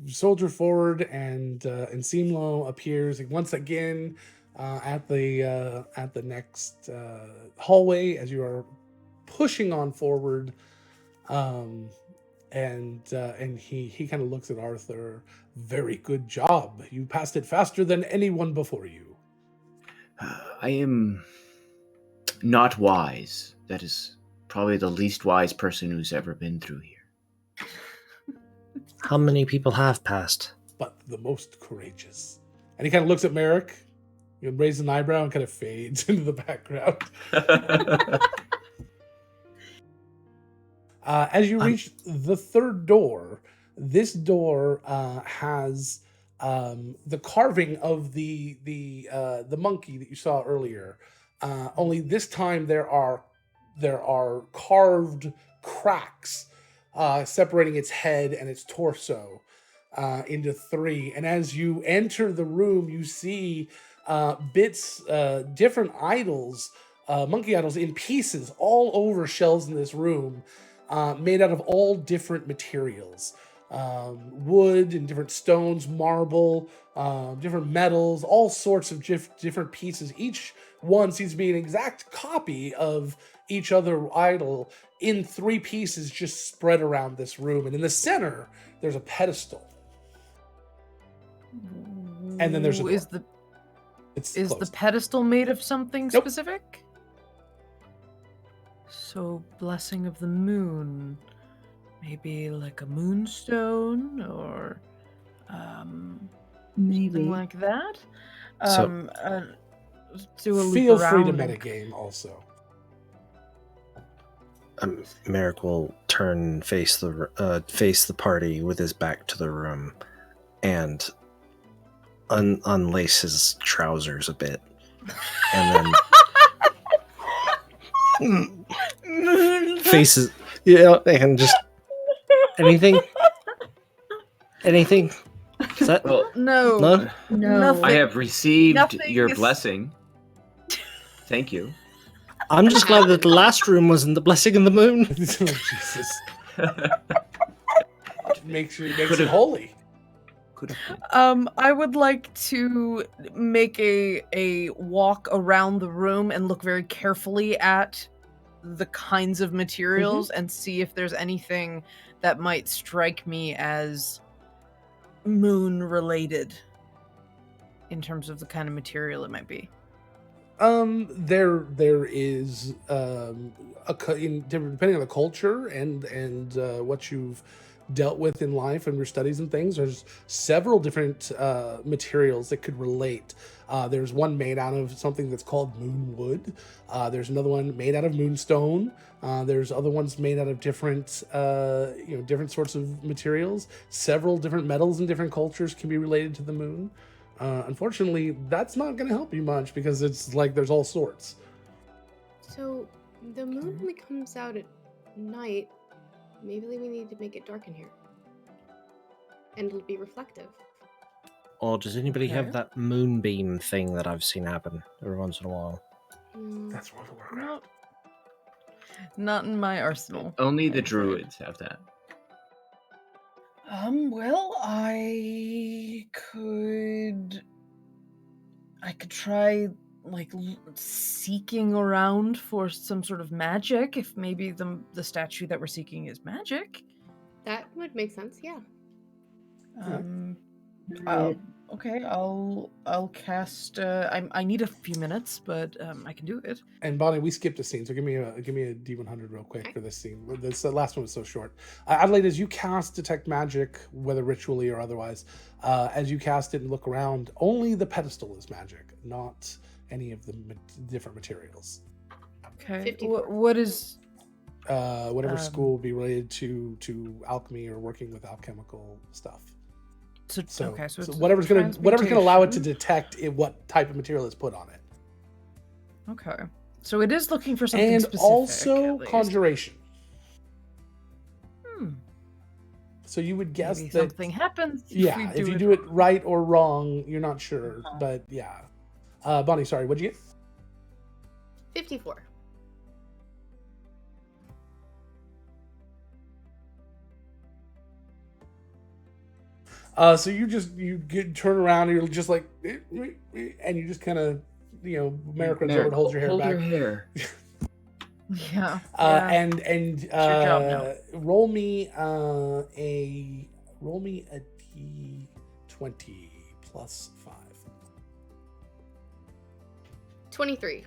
Speaker 2: soldier forward, and Simlo appears once again at the next hallway as you are pushing on forward, and he kind of looks at Arthur. Very good job. You passed it faster than anyone before you.
Speaker 6: I am not wise. That is probably the least wise person who's ever been through here.
Speaker 7: How many people have passed?
Speaker 2: But the most courageous. And he kind of looks at Merrick, raises an eyebrow, and kind of fades into the background. As you reach the third door, this door has the carving of the monkey that you saw earlier. Only this time there are carved cracks separating its head and its torso into three. And as you enter the room, you see bits, different idols, monkey idols in pieces all over shelves in this room, made out of all different materials. wood and different stones, marble, different metals, all sorts of different pieces. Each one seems to be an exact copy of each other idol in 3 pieces just spread around this room. And in the center, there's a pedestal. And then there's a door.
Speaker 4: Is the pedestal made of something
Speaker 2: Nope.
Speaker 4: specific? So, blessing of the moon. Maybe like a moonstone or
Speaker 5: Maybe.
Speaker 4: something like that.
Speaker 7: So-
Speaker 4: Do a loop
Speaker 2: Feel free to
Speaker 4: around and-
Speaker 2: metagame also.
Speaker 7: Merrick will turn and face the party with his back to the room, and unlace his trousers a bit, and then faces, and just anything. Is that
Speaker 6: Well,
Speaker 4: No.
Speaker 7: no?
Speaker 5: No.
Speaker 4: Nothing.
Speaker 6: I have received
Speaker 4: Nothing
Speaker 6: your
Speaker 4: is-
Speaker 6: blessing. Thank you.
Speaker 7: I'm just glad that the last room wasn't the blessing of the moon.
Speaker 2: Oh, Jesus. Makes it
Speaker 6: Could've-
Speaker 2: holy.
Speaker 6: Could
Speaker 4: I would like to make a walk around the room and look very carefully at the kinds of materials and see if there's anything that might strike me as moon related in terms of the kind of material it might be.
Speaker 2: There is depending on the culture and what you've dealt with in life and your studies and things, there's several different materials that could relate. There's one made out of something that's called moonwood. There's another one made out of moonstone. There's other ones made out of different different sorts of materials. Several different metals in different cultures can be related to the moon. Unfortunately, that's not going to help you much because it's like there's all sorts.
Speaker 1: So the moon only comes out at night. Maybe we need to make it dark in here. And it'll be reflective.
Speaker 7: Or does anybody have
Speaker 4: Okay.
Speaker 7: that moonbeam thing that I've seen happen every once in a while?
Speaker 1: Mm,
Speaker 2: That's World of Warcraft.
Speaker 4: Not in my arsenal.
Speaker 6: Only the
Speaker 4: I'm afraid.
Speaker 6: druids have that.
Speaker 4: Well, I could try like seeking around for some sort of magic if maybe the statue that we're seeking is magic.
Speaker 1: that would make sense, yeah.
Speaker 4: Okay, I'll cast I need a few minutes, but I can do it.
Speaker 2: And Bonnie, we skipped a scene, so give me a D100 real quick for this scene. This last one was so short. Adelaide, as you cast detect magic, whether ritually or otherwise, as you cast it and look around, only the pedestal is magic, not any of the different materials.
Speaker 4: Okay.
Speaker 1: 54.
Speaker 4: What is
Speaker 2: Whatever school would be related to alchemy or working with alchemical stuff.
Speaker 4: so okay, so it's
Speaker 2: whatever's gonna allow it to
Speaker 4: transmutation.
Speaker 2: detect what type of material is put on it,
Speaker 4: Okay. So it is looking for something
Speaker 2: and
Speaker 4: specific.
Speaker 2: also
Speaker 4: at least.
Speaker 2: conjuration.
Speaker 4: Hmm.
Speaker 2: So you would guess
Speaker 4: Maybe
Speaker 2: that
Speaker 4: something happens.
Speaker 2: yeah, if you do it right or wrong, you're not sure, but yeah. Bonnie, sorry, what'd you get?
Speaker 1: 54.
Speaker 2: So you turn around and you're just like, and you just kind of, Merrick runs over and holds your hair
Speaker 6: Hold
Speaker 2: back.
Speaker 6: your hair.
Speaker 4: Yeah.
Speaker 2: And
Speaker 4: your job now.
Speaker 2: roll me a D20 plus 5.
Speaker 1: 23.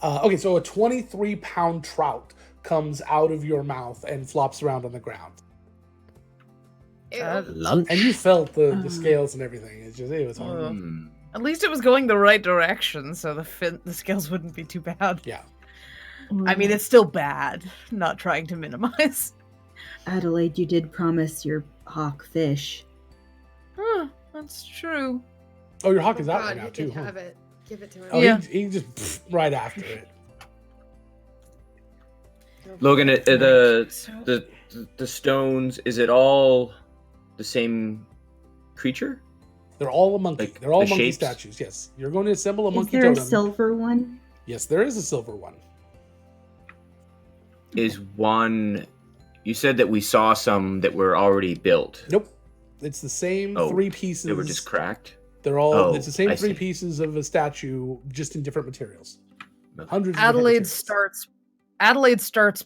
Speaker 2: Okay, so a 23-pound trout comes out of your mouth and flops around on the ground,
Speaker 1: Ew.
Speaker 7: Lunch.
Speaker 2: and you felt the scales and everything. It was hard.
Speaker 4: Ugh.
Speaker 6: Hmm.
Speaker 4: At least it was going the right direction, so the scales wouldn't be too bad.
Speaker 2: Yeah.
Speaker 4: I mean, it's still bad. Not trying to minimize.
Speaker 5: Adelaide, you did promise your hawk fish.
Speaker 4: That's true.
Speaker 2: Oh, your hawk is out
Speaker 1: God,
Speaker 2: right now
Speaker 1: you
Speaker 2: too.
Speaker 1: can
Speaker 2: Huh?
Speaker 1: have it. Give it to him.
Speaker 2: Oh,
Speaker 4: Yeah.
Speaker 2: he just right after it.
Speaker 6: Logan,
Speaker 4: So-
Speaker 6: the stones, is it all the same creature?
Speaker 2: They're all a monkey.
Speaker 6: Like
Speaker 2: They're all
Speaker 6: the
Speaker 2: monkey
Speaker 6: shapes?
Speaker 2: statues. Yes, you're going to assemble a
Speaker 5: Is
Speaker 2: monkey
Speaker 5: there a
Speaker 2: totem.
Speaker 5: silver one?
Speaker 2: Yes, there is a silver one.
Speaker 6: Is one You said that we saw some that were already built.
Speaker 2: Nope. It's the same 3 pieces.
Speaker 6: They were just cracked?
Speaker 2: They're all.
Speaker 6: Oh,
Speaker 2: it's the same
Speaker 6: I
Speaker 2: 3
Speaker 6: see.
Speaker 2: pieces of a statue, just in different materials.
Speaker 6: Okay.
Speaker 2: Hundreds of different materials.
Speaker 4: Adelaide starts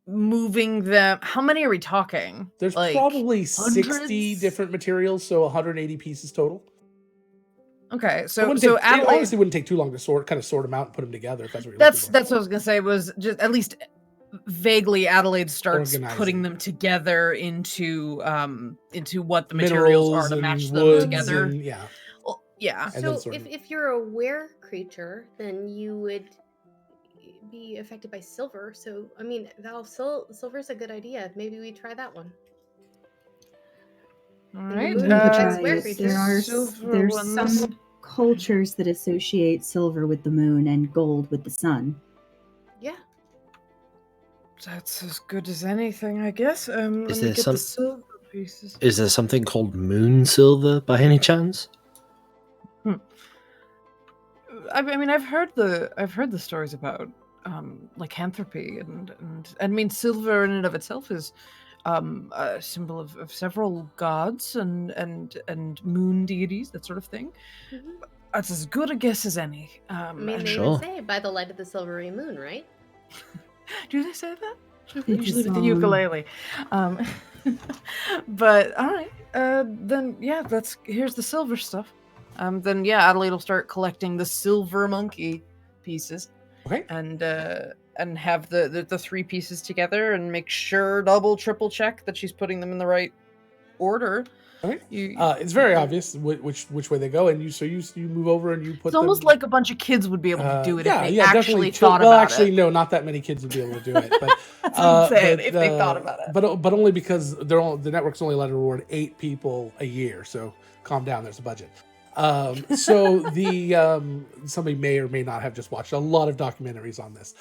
Speaker 4: moving them. How many are we talking?
Speaker 2: There's
Speaker 4: Like,
Speaker 2: probably 60
Speaker 4: hundreds?
Speaker 2: different materials, so 180 pieces total.
Speaker 4: Okay,
Speaker 2: It
Speaker 4: so
Speaker 2: it
Speaker 4: Adelaide.
Speaker 2: honestly wouldn't take too long to sort them out and put them together. If that's what you're
Speaker 4: That's
Speaker 2: looking for.
Speaker 4: what I was gonna say. Was just at least vaguely Adelaide starts
Speaker 2: Organizing.
Speaker 4: putting them together into what the materials are to match them
Speaker 2: woods
Speaker 4: together.
Speaker 2: and, yeah.
Speaker 4: Well, yeah.
Speaker 2: And then
Speaker 1: So
Speaker 2: sort of-
Speaker 1: if you're a were creature, then you would be affected by silver. So I mean, Val, silver's a good idea. Maybe we try that one.
Speaker 4: All
Speaker 1: We
Speaker 4: right.
Speaker 1: could
Speaker 5: try
Speaker 1: were
Speaker 5: it.
Speaker 1: creatures.
Speaker 5: There's some cultures that associate silver with the moon and gold with the sun.
Speaker 1: Yeah.
Speaker 4: That's as good as anything, I guess.
Speaker 7: Is
Speaker 4: Let me
Speaker 7: there
Speaker 4: get
Speaker 7: some-
Speaker 4: the silver pieces.
Speaker 7: Is there something called moon silver by any chance?
Speaker 4: I mean, I've heard the stories about lycanthropy and I mean, silver in and of itself is a symbol of several gods and moon deities, that sort of thing.
Speaker 1: Mhm.
Speaker 4: That's as good a guess as any.
Speaker 1: I mean, they
Speaker 7: Sure.
Speaker 1: even say by the light of the silvery moon, right?
Speaker 4: Do they say that?
Speaker 5: It's
Speaker 4: Usually
Speaker 5: a
Speaker 4: with the
Speaker 5: song.
Speaker 4: ukulele. But all right, then yeah, here's the silver stuff. Then yeah, Adelaide will start collecting the silver monkey pieces.
Speaker 2: Okay.
Speaker 4: And have the 3 pieces together and make sure double triple check that she's putting them in the right order.
Speaker 2: Okay.
Speaker 4: You,
Speaker 2: It's very obvious which way they go, and you move over and you put.
Speaker 4: it's almost
Speaker 2: them,
Speaker 4: like a bunch of kids would be able to do it if they actually
Speaker 2: definitely.
Speaker 4: thought
Speaker 2: Well,
Speaker 4: about
Speaker 2: actually,
Speaker 4: it.
Speaker 2: no, not that many kids would be able to do it. But
Speaker 4: That's what I'm saying, if they thought about it.
Speaker 2: But only because the network's only allowed to reward 8 people a year. So calm down. There's a budget. So the somebody may or may not have just watched a lot of documentaries on this.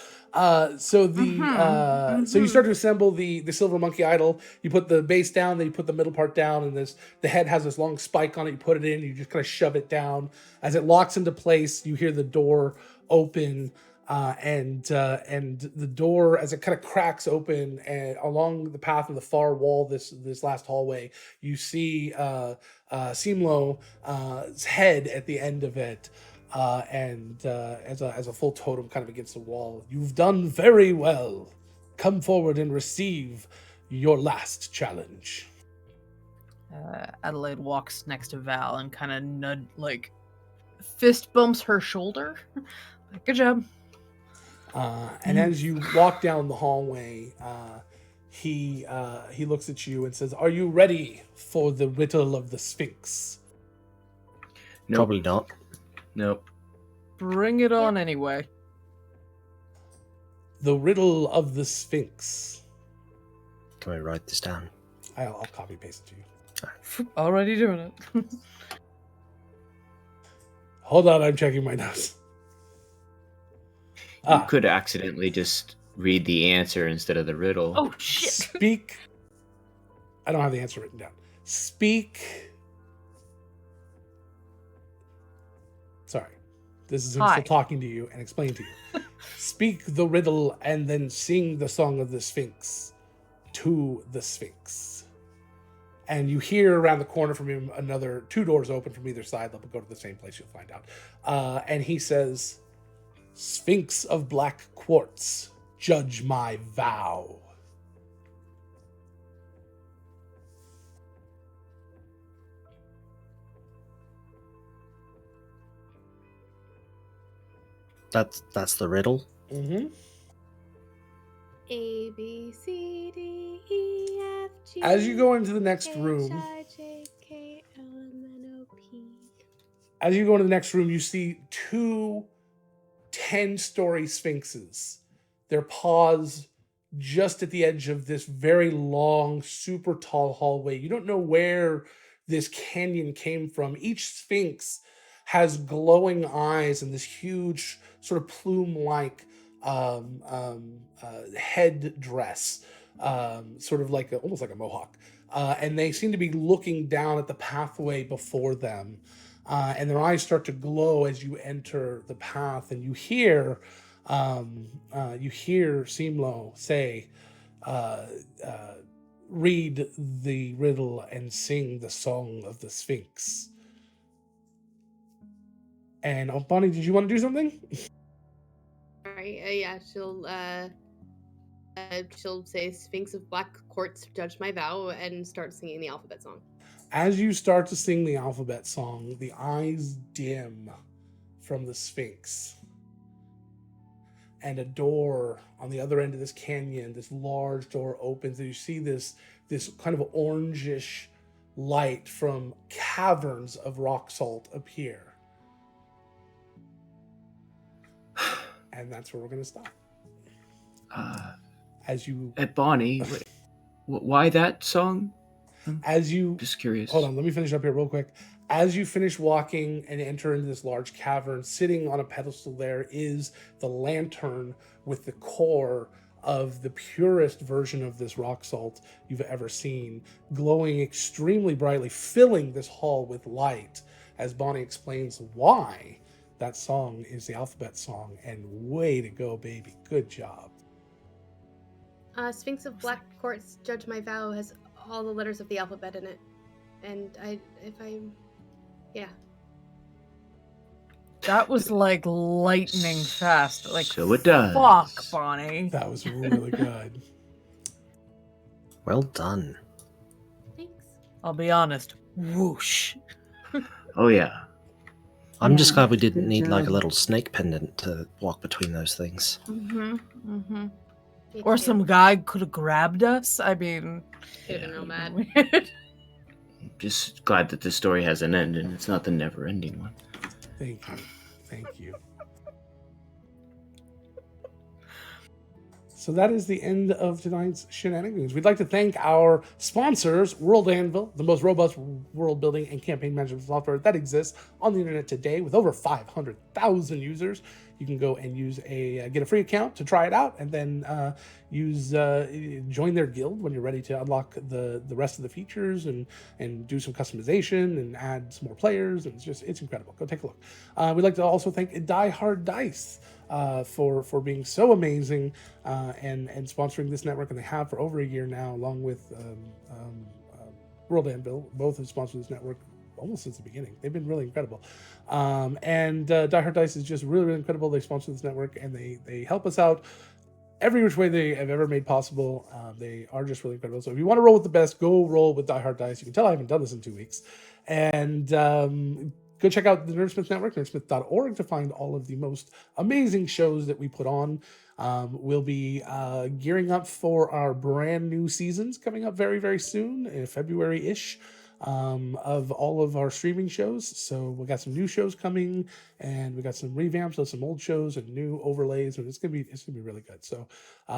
Speaker 2: So you start to assemble the silver monkey idol. You put the base down, then you put the middle part down, and the head has this long spike on it. You put it in, you just kind of shove it down. As it locks into place, you hear the door open. And the door, as it kind of cracks open, and along the path of the far wall, this last hallway, you see Simlo's head at the end of it, and as a full totem kind of against the wall. You've done very well. Come forward and receive your last challenge.
Speaker 4: Adelaide walks next to Val and kind of fist bumps her shoulder. Good job.
Speaker 2: And as you walk down the hallway, he looks at you and says, "Are you ready for the riddle of the Sphinx?"
Speaker 6: Nope.
Speaker 7: Probably not.
Speaker 6: Nope.
Speaker 4: Bring it on anyway.
Speaker 2: The riddle of the Sphinx.
Speaker 7: Can we write this down?
Speaker 2: I'll copy paste it to you.
Speaker 4: Already doing it.
Speaker 2: Hold on, I'm checking my notes.
Speaker 6: You could accidentally just read the answer instead of the riddle.
Speaker 4: Oh shit!
Speaker 2: Speak. I don't have the answer written down. Speak. Sorry. This is him
Speaker 4: Hi.
Speaker 2: still talking to you and explaining to you. Speak the riddle and then sing the song of the Sphinx to the Sphinx. And you hear around the corner from him another 2 doors open from either side. They'll go to the same place, you'll find out. And he says, "Sphinx of black quartz, judge my vow."
Speaker 7: That's the riddle.
Speaker 2: Mm-hmm.
Speaker 1: A B C D E F G.
Speaker 2: As you go into the next room, as you go into the next room, you see 2 10-story sphinxes. Their paws just at the edge of this very long, super tall hallway. You don't know where this canyon came from. Each sphinx has glowing eyes and this huge sort of plume-like head dress, sort of like almost like a mohawk. And they seem to be looking down at the pathway before them. And their eyes start to glow as you enter the path, and you hear Simlo say, read the riddle and sing the song of the Sphinx. And Bonnie, did you want to do something?
Speaker 1: Right. Yeah. She'll say Sphinx of Black Quartz, judge my vow, and start singing the alphabet song.
Speaker 2: As you start to sing the alphabet song, the eyes dim from the Sphinx. And a door on the other end of this canyon, this large door opens, and you see this kind of orangish light from caverns of rock salt appear. And that's where we're going to stop. As you...
Speaker 6: Bonnie, why that song?
Speaker 2: As you...
Speaker 6: Just curious.
Speaker 2: Hold on, let me finish up here real quick. As you finish walking and enter into this large cavern, sitting on a pedestal there is the lantern with the core of the purest version of this rock salt you've ever seen, glowing extremely brightly, filling this hall with light, as Bonnie explains why that song is the alphabet song. And way to go, baby. Good job.
Speaker 1: Sphinx of Black Quartz, judge my vow, has all the letters of the alphabet in it. And yeah.
Speaker 4: That was like lightning fast. Like,
Speaker 6: so it does.
Speaker 4: Fuck, Bonnie.
Speaker 2: That was really good.
Speaker 7: Well done.
Speaker 1: Thanks.
Speaker 4: I'll be honest. Whoosh.
Speaker 6: Oh, yeah.
Speaker 7: I'm just glad we
Speaker 5: good
Speaker 7: didn't need like a
Speaker 5: job.
Speaker 7: little snake pendant to walk between those things.
Speaker 4: Mm-hmm. Mm-hmm.
Speaker 1: Me
Speaker 4: Or
Speaker 1: too.
Speaker 4: some guy could have grabbed us. I mean,
Speaker 1: Could have been real mad.
Speaker 4: weird.
Speaker 6: Just glad that this story has an end and it's not the never-ending one.
Speaker 2: Thank you. Thank you. So that is the end of tonight's Shenanigans. We'd like to thank our sponsors, World Anvil, the most robust world building and campaign management software that exists on the internet today, with over 500,000 users. You can go and get a free account to try it out, and then join their guild when you're ready to unlock the rest of the features and do some customization and add some more players. And it's incredible. Go take a look. We'd like to also thank Die Hard Dice for being so amazing and sponsoring this network, and they have for over a year now, along with World Anvil. Both have sponsored this network almost since the beginning. They've been really incredible. And Die Hard Dice is just really, really incredible. They sponsor this network, and they help us out every which way they have ever made possible. They are just really incredible. So if you want to roll with the best, go roll with Die Hard Dice. You can tell I haven't done this in 2 weeks. And go check out the Nerdsmith Network, nerdsmith.org, to find all of the most amazing shows that we put on. We'll be gearing up for our brand new seasons coming up very, very soon, in February-ish, of all of our streaming shows. So we got some new shows coming, and we got some revamps of some old shows and new overlays, and it's gonna be really good. So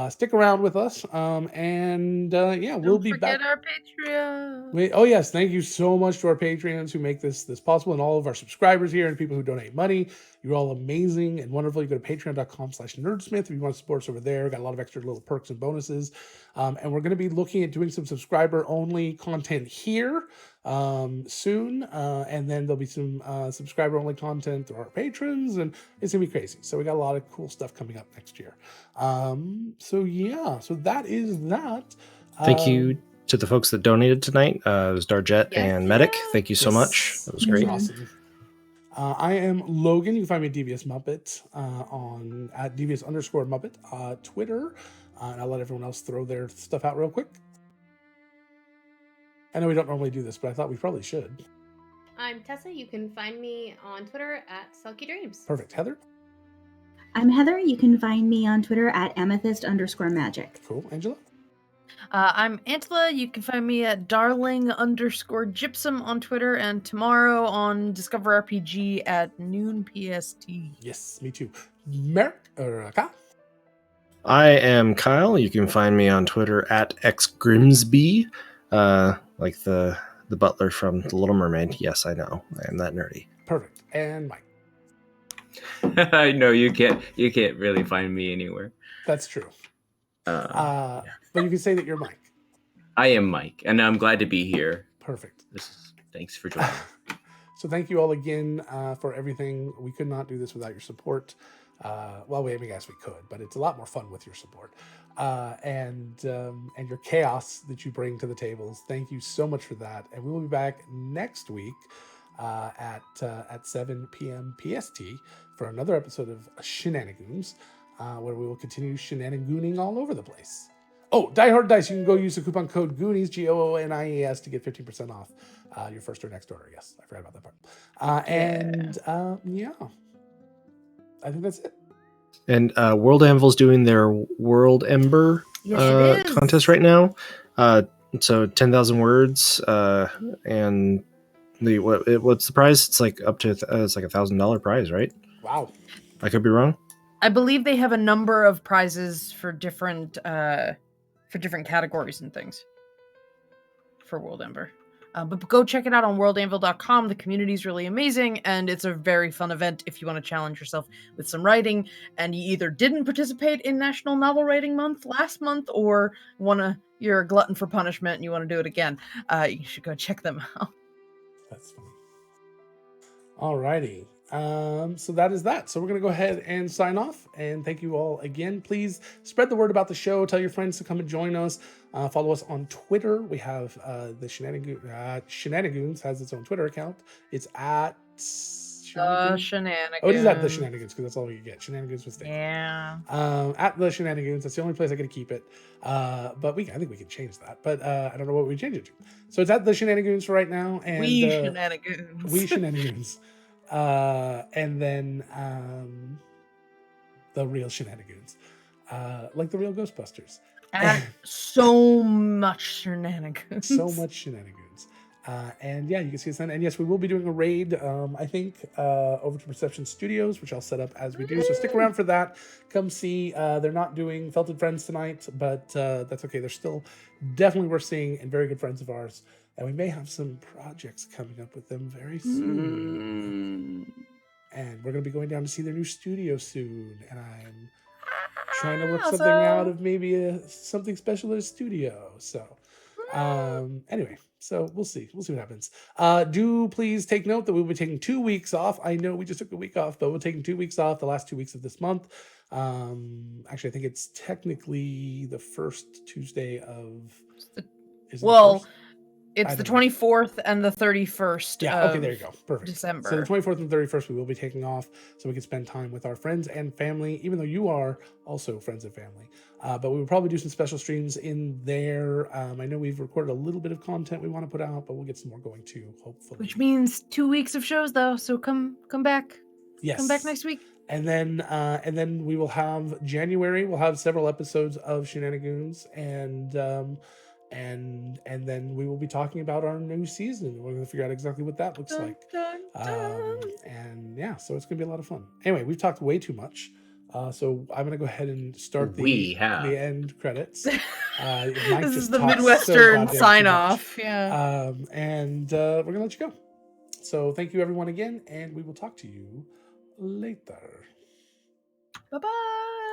Speaker 2: stick around with us, we'll be back.
Speaker 4: Don't forget our Patreon.
Speaker 2: Oh yes, thank you so much to our Patreons who make this possible, and all of our subscribers here and people who donate money. You're all amazing and wonderful. You go to patreon.com/nerdsmith if you want to support us over there. We've got a lot of extra little perks and bonuses. And we're going to be looking at doing some subscriber-only content here soon. And then there'll be some subscriber-only content through our patrons, and it's going to be crazy. So we got a lot of cool stuff coming up next year. So that is that.
Speaker 7: Thank you to the folks that donated tonight. It was Darjet
Speaker 1: Yes.
Speaker 7: and Medic. Thank you so
Speaker 2: Yes.
Speaker 7: much. That was great.
Speaker 2: Awesome. I am Logan. You can find me at Devious Muppet at Devious_Muppet Twitter. And I'll let everyone else throw their stuff out real quick. I know we don't normally do this, but I thought we probably should.
Speaker 1: I'm Tessa. You can find me on Twitter at Selkie Dreams.
Speaker 2: Perfect. Heather?
Speaker 5: I'm Heather. You can find me on Twitter at amethyst_magic.
Speaker 2: Cool. Angela?
Speaker 4: I'm Antela. You can find me at darling_gypsum on Twitter, and tomorrow on Discover RPG at noon PST.
Speaker 2: Yes, me too. Merrick or Kyle?
Speaker 7: I am Kyle. You can find me on Twitter at xgrimsby, like the butler from The Little Mermaid. Yes, I know. I am that nerdy.
Speaker 2: Perfect. And Mike?
Speaker 6: I know you can't really find me anywhere.
Speaker 2: That's true.
Speaker 6: Yeah.
Speaker 2: But you can say that you're Mike.
Speaker 6: I am Mike, and I'm glad to be here.
Speaker 2: Perfect.
Speaker 6: Thanks for joining.
Speaker 2: So thank you all again for everything. We could not do this without your support. Well, I guess we could, but it's a lot more fun with your support and your chaos that you bring to the tables. Thank you so much for that, and we will be back next week at 7 p.m. PST for another episode of Shenanigoons, where we will continue shenanigooning all over the place. Oh, Die Hard Dice, you can go use the coupon code Goonies, GOONIES, to get 15% off your first or next order. Yes, I forgot about that part. And yeah, I think that's it. And World Anvil's doing their World Ember contest right now. So 10,000 words, and what's the prize? It's like up to it's like $1,000 prize, right? Wow, I could be wrong.
Speaker 4: I believe they have a number of prizes for different categories and things for World Ember. But go check it out on worldanvil.com. The community is really amazing, and it's a very fun event if you want to challenge yourself with some writing, and you either didn't participate in National Novel Writing Month last month, or you're a glutton for punishment and you want to do it again. You should go check them out. That's funny. Alrighty. So that is that. So we're going to go ahead and sign off. And thank you all again. Please spread the word about the show. Tell your friends to come and join us. Follow us on Twitter. We have the Shenanigoons has its own Twitter account. It's at Shenanigoons.
Speaker 2: Oh, it is at the Shenanigoons because that's all you get. Shenanigoons with Stacy.
Speaker 4: Yeah.
Speaker 2: At the Shenanigoons. That's the only place I can keep it. But I think we can change that. But I don't know what we change it to. So it's at the Shenanigoons for right now. And
Speaker 4: we Shenanigoons.
Speaker 2: We Shenanigoons. And then the real Shenanigoons, like the real Ghostbusters.
Speaker 4: So much Shenanigans.
Speaker 2: So much Shenanigans. And yeah, you can see us then. And yes, we will be doing a raid, I think, over to Perception Studios, which I'll set up as we do. So stick around for that. Come see. They're not doing Felted Friends tonight, but that's okay. They're still definitely worth seeing and very good friends of ours. And we may have some projects coming up with them very soon. And we're going to be going down to see their new studio soon. And I'm trying to work something out of maybe something special at a studio. So anyway, so we'll see. We'll see what happens. Do please take note that we'll be taking 2 weeks off. I know we just took a week off, but we're taking 2 weeks off, the last 2 weeks of this month. Actually, I think it's technically the first Tuesday of...
Speaker 4: It's the 24th and the 31st.
Speaker 2: Yeah, okay, there you go. Perfect.
Speaker 4: December.
Speaker 2: So the 24th and 31st, we will be taking off so we can spend time with our friends and family, even though you are also friends and family. But we will probably do some special streams in there. I know we've recorded a little bit of content we want to put out, but we'll get some more going too, hopefully.
Speaker 4: Which means 2 weeks of shows, though. So come back.
Speaker 2: Yes.
Speaker 4: Come back next week.
Speaker 2: And then we will have January. We'll have several episodes of Shenanigoons, and then we will be talking about our new season. We're going to figure out exactly what that looks like. And yeah, so it's going to be a lot of fun. Anyway, we've talked way too much. So I'm going to go ahead and start the end credits.
Speaker 4: This is the Midwestern sign off. Yeah.
Speaker 2: And we're going to let you go. So thank you everyone again, and we will talk to you later.
Speaker 4: Bye-bye.